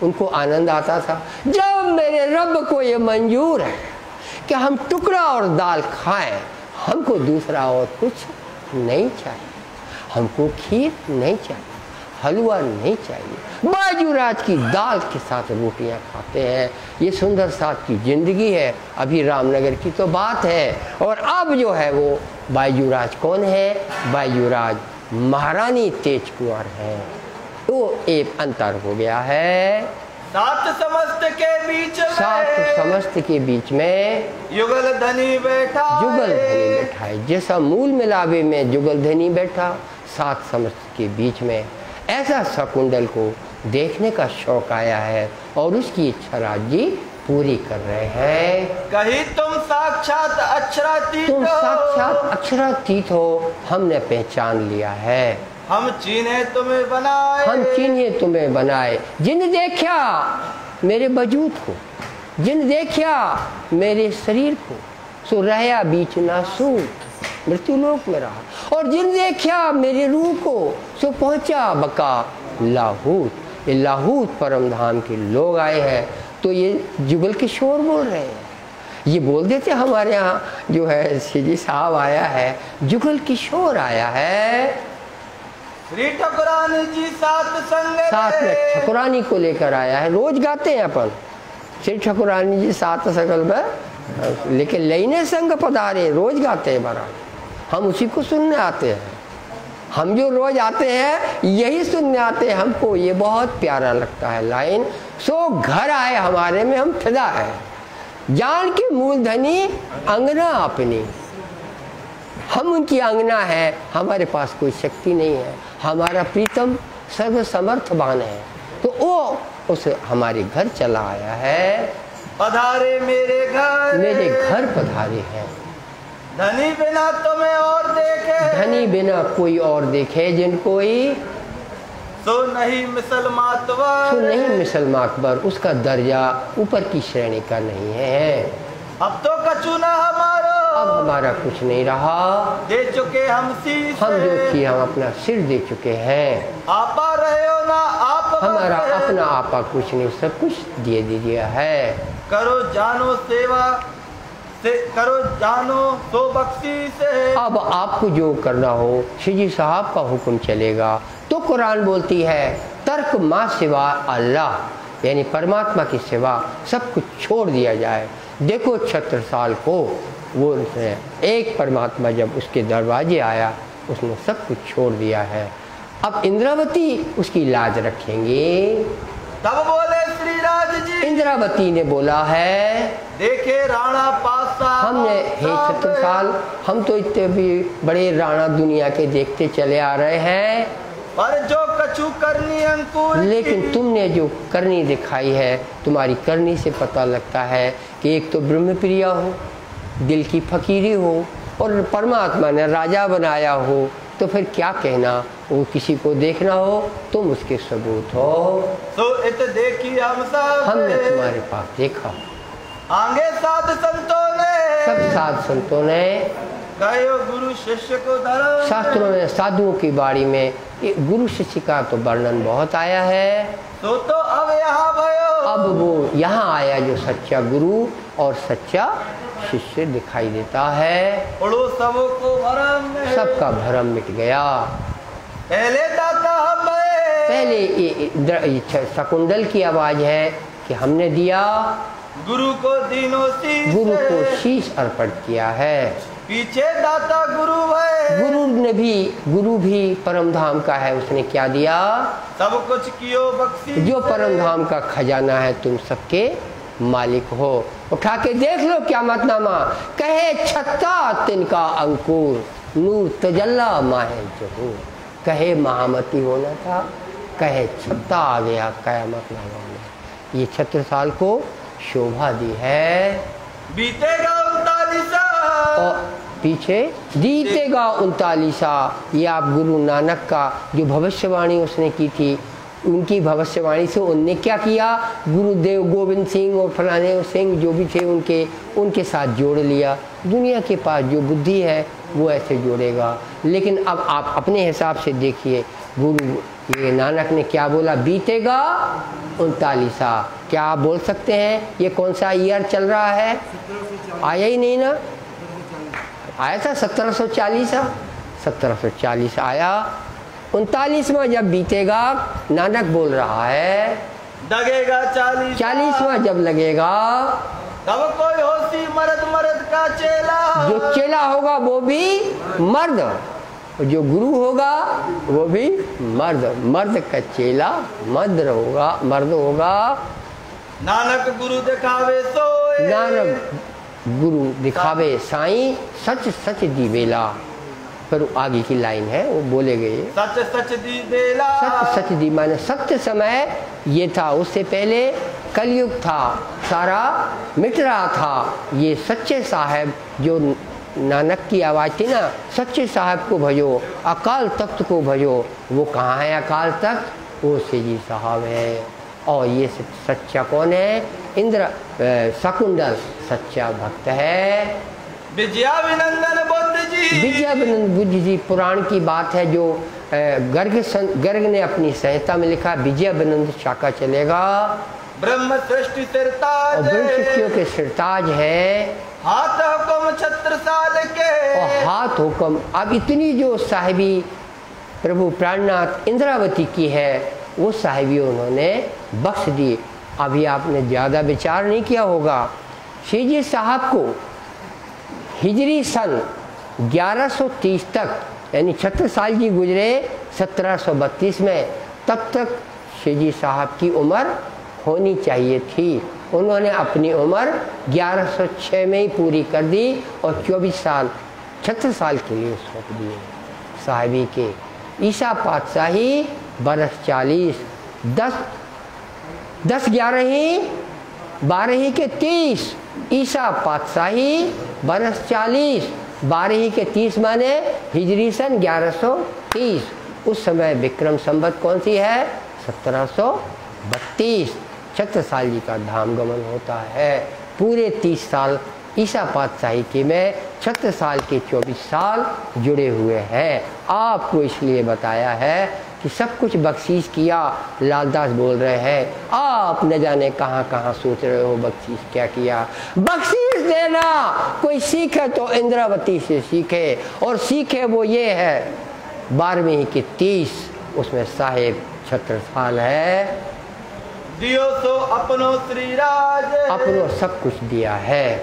Speaker 1: उनको आनंद आता था। जब मेरे रब को ये मंजूर है कि हम टुकड़ा और दाल खाएं, हमको दूसरा और कुछ नहीं चाहिए, हमको खीर नहीं चाहिए, हलवा नहीं चाहिए, बायजूराज की दाल के साथ रोटियां खाते हैं। ये सुंदर साथ की जिंदगी है। अभी रामनगर की तो बात है, और अब जो है वो बायजूराज कौन है? बायजूराज महारानी तेज कुंवर है। तो एक अंतर हो गया है।
Speaker 2: सात समस्त के बीच में,
Speaker 1: सात समस्त के बीच में
Speaker 2: युगल धनी बैठा,
Speaker 1: जुगल धनी बैठा है। जैसा मूल मिलावे में जुगल धनी बैठा, सात समस्त के बीच में ऐसा शकुंडल को देखने का शौक आया है और उसकी इच्छा राज जी पूरी कर रहे हैं।
Speaker 2: कहीं तुम साक्षात अक्षरातीत हो,
Speaker 1: तुम साक्षात अक्षरातीत हो, हमने पहचान लिया है।
Speaker 2: हम चीन्हे तुम्हें बनाए,
Speaker 1: हम चिन्हे तुम्हें बनाए। जिन देखा मेरे वजूद को, जिन देखा मेरे शरीर को, सो रहा बीच ना सूत, मृत्युलोक में रहा। और जिन देखा मेरे रूह को, सो पहुंचा बका लाहूत। ये लाहूत परम धाम के लोग आए हैं तो ये जुगल किशोर बोल रहे हैं। ये बोल देते हमारे यहाँ जो है सीजी साहब आया है, जुगल किशोर आया है,
Speaker 2: श्री ठकुरानी जी
Speaker 1: साथ में ठकुरानी को लेकर आया है। रोज गाते हैं अपन, श्री ठकुरानी जी सात सकल में, लेकिन लेने संग पधारे रोज गाते हैं महाराज। हम उसी को सुनने आते हैं, हम जो रोज आते हैं यही सुनने आते हैं। हमको ये बहुत प्यारा लगता है लाइन, सो घर आए हमारे में हम फिदा है, जान के मूलधनी अंगना अपनी। हम उनकी अंगना है, हमारे पास कोई शक्ति नहीं है, हमारा प्रीतम सर्वसमर्थवान है, तो वो उस हमारे घर चला आया है।
Speaker 2: पधारे मेरे घर
Speaker 1: पधारे हैं,
Speaker 2: धनी बिना तुम्हें और देखे,
Speaker 1: धनी बिना कोई और देखे जिन कोई,
Speaker 2: सो नहीं
Speaker 1: मिसल अकबर, उसका दर्जा ऊपर की श्रेणी का नहीं है।
Speaker 2: अब तो कछु ना
Speaker 1: अब हमारा कुछ नहीं रहा,
Speaker 2: दे चुके हम शीश,
Speaker 1: हम जो किया हम अपना सिर दे चुके हैं।
Speaker 2: आपा रहे हो ना आप,
Speaker 1: हमारा अपना आपा कुछ नहीं, सब कुछ दे दिया है।
Speaker 2: करो जानो सेवा से, करो जानो तो बख्शी से।
Speaker 1: अब आपको जो करना हो, श्री साहब का हुक्म चलेगा। तो कुरान बोलती है तर्क माँ सिवा अल्लाह, यानी परमात्मा की सिवा सब कुछ छोड़ दिया जाए। देखो छत्रसाल को, वो एक परमात्मा जब उसके दरवाजे आया उसने सब कुछ छोड़ दिया है। अब इंद्रावती उसकी लाज रखेंगे।
Speaker 2: तब बोले श्री राज जी,
Speaker 1: इंद्रावती ने बोला है,
Speaker 2: देखे राणा पासा
Speaker 1: हमने, हे छत्रसाल, हम तो इतने भी बड़े राणा दुनिया के देखते चले आ रहे हैं,
Speaker 2: पर जो कछु करनी अंकुर,
Speaker 1: लेकिन तुमने जो करनी दिखाई है, तुम्हारी करनी से पता लगता है कि एक तो ब्रह्मप्रिया हो, दिल की फकीरी हो, और परमात्मा ने राजा बनाया हो, तो फिर क्या कहना, वो किसी को देखना हो तुम उसके सबूत हो।
Speaker 2: तो इत देखी हम सब,
Speaker 1: हमने तुम्हारे पास देखा,
Speaker 2: आगे साध संतों ने,
Speaker 1: सब साध संतों ने
Speaker 2: कहो गुरु शिष्य को धर्म,
Speaker 1: शास्त्रों में साधुओं की बाड़ी में गुरु शिष्य का तो वर्णन बहुत आया है।
Speaker 2: तो अब यहाँ भयो,
Speaker 1: अब वो यहाँ आया जो सच्चा गुरु और सच्चा शिष्य दिखाई देता है।
Speaker 2: उड़ो सबों को भरम में,
Speaker 1: सबका भरम मिट गया।
Speaker 2: पहले दाता हम भये,
Speaker 1: पहले ये शकुंडल की आवाज है कि हमने दिया,
Speaker 2: गुरु को दीनों शीश,
Speaker 1: गुरु को शीश अर्पण किया है।
Speaker 2: पीछे दाता गुरु है,
Speaker 1: गुरु भी परम धाम का है, उसने क्या दिया,
Speaker 2: सब कुछ कियो बख्शी,
Speaker 1: जो परम धाम का खजाना है तुम सबके मालिक हो। उठा के देख लो क़यामतनामा, कहे छत्ता तिनका अंकुर, नूर तजल्ला माहे जहूर। कहे महामती होना था, कहे छत्ता आ गया क़यामतनामा में। ये छत्रसाल को शोभा दी है।
Speaker 2: बीतेगा 39
Speaker 1: और पीछे बीतेगा 39। ये आप गुरु नानक का जो भविष्यवाणी उसने की थी, उनकी भविष्यवाणी से उनने क्या किया, गुरुदेव गोविंद सिंह और फलाने सिंह जो भी थे उनके साथ जोड़ लिया। दुनिया के पास जो बुद्धि है वो ऐसे जोड़ेगा। लेकिन अब आप अपने हिसाब से देखिए, गुरु ये नानक ने क्या बोला, बीतेगा 39। क्या आप बोल सकते हैं ये कौन सा ईयर चल रहा है? आया ही नहीं ना, आया था 1740 आया। 39वां जब बीतेगा, नानक बोल रहा है
Speaker 2: लगेगा
Speaker 1: 40वां जब लगेगा,
Speaker 2: तब कोई होशी मर्द का चेला,
Speaker 1: जो चेला होगा वो भी मर्द, जो गुरु होगा वो भी मर्द का चेला मर्द होगा।
Speaker 2: नानक गुरु दिखावे सोए,
Speaker 1: नानक गुरु दिखावे साईं, सच सच दी बेला। फिर आगे की लाइन है वो बोले गए,
Speaker 2: सच सच दी बेला,
Speaker 1: सच सच दी माने सत्य समय ये था, उससे पहले कलयुग था, सारा मिट रहा था। ये सच्चे साहब जो नानक की आवाज़ थी ना, सच्चे साहब को भजो, अकाल तख्त को भजो। वो कहाँ है अकाल तख्त? वो सेजी साहब है। और ये सच्चा कौन है? शकुंडल सच्चा भक्त है।
Speaker 2: विजयाभिनंदन
Speaker 1: बुद्ध जी पुराण की बात है, जो गर्ग ने अपनी संहिता में लिखा, विजयाभिनंदन शाखा चलेगा।
Speaker 2: ब्रह्म सृष्टि सिरताज,
Speaker 1: और ब्रह्म सृष्टियों के सिरताज है।
Speaker 2: हाथ हुक्म छत्रसाल के,
Speaker 1: और हाथ हुक्म। अब इतनी जो साहिबी प्रभु प्राणनाथ इंद्रावती की है वो साहिबी उन्होंने बख्श दी। अभी आपने ज़्यादा विचार नहीं किया होगा, श्री जी साहब को हिजरी सन 1130 तक, यानी 36 साल जी गुजरे 1732 में, तब तक श्री जी साहब की उम्र होनी चाहिए थी। उन्होंने अपनी उम्र 1106 में ही पूरी कर दी और 24 साल 36 साल के लिए सौंप दिए साहिबी के। ईसा पातशाही बरस 40, 10 11 ही 12 ही के 30। ईसा पातशाही बरस 40, 12 ही के 30 माने हिजरी सन 1130। उस समय विक्रम संवत कौन सी है? 1732। 36 साल जी का धाम गमन होता है। पूरे 30 साल ईसा पातशाही के में 36 साल के 24 साल जुड़े हुए हैं। आपको इसलिए बताया है कि सब कुछ बख्शीश किया। लालदास बोल रहे हैं, आप न जाने कहाँ कहाँ सोच रहे हो बख्शीश क्या किया। बख्शीश देना कोई सीखे तो इंद्रावती से सीखे, और सीखे वो ये है 12वीं की 30, उसमें साहेब छत्रसाल है।
Speaker 2: दियो सो अपनो श्री राज,
Speaker 1: अपनो सब कुछ दिया है।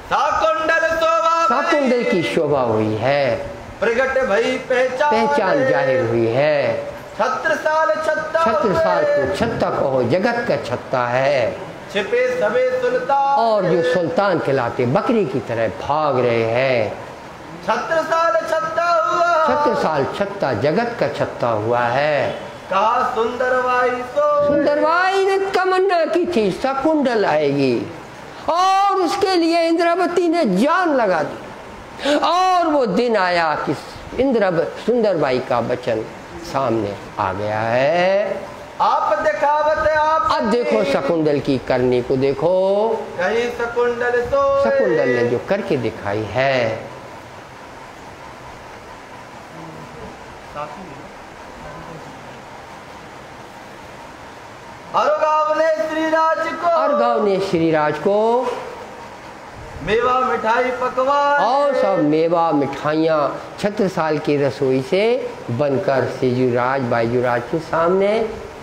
Speaker 2: साकुंडल शोभा,
Speaker 1: साकुंडल की शोभा हुई है,
Speaker 2: प्रगट भई
Speaker 1: पहचान जाहिर हुई है।
Speaker 2: छत्रसाल छत्ता,
Speaker 1: छत्रसाल को छत्ता कहो, जगत का छत्ता है।
Speaker 2: छिपे सबे सुल्तान,
Speaker 1: और जो सुल्तान कहलाते बकरी की तरह भाग रहे हैं।
Speaker 2: छत्रसाल छत्ता हुआ,
Speaker 1: छत्रसाल छत्ता जगत का छत्ता हुआ है।
Speaker 2: कहा सुंदरबाई सो,
Speaker 1: सुंदरबाई ने तमन्ना की थी शकुंडल आएगी, और उसके लिए इंद्रावती ने जान लगा दी। और वो दिन आया कि सुंदरबाई का वचन सामने आ गया है।
Speaker 2: आप दिखावत आप,
Speaker 1: अब देखो शकुंडल की करनी को देखो।
Speaker 2: कहीं शकुंडल सो,
Speaker 1: शकुंडल ने जो करके दिखाई है।
Speaker 2: अर्गाव ने श्रीराज को,
Speaker 1: अर्गाव ने श्रीराज को
Speaker 2: मेवा मिठाई पकवान,
Speaker 1: और सब मेवा मिठाइयाँ छत्रसाल की रसोई से बनकर श्रीजुराज बाईजुराज के सामने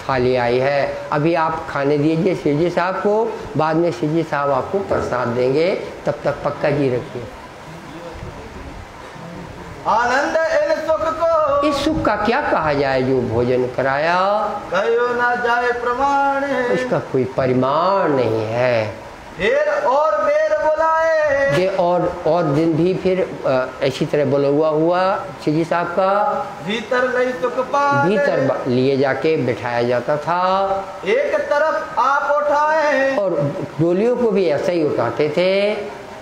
Speaker 1: थाली आई है। अभी आप खाने दीजिए श्रीजी साहब को, बाद में श्रीजी साहब आपको प्रसाद देंगे, तब तक पक्का जी रखिए।
Speaker 2: आनंद इन सुख को,
Speaker 1: इस सुख का क्या कहा जाए जो भोजन कराया,
Speaker 2: कहो ना जाए प्रमाण,
Speaker 1: इसका कोई परिमाण नहीं है।
Speaker 2: फिर और बेर बुलाए,
Speaker 1: ये और दिन भी फिर ऐसी तरह बोला हुआ श्रीजी साहब का
Speaker 2: भीतर लई सुख पाए,
Speaker 1: भीतर लिए जाके बिठाया जाता था।
Speaker 2: एक तरफ आप उठाए,
Speaker 1: और डोलियों को भी ऐसा ही उठाते थे।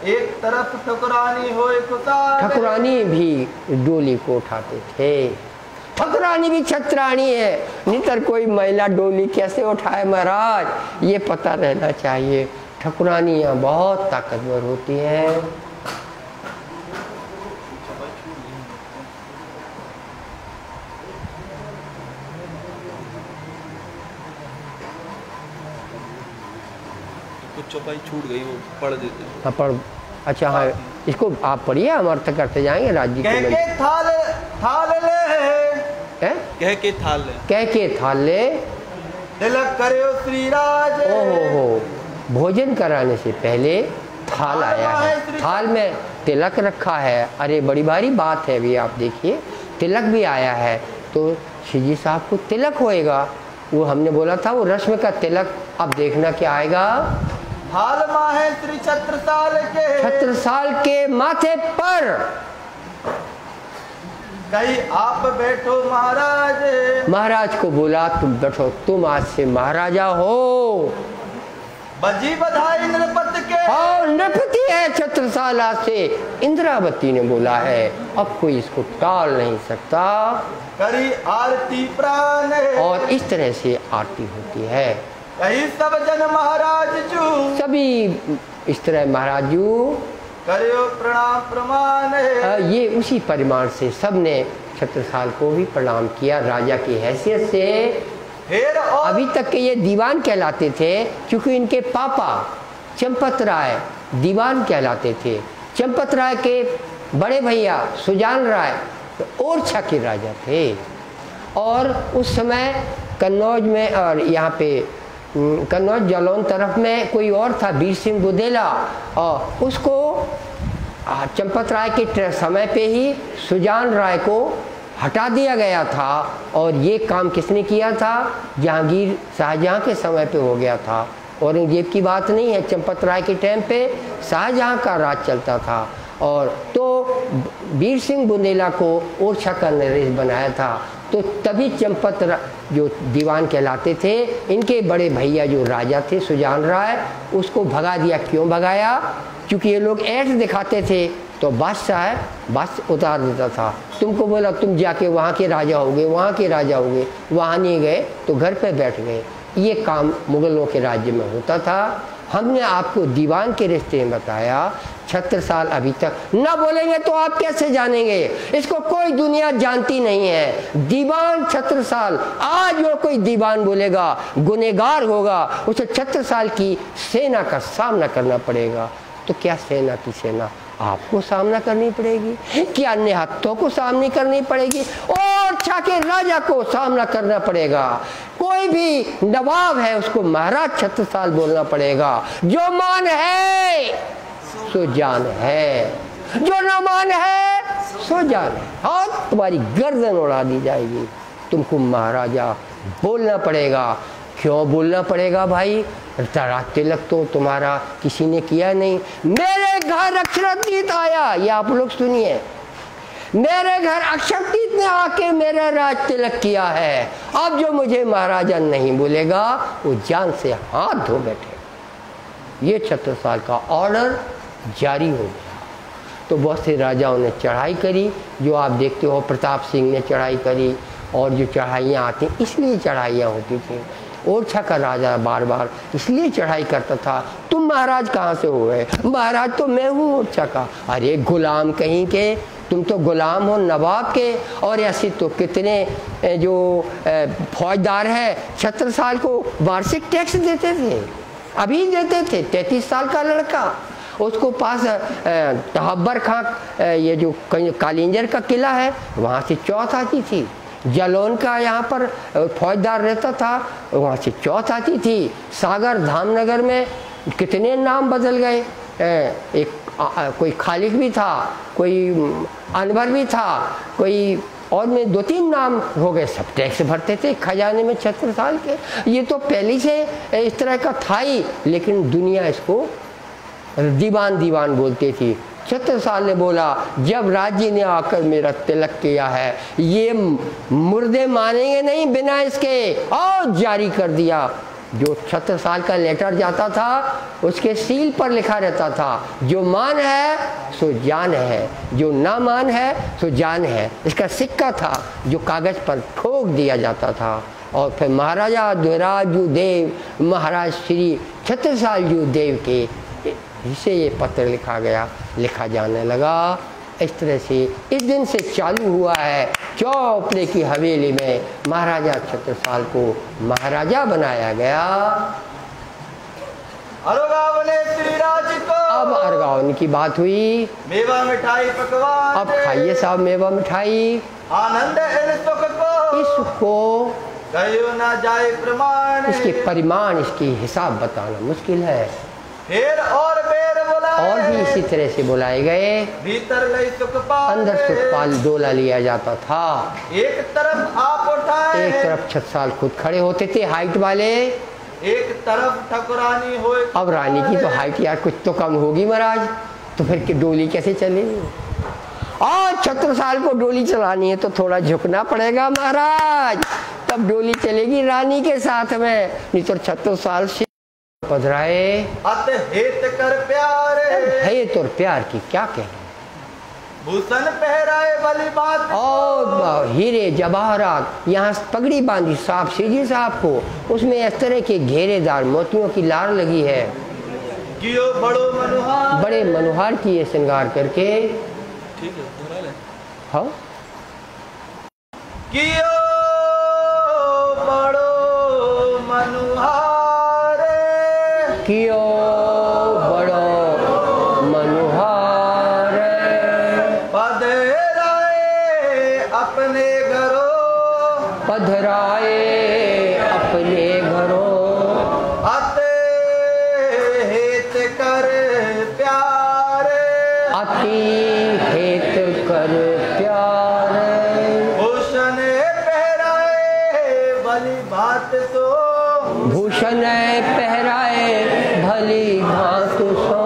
Speaker 2: एक तरफ ठकुरानी होए कुतार,
Speaker 1: ठकुरानी भी डोली को उठाते थे। ठकुरानी भी छत्रानी है, नितर कोई महिला डोली कैसे उठाए महाराज, ये पता रहना चाहिए। ठकुरानियाँ बहुत ताकतवर होती हैं।
Speaker 3: कुछ चौपाई छूट गई, वो पढ़ देते हैं।
Speaker 1: हाँ पढ़, अच्छा हाँ इसको आप पढ़िए, हम अर्थ करते जाएंगे। राज्य
Speaker 2: कह के थाल थाल ले,
Speaker 3: कह के थाल ले,
Speaker 1: कह के थाल ले,
Speaker 2: तिलक करो श्रीराज,
Speaker 1: हो भोजन कराने से पहले थाल आया है। थाल में तिलक रखा है। अरे बड़ी भारी बात है। अभी आप देखिए तिलक भी आया है, तो श्रीजी साहब को तिलक होएगा। वो हमने बोला था वो रस्म का तिलक। अब देखना क्या आएगा।
Speaker 2: थाल माहे श्री छत्रसाल के,
Speaker 1: छत्रसाल के माथे पर
Speaker 2: कहीं आप बैठो महाराज,
Speaker 1: महाराज को बोला तुम बैठो, तुम आज से महाराजा हो।
Speaker 2: बजी बधाई नृपति के,
Speaker 1: और नृपति है छत्रसाल आज से, इंद्रावती ने बोला है। अब कोई इसको टाल नहीं सकता।
Speaker 2: करी आरती प्राण,
Speaker 1: और इस तरह से आरती होती है।
Speaker 2: कहीं सब जन महाराज जू,
Speaker 1: सभी इस तरह महाराज जू
Speaker 2: करो प्रणाम प्रमाण,
Speaker 1: ये उसी परिमाण से सबने छत्रसाल को भी प्रणाम किया। राजा की हैसियत से
Speaker 2: फिर और
Speaker 1: अभी तक के ये दीवान कहलाते थे, क्योंकि इनके पापा चंपत राय दीवान कहलाते थे। चंपत राय के बड़े भैया सुजान राय ओरछा के राजा थे। और उस समय कन्नौज में और यहाँ पे कन्नौज जालौन तरफ में कोई और था, वीर सिंह बुंदेला, और उसको चंपत राय के समय पे ही सुजान राय को हटा दिया गया था। और ये काम किसने किया था? जहांगीर शाहजहां के समय पे हो गया था। औरंगजेब की बात नहीं है, चंपत राय के टाइम पे शाहजहां का राज चलता था। और तो वीर सिंह बुंदेला को ओरछा का नरेश बनाया था। तो तभी चंपत जो दीवान कहलाते थे, इनके बड़े भैया जो राजा थे सुजान राय, उसको भगा दिया। क्यों भगाया? क्योंकि ये लोग ऐठ दिखाते थे तो बादशाह बस उतार देता था। तुमको बोला तुम जाके वहाँ के राजा होगे, वहाँ के राजा होगे, वहाँ नहीं गए तो घर पे बैठ गए। ये काम मुगलों के राज्य में होता था। हमने आपको दीवान के रिश्ते में बताया। 76 साल अभी तक ना बोलेंगे तो आप कैसे जानेंगे? इसको कोई दुनिया जानती नहीं है। दीवान 76 साल, आज जो कोई दीवान बोलेगा गुनहगार होगा, उसे 76 साल की सेना का सामना करना पड़ेगा। तो क्या सेना की सेना आपको सामना करनी पड़ेगी, क्या निहत्तों को सामने करनी पड़ेगी, और के राजा को सामना करना पड़ेगा। कोई भी नवाब है उसको महाराज 76 साल बोलना पड़ेगा। जो मान है सो जान है, जो न मान है सो जान है। और तुम्हारी गर्दन उड़ा दी जाएगी। तुमको महाराजा बोलना पड़ेगा। क्यों बोलना पड़ेगा भाई? तारा तिलक तो तुम्हारा किसी ने किया नहीं। मेरे घर अक्षरदीप आया, ये आप लोग सुनिए, मेरे घर अक्षरदीप ने आके मेरा राज तिलक किया है। अब जो मुझे महाराजा नहीं बोलेगा वो जान से हाथ धो बैठे। ये 76 साल का ऑर्डर जारी हो गया। तो बहुत से राजाओं ने चढ़ाई करी, जो आप देखते हो प्रताप सिंह ने चढ़ाई करी। और जो चढ़ाइयाँ आती इसलिए चढ़ाइयाँ होती थी। ओरछा का राजा बार बार इसलिए चढ़ाई करता था। तुम महाराज कहाँ से हो गए? महाराज तो मैं हूँ ओरछा का। अरे गुलाम कहीं के, तुम तो गुलाम हो नवाब के। और ऐसे तो कितने जो फौजदार है 76 साल को वार्षिक टैक्स देते थे, अभी देते थे। 33 साल का लड़का, उसको पास तहब्बर खां, ये जो कालिंजर का किला है, वहाँ से चौथ आती थी। जालौन का यहाँ पर फौजदार रहता था, वहाँ से चौथ आती थी। सागर धामनगर में कितने नाम बदल गए। एक कोई खालिक भी था, कोई अनवर भी था, कोई और में 2-3 नाम हो गए। सब टैक्स भरते थे खजाने में 76 साल के। ये तो पहले से इस तरह का था ही, लेकिन दुनिया इसको दीवान दीवान बोलती थी। 76 साल ने बोला, जब राज्य ने आकर मेरा तिलक किया है, ये मुर्दे मानेंगे नहीं बिना इसके। और जारी कर दिया। जो 76 साल का लेटर जाता था उसके सील पर लिखा रहता था, जो मान है सो जान है, जो ना मान है सो जान है। इसका सिक्का था जो कागज पर ठोक दिया जाता था। और फिर महाराजा ध्वराजू देव, महाराज श्री 76 साल जू देव के जिसे ये पत्र लिखा जाने लगा। इस तरह से इस दिन से चालू हुआ है। चौपड़े की हवेली में महाराजा 76 साल को महाराजा बनाया गया। अब अरगावन की बात हुई।
Speaker 2: मेवा मिठाई पकवान,
Speaker 1: अब खाइए साहब मेवा मिठाई।
Speaker 2: आनंद सुख को,
Speaker 1: इसको
Speaker 2: कहो ना जाए प्रमाण,
Speaker 1: इसके परिमाण, इसकी हिसाब बताना मुश्किल है।
Speaker 2: फिर और बेर बुलाए,
Speaker 1: और भी इसी तरह से बुलाए गए।
Speaker 2: भीतर लई सुखपाल,
Speaker 1: अंदर सुखपाल डोला लिया जाता था।
Speaker 2: एक तरफ आप उठाए,
Speaker 1: एक तरफ 6 साल खुद खड़े होते थे हाइट वाले,
Speaker 2: एक तरफ ठकुरानी होए।
Speaker 1: अब रानी की तो हाइट यार कुछ तो कम होगी महाराज, तो फिर की डोली कैसे चलेगी? और 76 साल को डोली चलानी है तो थोड़ा झुकना पड़ेगा महाराज, तब डोली चलेगी रानी के साथ में। नहीं तो 76 साल से पधराए।
Speaker 2: अत हेत कर प्यार,
Speaker 1: हेत और प्यार की क्या कहें।
Speaker 2: भूषण पहराए वाली बात,
Speaker 1: और हीरे जवाहरात, यहाँ पगड़ी बांधी साहब सीधी साहब को, उसमें इस तरह के घेरेदार मोतियों की लार लगी है।
Speaker 2: कियो बड़ो मनुहार,
Speaker 1: बड़े मनुहार किए श्रृंगार करके।
Speaker 3: ठीक है, दोहरा ले।
Speaker 1: हाँ,
Speaker 2: कियो बड़ो अपने घरों
Speaker 1: पधराए अपने घरों
Speaker 2: अति हित कर प्यारे
Speaker 1: अति हित कर प्यारे
Speaker 2: भूषण पहराए भली भांत सो
Speaker 1: भूषण पहराए भली भांत सो